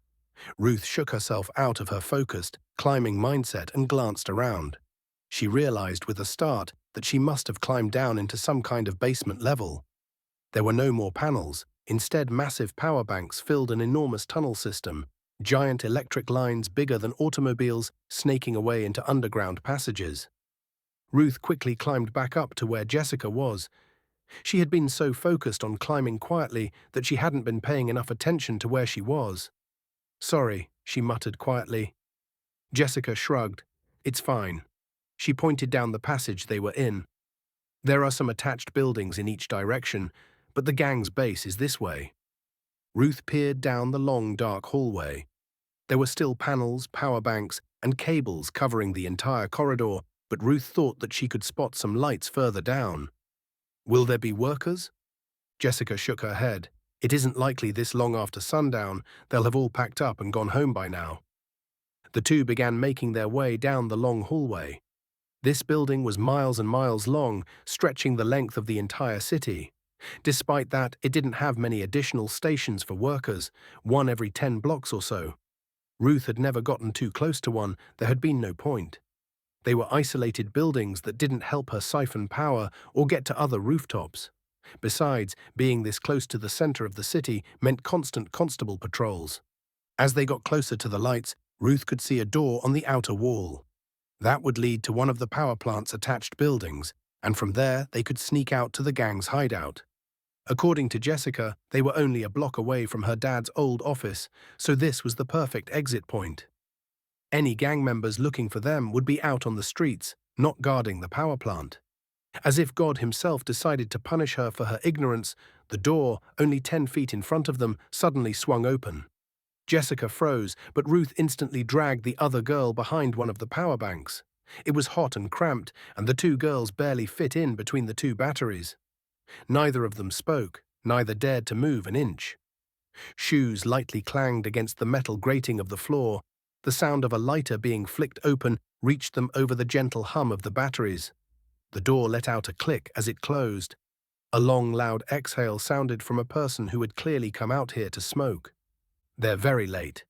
Ruth shook herself out of her focused, climbing mindset and glanced around. She realized with a start that she must have climbed down into some kind of basement level. There were no more panels. Instead, massive power banks filled an enormous tunnel system, giant electric lines bigger than automobiles snaking away into underground passages. Ruth quickly climbed back up to where Jessica was. She had been so focused on climbing quietly that she hadn't been paying enough attention to where she was. "Sorry," she muttered quietly. Jessica shrugged. "It's fine." She pointed down the passage they were in. "There are some attached buildings in each direction, but the gang's base is this way." Ruth peered down the long, dark hallway. There were still panels, power banks, and cables covering the entire corridor, but Ruth thought that she could spot some lights further down. "Will there be workers?" Jessica shook her head. "It isn't likely this long after sundown. They'll have all packed up and gone home by now." The two began making their way down the long hallway. This building was miles and miles long, stretching the length of the entire city. Despite that, it didn't have many additional stations for workers, one every 10 blocks or so. Ruth had never gotten too close to one. There had been no point. They were isolated buildings that didn't help her siphon power or get to other rooftops. Besides, being this close to the center of the city meant constant constable patrols. As they got closer to the lights, Ruth could see a door on the outer wall. That would lead to one of the power plant's attached buildings, and from there they could sneak out to the gang's hideout. According to Jessica, they were only a block away from her dad's old office, so this was the perfect exit point. Any gang members looking for them would be out on the streets, not guarding the power plant. As if God himself decided to punish her for her ignorance, the door, only 10 feet in front of them, suddenly swung open. Jessica froze, but Ruth instantly dragged the other girl behind one of the power banks. It was hot and cramped, and the two girls barely fit in between the two batteries. Neither of them spoke, neither dared to move an inch. Shoes lightly clanged against the metal grating of the floor. The sound of a lighter being flicked open reached them over the gentle hum of the batteries. The door let out a click as it closed. A long, loud exhale sounded from a person who had clearly come out here to smoke. "They're very late."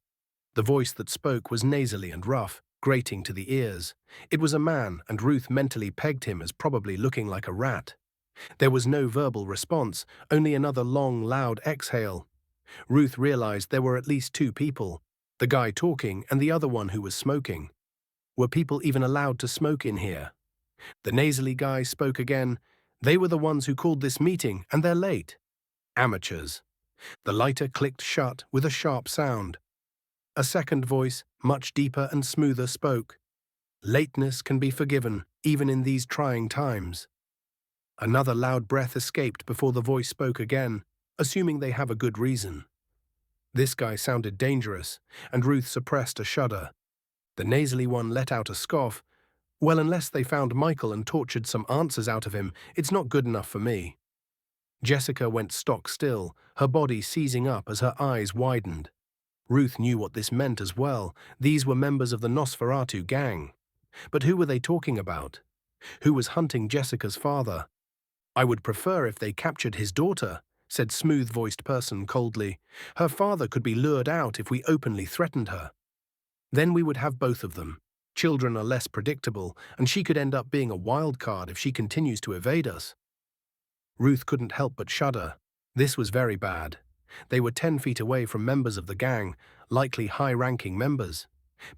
The voice that spoke was nasally and rough, grating to the ears. It was a man, and Ruth mentally pegged him as probably looking like a rat. There was no verbal response, only another long, loud exhale. Ruth realized there were at least two people, the guy talking and the other one who was smoking. Were people even allowed to smoke in here? The nasally guy spoke again. "They were the ones who called this meeting, and they're late. Amateurs." The lighter clicked shut with a sharp sound. A second voice, much deeper and smoother, spoke. "Lateness can be forgiven, even in these trying times." Another loud breath escaped before the voice spoke again, assuming they have a good reason. This guy sounded dangerous, and Ruth suppressed a shudder. The nasally one let out a scoff. "Well, unless they found Michael and tortured some answers out of him, it's not good enough for me." Jessica went stock still, her body seizing up as her eyes widened. Ruth knew what this meant as well. These were members of the Nosferatu gang. But who were they talking about? Who was hunting Jessica's father? "I would prefer if they captured his daughter," said smooth-voiced person coldly. "Her father could be lured out if we openly threatened her. Then we would have both of them. Children are less predictable, and she could end up being a wild card if she continues to evade us." Ruth couldn't help but shudder. This was very bad. They were 10 feet away from members of the gang, likely high-ranking members.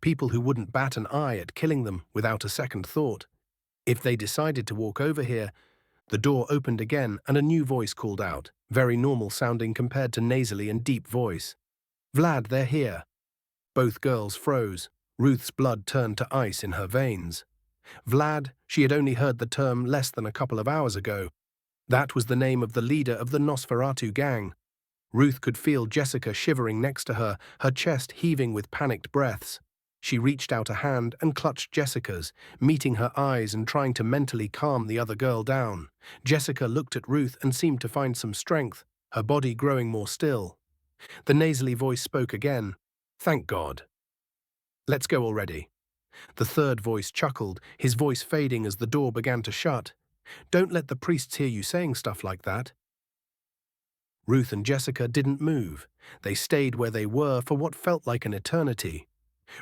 People who wouldn't bat an eye at killing them without a second thought. If they decided to walk over here, the door opened again and a new voice called out, very normal sounding compared to nasally and deep voice. "Vlad, they're here." Both girls froze. Ruth's blood turned to ice in her veins. Vlad, she had only heard the term less than a couple of hours ago. That was the name of the leader of the Nosferatu gang. Ruth could feel Jessica shivering next to her, her chest heaving with panicked breaths. She reached out a hand and clutched Jessica's, meeting her eyes and trying to mentally calm the other girl down. Jessica looked at Ruth and seemed to find some strength, her body growing more still. The nasally voice spoke again. "Thank God. Let's go already." The third voice chuckled, his voice fading as the door began to shut. "Don't let the priests hear you saying stuff like that." Ruth and Jessica didn't move. They stayed where they were for what felt like an eternity.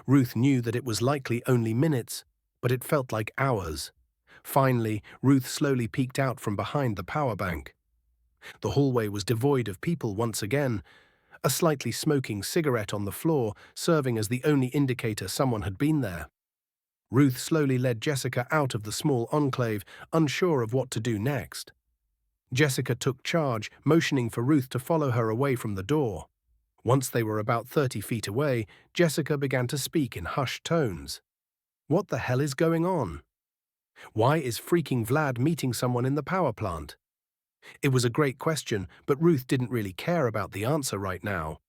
Ruth knew that it was likely only minutes, but it felt like hours. Finally, Ruth slowly peeked out from behind the power bank. The hallway was devoid of people once again, a slightly smoking cigarette on the floor serving as the only indicator someone had been there. Ruth slowly led Jessica out of the small enclave, unsure of what to do next. Jessica took charge, motioning for Ruth to follow her away from the door. Once they were about 30 feet away, Jessica began to speak in hushed tones. "What the hell is going on? Why is freaking Vlad meeting someone in the power plant?" It was a great question, but Ruth didn't really care about the answer right now.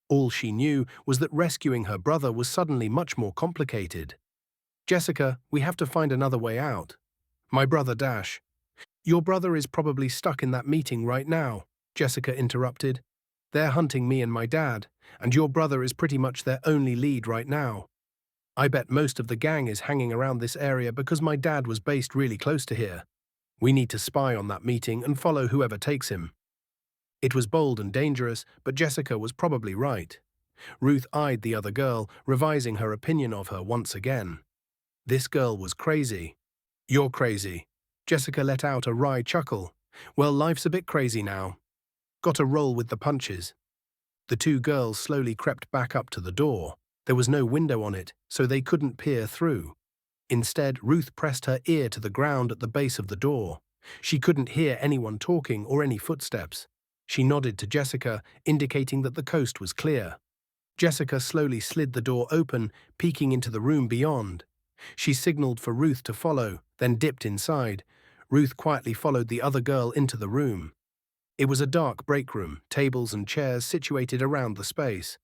All she knew was that rescuing her brother was suddenly much more complicated. "Jessica, we have to find another way out." "My brother Dash." "Your brother is probably stuck in that meeting right now," Jessica interrupted. "They're hunting me and my dad, and your brother is pretty much their only lead right now. I bet most of the gang is hanging around this area because my dad was based really close to here. We need to spy on that meeting and follow whoever takes him." It was bold and dangerous, but Jessica was probably right. Ruth eyed the other girl, revising her opinion of her once again. This girl was crazy. "You're crazy." Jessica let out a wry chuckle. "Well, life's a bit crazy now. Got to roll with the punches." The two girls slowly crept back up to the door. There was no window on it, so they couldn't peer through. Instead, Ruth pressed her ear to the ground at the base of the door. She couldn't hear anyone talking or any footsteps. She nodded to Jessica, indicating that the coast was clear. Jessica slowly slid the door open, peeking into the room beyond. She signaled for Ruth to follow, then dipped inside. Ruth quietly followed the other girl into the room. It was a dark break room, tables and chairs situated around the space.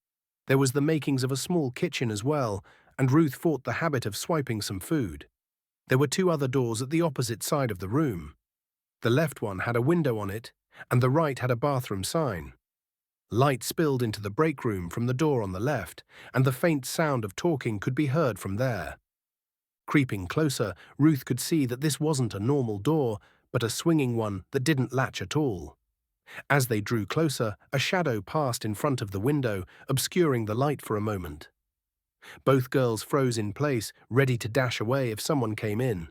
There was the makings of a small kitchen as well, and Ruth fought the habit of swiping some food. There were two other doors at the opposite side of the room. The left one had a window on it, and the right had a bathroom sign. Light spilled into the break room from the door on the left, and the faint sound of talking could be heard from there. Creeping closer, Ruth could see that this wasn't a normal door, but a swinging one that didn't latch at all. As they drew closer, a shadow passed in front of the window, obscuring the light for a moment. Both girls froze in place, ready to dash away if someone came in.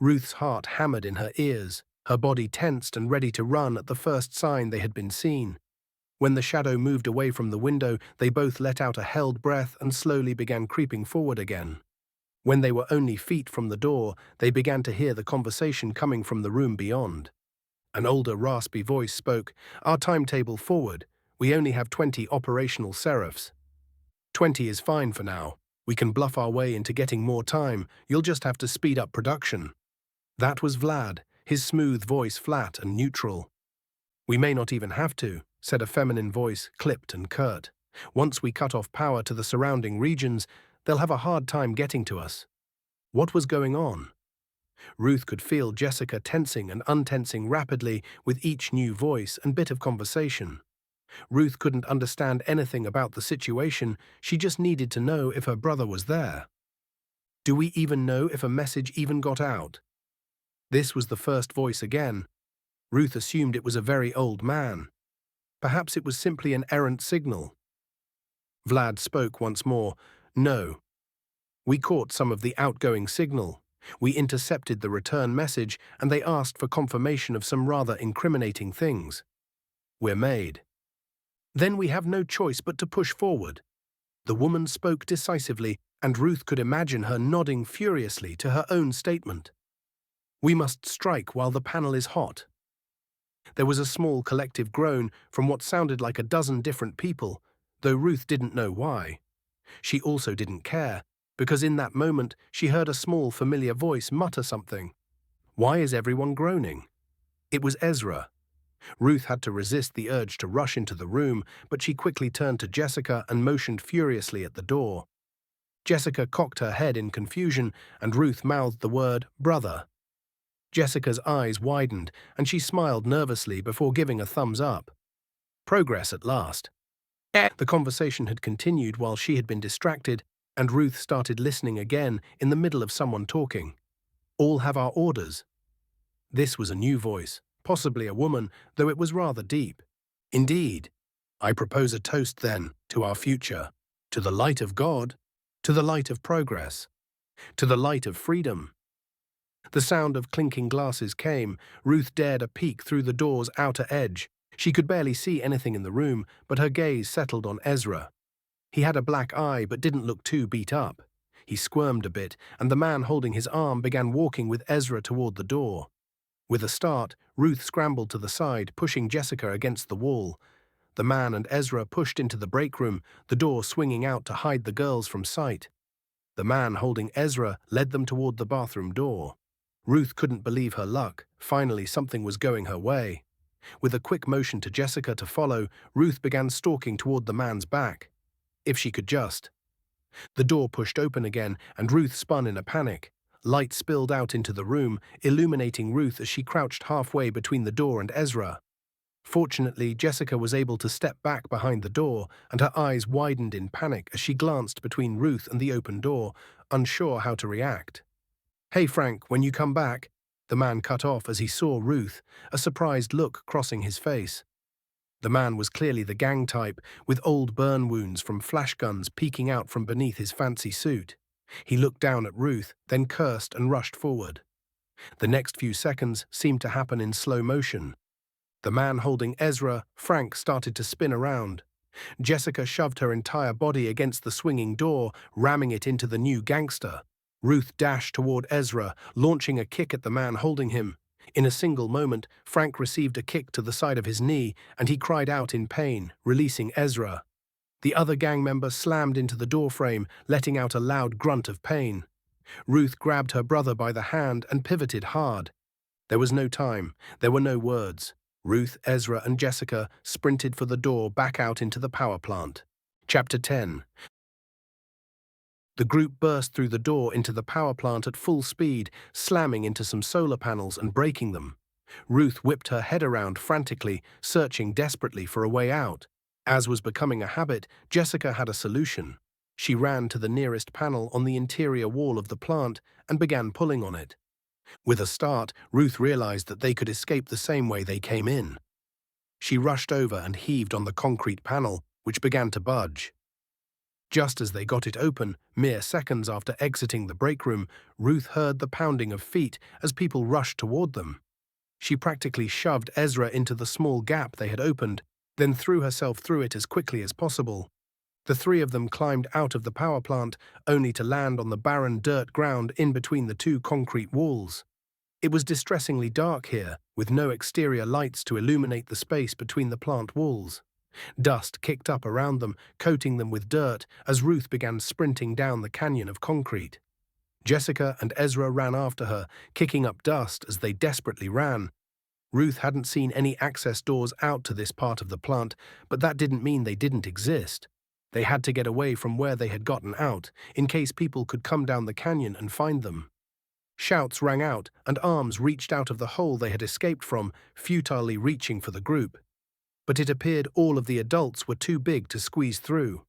Ruth's heart hammered in her ears, her body tensed and ready to run at the first sign they had been seen. When the shadow moved away from the window, they both let out a held breath and slowly began creeping forward again. When they were only feet from the door, they began to hear the conversation coming from the room beyond. An older, raspy voice spoke, "Our timetable forward. We only have 20 operational seraphs. 20 is fine for now. We can bluff our way into getting more time. You'll just have to speed up production." That was Vlad, his smooth voice flat and neutral. "We may not even have to," said a feminine voice, clipped and curt. "Once we cut off power to the surrounding regions, they'll have a hard time getting to us." What was going on? Ruth could feel Jessica tensing and untensing rapidly with each new voice and bit of conversation. Ruth couldn't understand anything about the situation, she just needed to know if her brother was there. Do we even know if a message even got out? This was the first voice again. Ruth assumed it was a very old man. Perhaps it was simply an errant signal. Vlad spoke once more. "No. We caught some of the outgoing signal. We intercepted the return message, and they asked for confirmation of some rather incriminating things. We're made. Then we have no choice but to push forward." The woman spoke decisively, and Ruth could imagine her nodding furiously to her own statement. "We must strike while the panel is hot." There was a small collective groan from what sounded like a dozen different people, though Ruth didn't know why. She also didn't care, because in that moment she heard a small familiar voice mutter something. Why is everyone groaning? It was Ezra. Ruth had to resist the urge to rush into the room, but she quickly turned to Jessica and motioned furiously at the door. Jessica cocked her head in confusion, and Ruth mouthed the word, "Brother." Jessica's eyes widened, and she smiled nervously before giving a thumbs up. Progress at last. The conversation had continued while she had been distracted, and Ruth started listening again in the middle of someone talking. "All have our orders." This was a new voice, possibly a woman, though it was rather deep. "Indeed. I propose a toast then, to our future, to the light of God, to the light of progress, to the light of freedom." The sound of clinking glasses came. Ruth dared a peek through the door's outer edge. She could barely see anything in the room, but her gaze settled on Ezra. He had a black eye but didn't look too beat up. He squirmed a bit, and the man holding his arm began walking with Ezra toward the door. With a start, Ruth scrambled to the side, pushing Jessica against the wall. The man and Ezra pushed into the break room, the door swinging out to hide the girls from sight. The man holding Ezra led them toward the bathroom door. Ruth couldn't believe her luck. Finally, something was going her way. With a quick motion to Jessica to follow, Ruth began stalking toward the man's back. If she could just. The door pushed open again, and Ruth spun in a panic. Light spilled out into the room, illuminating Ruth as she crouched halfway between the door and Ezra. Fortunately, Jessica was able to step back behind the door, and her eyes widened in panic as she glanced between Ruth and the open door, unsure how to react. "Hey, Frank, when you come back," the man cut off as he saw Ruth, a surprised look crossing his face. The man was clearly the gang type, with old burn wounds from flash guns peeking out from beneath his fancy suit. He looked down at Ruth, then cursed and rushed forward. The next few seconds seemed to happen in slow motion. The man holding Ezra, Frank, started to spin around. Jessica shoved her entire body against the swinging door, ramming it into the new gangster. Ruth dashed toward Ezra, launching a kick at the man holding him. In a single moment, Frank received a kick to the side of his knee, and he cried out in pain, releasing Ezra. The other gang member slammed into the doorframe, letting out a loud grunt of pain. Ruth grabbed her brother by the hand and pivoted hard. There was no time. There were no words. Ruth, Ezra, and Jessica sprinted for the door back out into the power plant. Chapter 10. The group burst through the door into the power plant at full speed, slamming into some solar panels and breaking them. Ruth whipped her head around frantically, searching desperately for a way out. As was becoming a habit, Jessica had a solution. She ran to the nearest panel on the interior wall of the plant and began pulling on it. With a start, Ruth realized that they could escape the same way they came in. She rushed over and heaved on the concrete panel, which began to budge. Just as they got it open, mere seconds after exiting the break room, Ruth heard the pounding of feet as people rushed toward them. She practically shoved Ezra into the small gap they had opened, then threw herself through it as quickly as possible. The three of them climbed out of the power plant, only to land on the barren dirt ground in between the two concrete walls. It was distressingly dark here, with no exterior lights to illuminate the space between the plant walls. Dust kicked up around them, coating them with dirt as Ruth began sprinting down the canyon of concrete. Jessica and Ezra ran after her, kicking up dust as they desperately ran. Ruth hadn't seen any access doors out to this part of the plant, but that didn't mean they didn't exist. They had to get away from where they had gotten out, in case people could come down the canyon and find them. Shouts rang out, and arms reached out of the hole they had escaped from, futilely reaching for the group. But it appeared all of the adults were too big to squeeze through.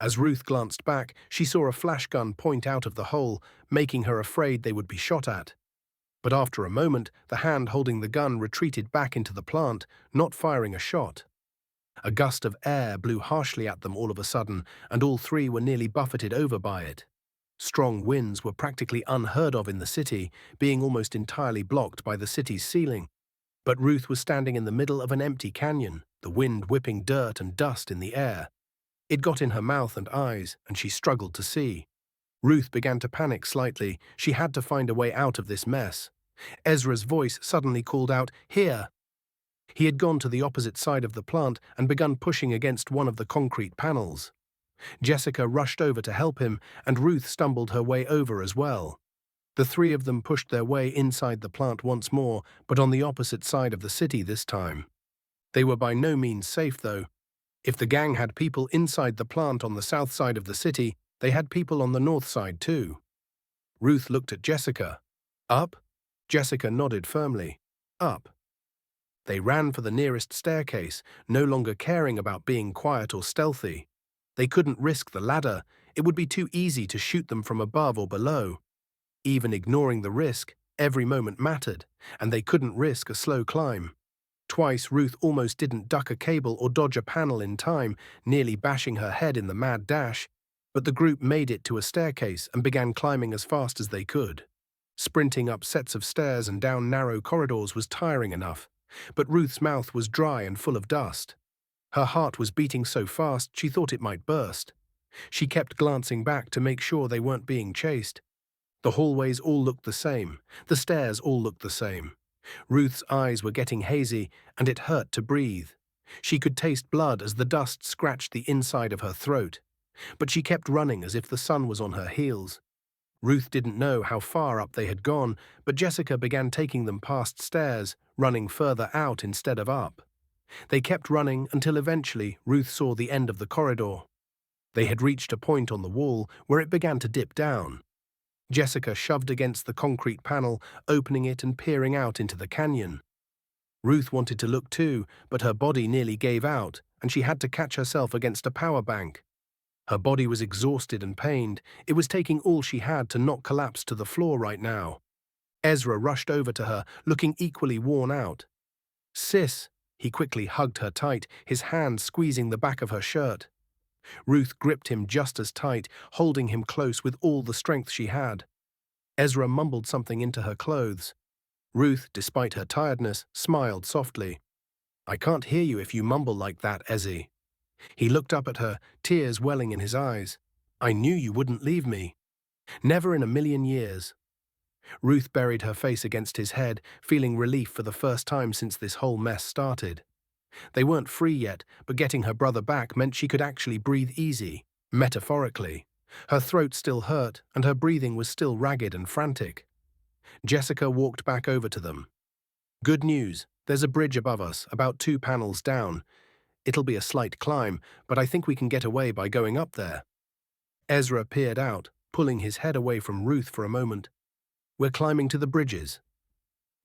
As Ruth glanced back, she saw a flash gun point out of the hole, making her afraid they would be shot at. But after a moment, the hand holding the gun retreated back into the plant, not firing a shot. A gust of air blew harshly at them all of a sudden, and all three were nearly buffeted over by it. Strong winds were practically unheard of in the city, being almost entirely blocked by the city's ceiling. But Ruth was standing in the middle of an empty canyon, the wind whipping dirt and dust in the air. It got in her mouth and eyes, and she struggled to see. Ruth began to panic slightly. She had to find a way out of this mess. Ezra's voice suddenly called out, "Here!" He had gone to the opposite side of the plant and begun pushing against one of the concrete panels. Jessica rushed over to help him, and Ruth stumbled her way over as well. The three of them pushed their way inside the plant once more, but on the opposite side of the city this time. They were by no means safe, though. If the gang had people inside the plant on the south side of the city, they had people on the north side too. Ruth looked at Jessica. "Up?" Jessica nodded firmly. "Up." They ran for the nearest staircase, no longer caring about being quiet or stealthy. They couldn't risk the ladder. It would be too easy to shoot them from above or below. Even ignoring the risk, every moment mattered, and they couldn't risk a slow climb. Twice Ruth almost didn't duck a cable or dodge a panel in time, nearly bashing her head in the mad dash, but the group made it to a staircase and began climbing as fast as they could. Sprinting up sets of stairs and down narrow corridors was tiring enough, but Ruth's mouth was dry and full of dust. Her heart was beating so fast she thought it might burst. She kept glancing back to make sure they weren't being chased. The hallways all looked the same. The stairs all looked the same. Ruth's eyes were getting hazy, and it hurt to breathe. She could taste blood as the dust scratched the inside of her throat. But she kept running as if the sun was on her heels. Ruth didn't know how far up they had gone, but Jessica began taking them past stairs, running further out instead of up. They kept running until eventually Ruth saw the end of the corridor. They had reached a point on the wall where it began to dip down. Jessica shoved against the concrete panel, opening it and peering out into the canyon. Ruth wanted to look too, but her body nearly gave out, and she had to catch herself against a power bank. Her body was exhausted and pained. It was taking all she had to not collapse to the floor right now. Ezra rushed over to her, looking equally worn out. "Sis," he quickly hugged her tight, his hand squeezing the back of her shirt. Ruth gripped him just as tight, holding him close with all the strength she had. Ezra mumbled something into her clothes. Ruth, despite her tiredness, smiled softly. "I can't hear you if you mumble like that, Ezzy." He looked up at her, tears welling in his eyes. "I knew you wouldn't leave me." Never in a million years. Ruth buried her face against his head, feeling relief for the first time since this whole mess started. They weren't free yet, but getting her brother back meant she could actually breathe easy, metaphorically. Her throat still hurt, and her breathing was still ragged and frantic. Jessica walked back over to them. Good news, there's a bridge above us, about 2 panels down. It'll be a slight climb, but I think we can get away by going up there. Ezra peered out, pulling his head away from Ruth for a moment. We're climbing to the bridges.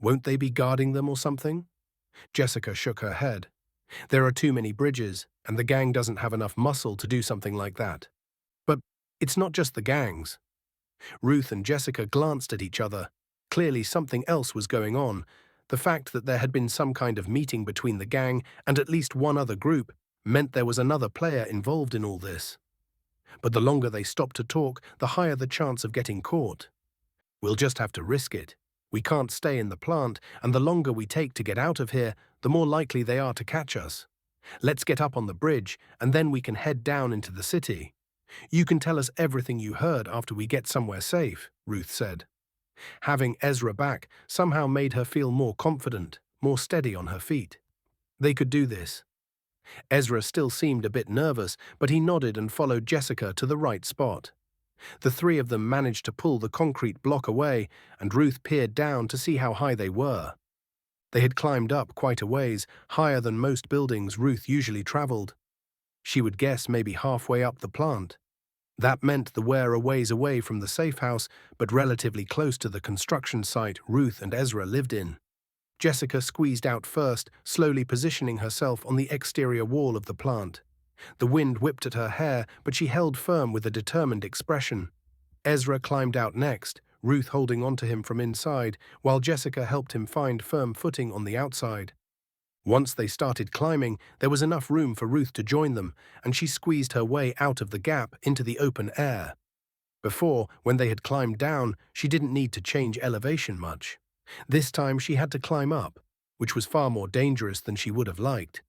Won't they be guarding them or something? Jessica shook her head. There are too many bridges, and the gang doesn't have enough muscle to do something like that. But it's not just the gangs. Ruth and Jessica glanced at each other. Clearly something else was going on. The fact that there had been some kind of meeting between the gang and at least one other group meant there was another player involved in all this. But the longer they stopped to talk, the higher the chance of getting caught. We'll just have to risk it. We can't stay in the plant, and the longer we take to get out of here, the more likely they are to catch us. Let's get up on the bridge, and then we can head down into the city. You can tell us everything you heard after we get somewhere safe, Ruth said. Having Ezra back somehow made her feel more confident, more steady on her feet. They could do this. Ezra still seemed a bit nervous, but he nodded and followed Jessica to the right spot. The 3 of them managed to pull the concrete block away, and Ruth peered down to see how high they were. They had climbed up quite a ways, higher than most buildings Ruth usually traveled. She would guess maybe halfway up the plant. That meant they were a ways away from the safe house, but relatively close to the construction site Ruth and Ezra lived in. Jessica squeezed out first, slowly positioning herself on the exterior wall of the plant. The wind whipped at her hair, but she held firm with a determined expression. Ezra climbed out next, Ruth holding onto him from inside, while Jessica helped him find firm footing on the outside. Once they started climbing, there was enough room for Ruth to join them, and she squeezed her way out of the gap into the open air. Before, when they had climbed down, she didn't need to change elevation much. This time she had to climb up, which was far more dangerous than she would have liked.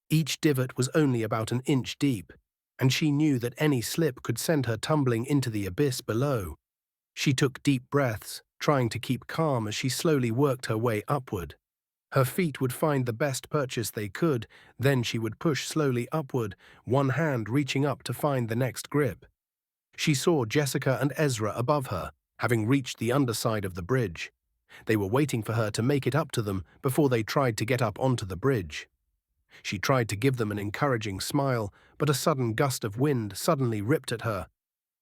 Each divot was only about an inch deep, and she knew that any slip could send her tumbling into the abyss below. She took deep breaths, trying to keep calm as she slowly worked her way upward. Her feet would find the best purchase they could, then she would push slowly upward, one hand reaching up to find the next grip. She saw Jessica and Ezra above her, having reached the underside of the bridge. They were waiting for her to make it up to them before they tried to get up onto the bridge. She tried to give them an encouraging smile, but a sudden gust of wind suddenly ripped at her.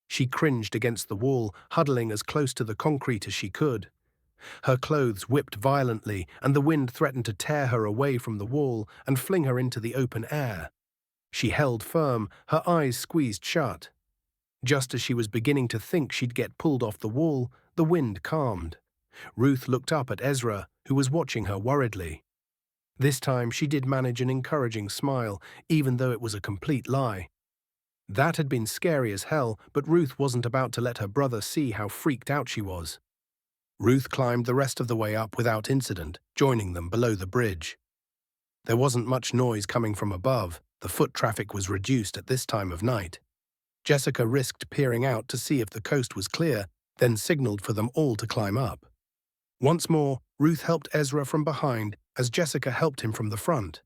She cringed against the wall, huddling as close to the concrete as she could. Her clothes whipped violently, and the wind threatened to tear her away from the wall and fling her into the open air. She held firm, her eyes squeezed shut. Just as she was beginning to think she'd get pulled off the wall, the wind calmed. Ruth looked up at Ezra, who was watching her worriedly. This time she did manage an encouraging smile, even though it was a complete lie. That had been scary as hell, but Ruth wasn't about to let her brother see how freaked out she was. Ruth climbed the rest of the way up without incident, joining them below the bridge. There wasn't much noise coming from above. The foot traffic was reduced at this time of night. Jessica risked peering out to see if the coast was clear, then signaled for them all to climb up. Once more, Ruth helped Ezra from behind as Jessica helped him from the front.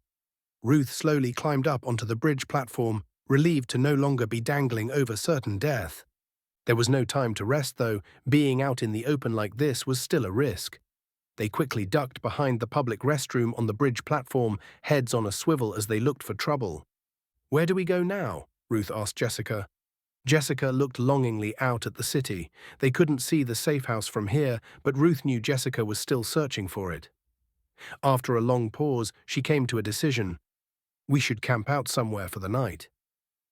Ruth slowly climbed up onto the bridge platform, relieved to no longer be dangling over certain death. There was no time to rest, though. Being out in the open like this was still a risk. They quickly ducked behind the public restroom on the bridge platform, heads on a swivel as they looked for trouble. "Where do we go now?" Ruth asked Jessica. Jessica looked longingly out at the city. They couldn't see the safe house from here, but Ruth knew Jessica was still searching for it. After a long pause, she came to a decision. "We should camp out somewhere for the night.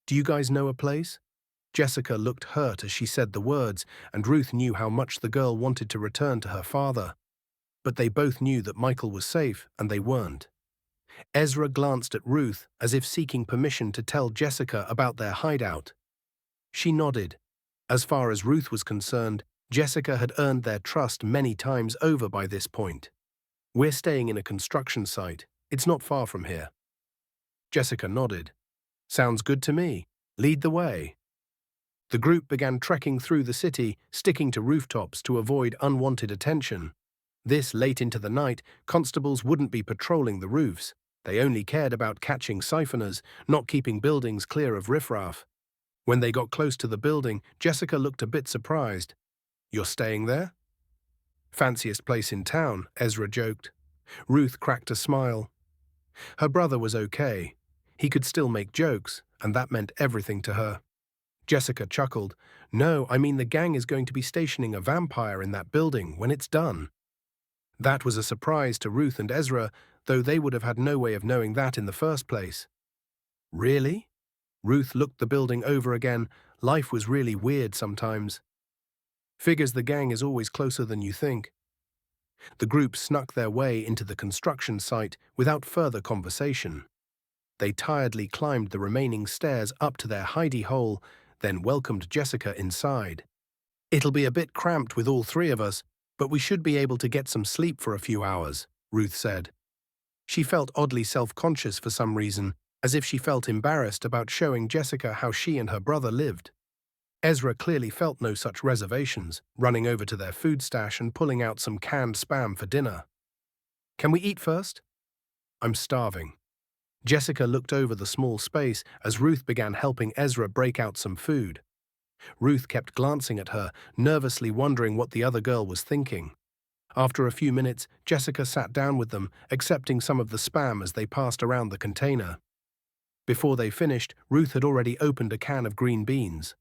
Do you guys know a place?" Jessica looked hurt as she said the words, and Ruth knew how much the girl wanted to return to her father. But they both knew that Michael was safe, and they weren't. Ezra glanced at Ruth as if seeking permission to tell Jessica about their hideout. She nodded. As far as Ruth was concerned, Jessica had earned their trust many times over by this point. "We're staying in a construction site. It's not far from here." Jessica nodded. "Sounds good to me. Lead the way." The group began trekking through the city, sticking to rooftops to avoid unwanted attention. This late into the night, constables wouldn't be patrolling the roofs. They only cared about catching siphoners, not keeping buildings clear of riffraff. When they got close to the building, Jessica looked a bit surprised. "You're staying there?" "Fanciest place in town," Ezra joked. Ruth cracked a smile. Her brother was okay. He could still make jokes, and that meant everything to her. Jessica chuckled. "No, I mean the gang is going to be stationing a vampire in that building when it's done." That was a surprise to Ruth and Ezra, though they would have had no way of knowing that in the first place. "Really?" Ruth looked the building over again. Life was really weird sometimes. "Figures the gang is always closer than you think." The group snuck their way into the construction site without further conversation. They tiredly climbed the remaining stairs up to their hidey hole, then welcomed Jessica inside. "It'll be a bit cramped with all three of us, but we should be able to get some sleep for a few hours," Ruth said. She felt oddly self-conscious for some reason, as if she felt embarrassed about showing Jessica how she and her brother lived. Ezra clearly felt no such reservations, running over to their food stash and pulling out some canned spam for dinner. "Can we eat first?" "I'm starving." Jessica looked over the small space as Ruth began helping Ezra break out some food. Ruth kept glancing at her, nervously wondering what the other girl was thinking. After a few minutes, Jessica sat down with them, accepting some of the spam as they passed around the container. Before they finished, Ruth had already opened a can of green beans.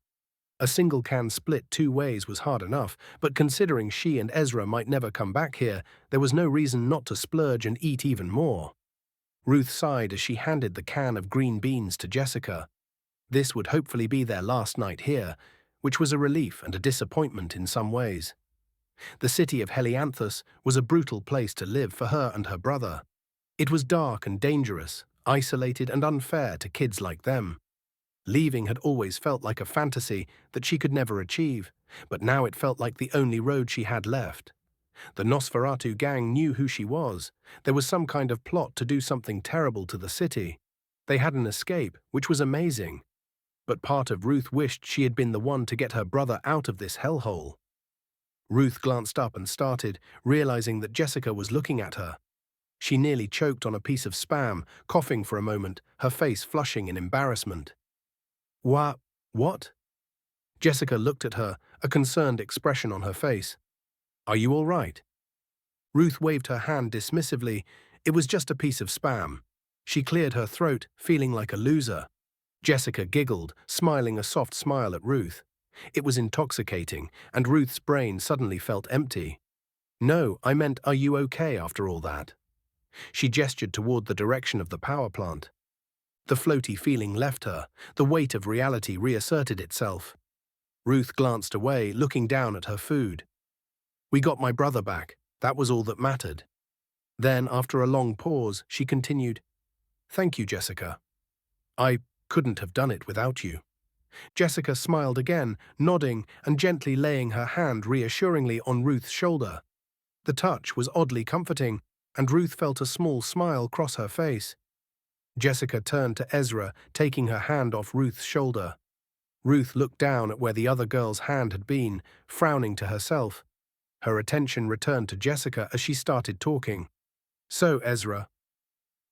A single can split two ways was hard enough, but considering she and Ezra might never come back here, there was no reason not to splurge and eat even more. Ruth sighed as she handed the can of green beans to Jessica. This would hopefully be their last night here, which was a relief and a disappointment in some ways. The city of Helianthus was a brutal place to live for her and her brother. It was dark and dangerous, isolated and unfair to kids like them. Leaving had always felt like a fantasy that she could never achieve, but now it felt like the only road she had left. The Nosferatu gang knew who she was. There was some kind of plot to do something terrible to the city. They had an escape, which was amazing. But part of Ruth wished she had been the one to get her brother out of this hellhole. Ruth glanced up and started, realizing that Jessica was looking at her. She nearly choked on a piece of spam, coughing for a moment, her face flushing in embarrassment. What? Jessica looked at her, a concerned expression on her face. "Are you all right?" Ruth waved her hand dismissively. It was just a piece of spam. She cleared her throat, feeling like a loser. Jessica giggled, smiling a soft smile at Ruth. It was intoxicating, and Ruth's brain suddenly felt empty. "No, I meant, are you okay after all that?" She gestured toward the direction of the power plant. The floaty feeling left her. The weight of reality reasserted itself. Ruth glanced away, looking down at her food. "We got my brother back. That was all that mattered." Then, after a long pause, she continued, "Thank you, Jessica. I couldn't have done it without you." Jessica smiled again, nodding and gently laying her hand reassuringly on Ruth's shoulder. The touch was oddly comforting, and Ruth felt a small smile cross her face. Jessica turned to Ezra, taking her hand off Ruth's shoulder. Ruth looked down at where the other girl's hand had been, frowning to herself. Her attention returned to Jessica as she started talking. "So, Ezra,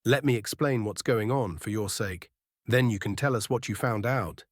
let me explain what's going on for your sake. Then you can tell us what you found out."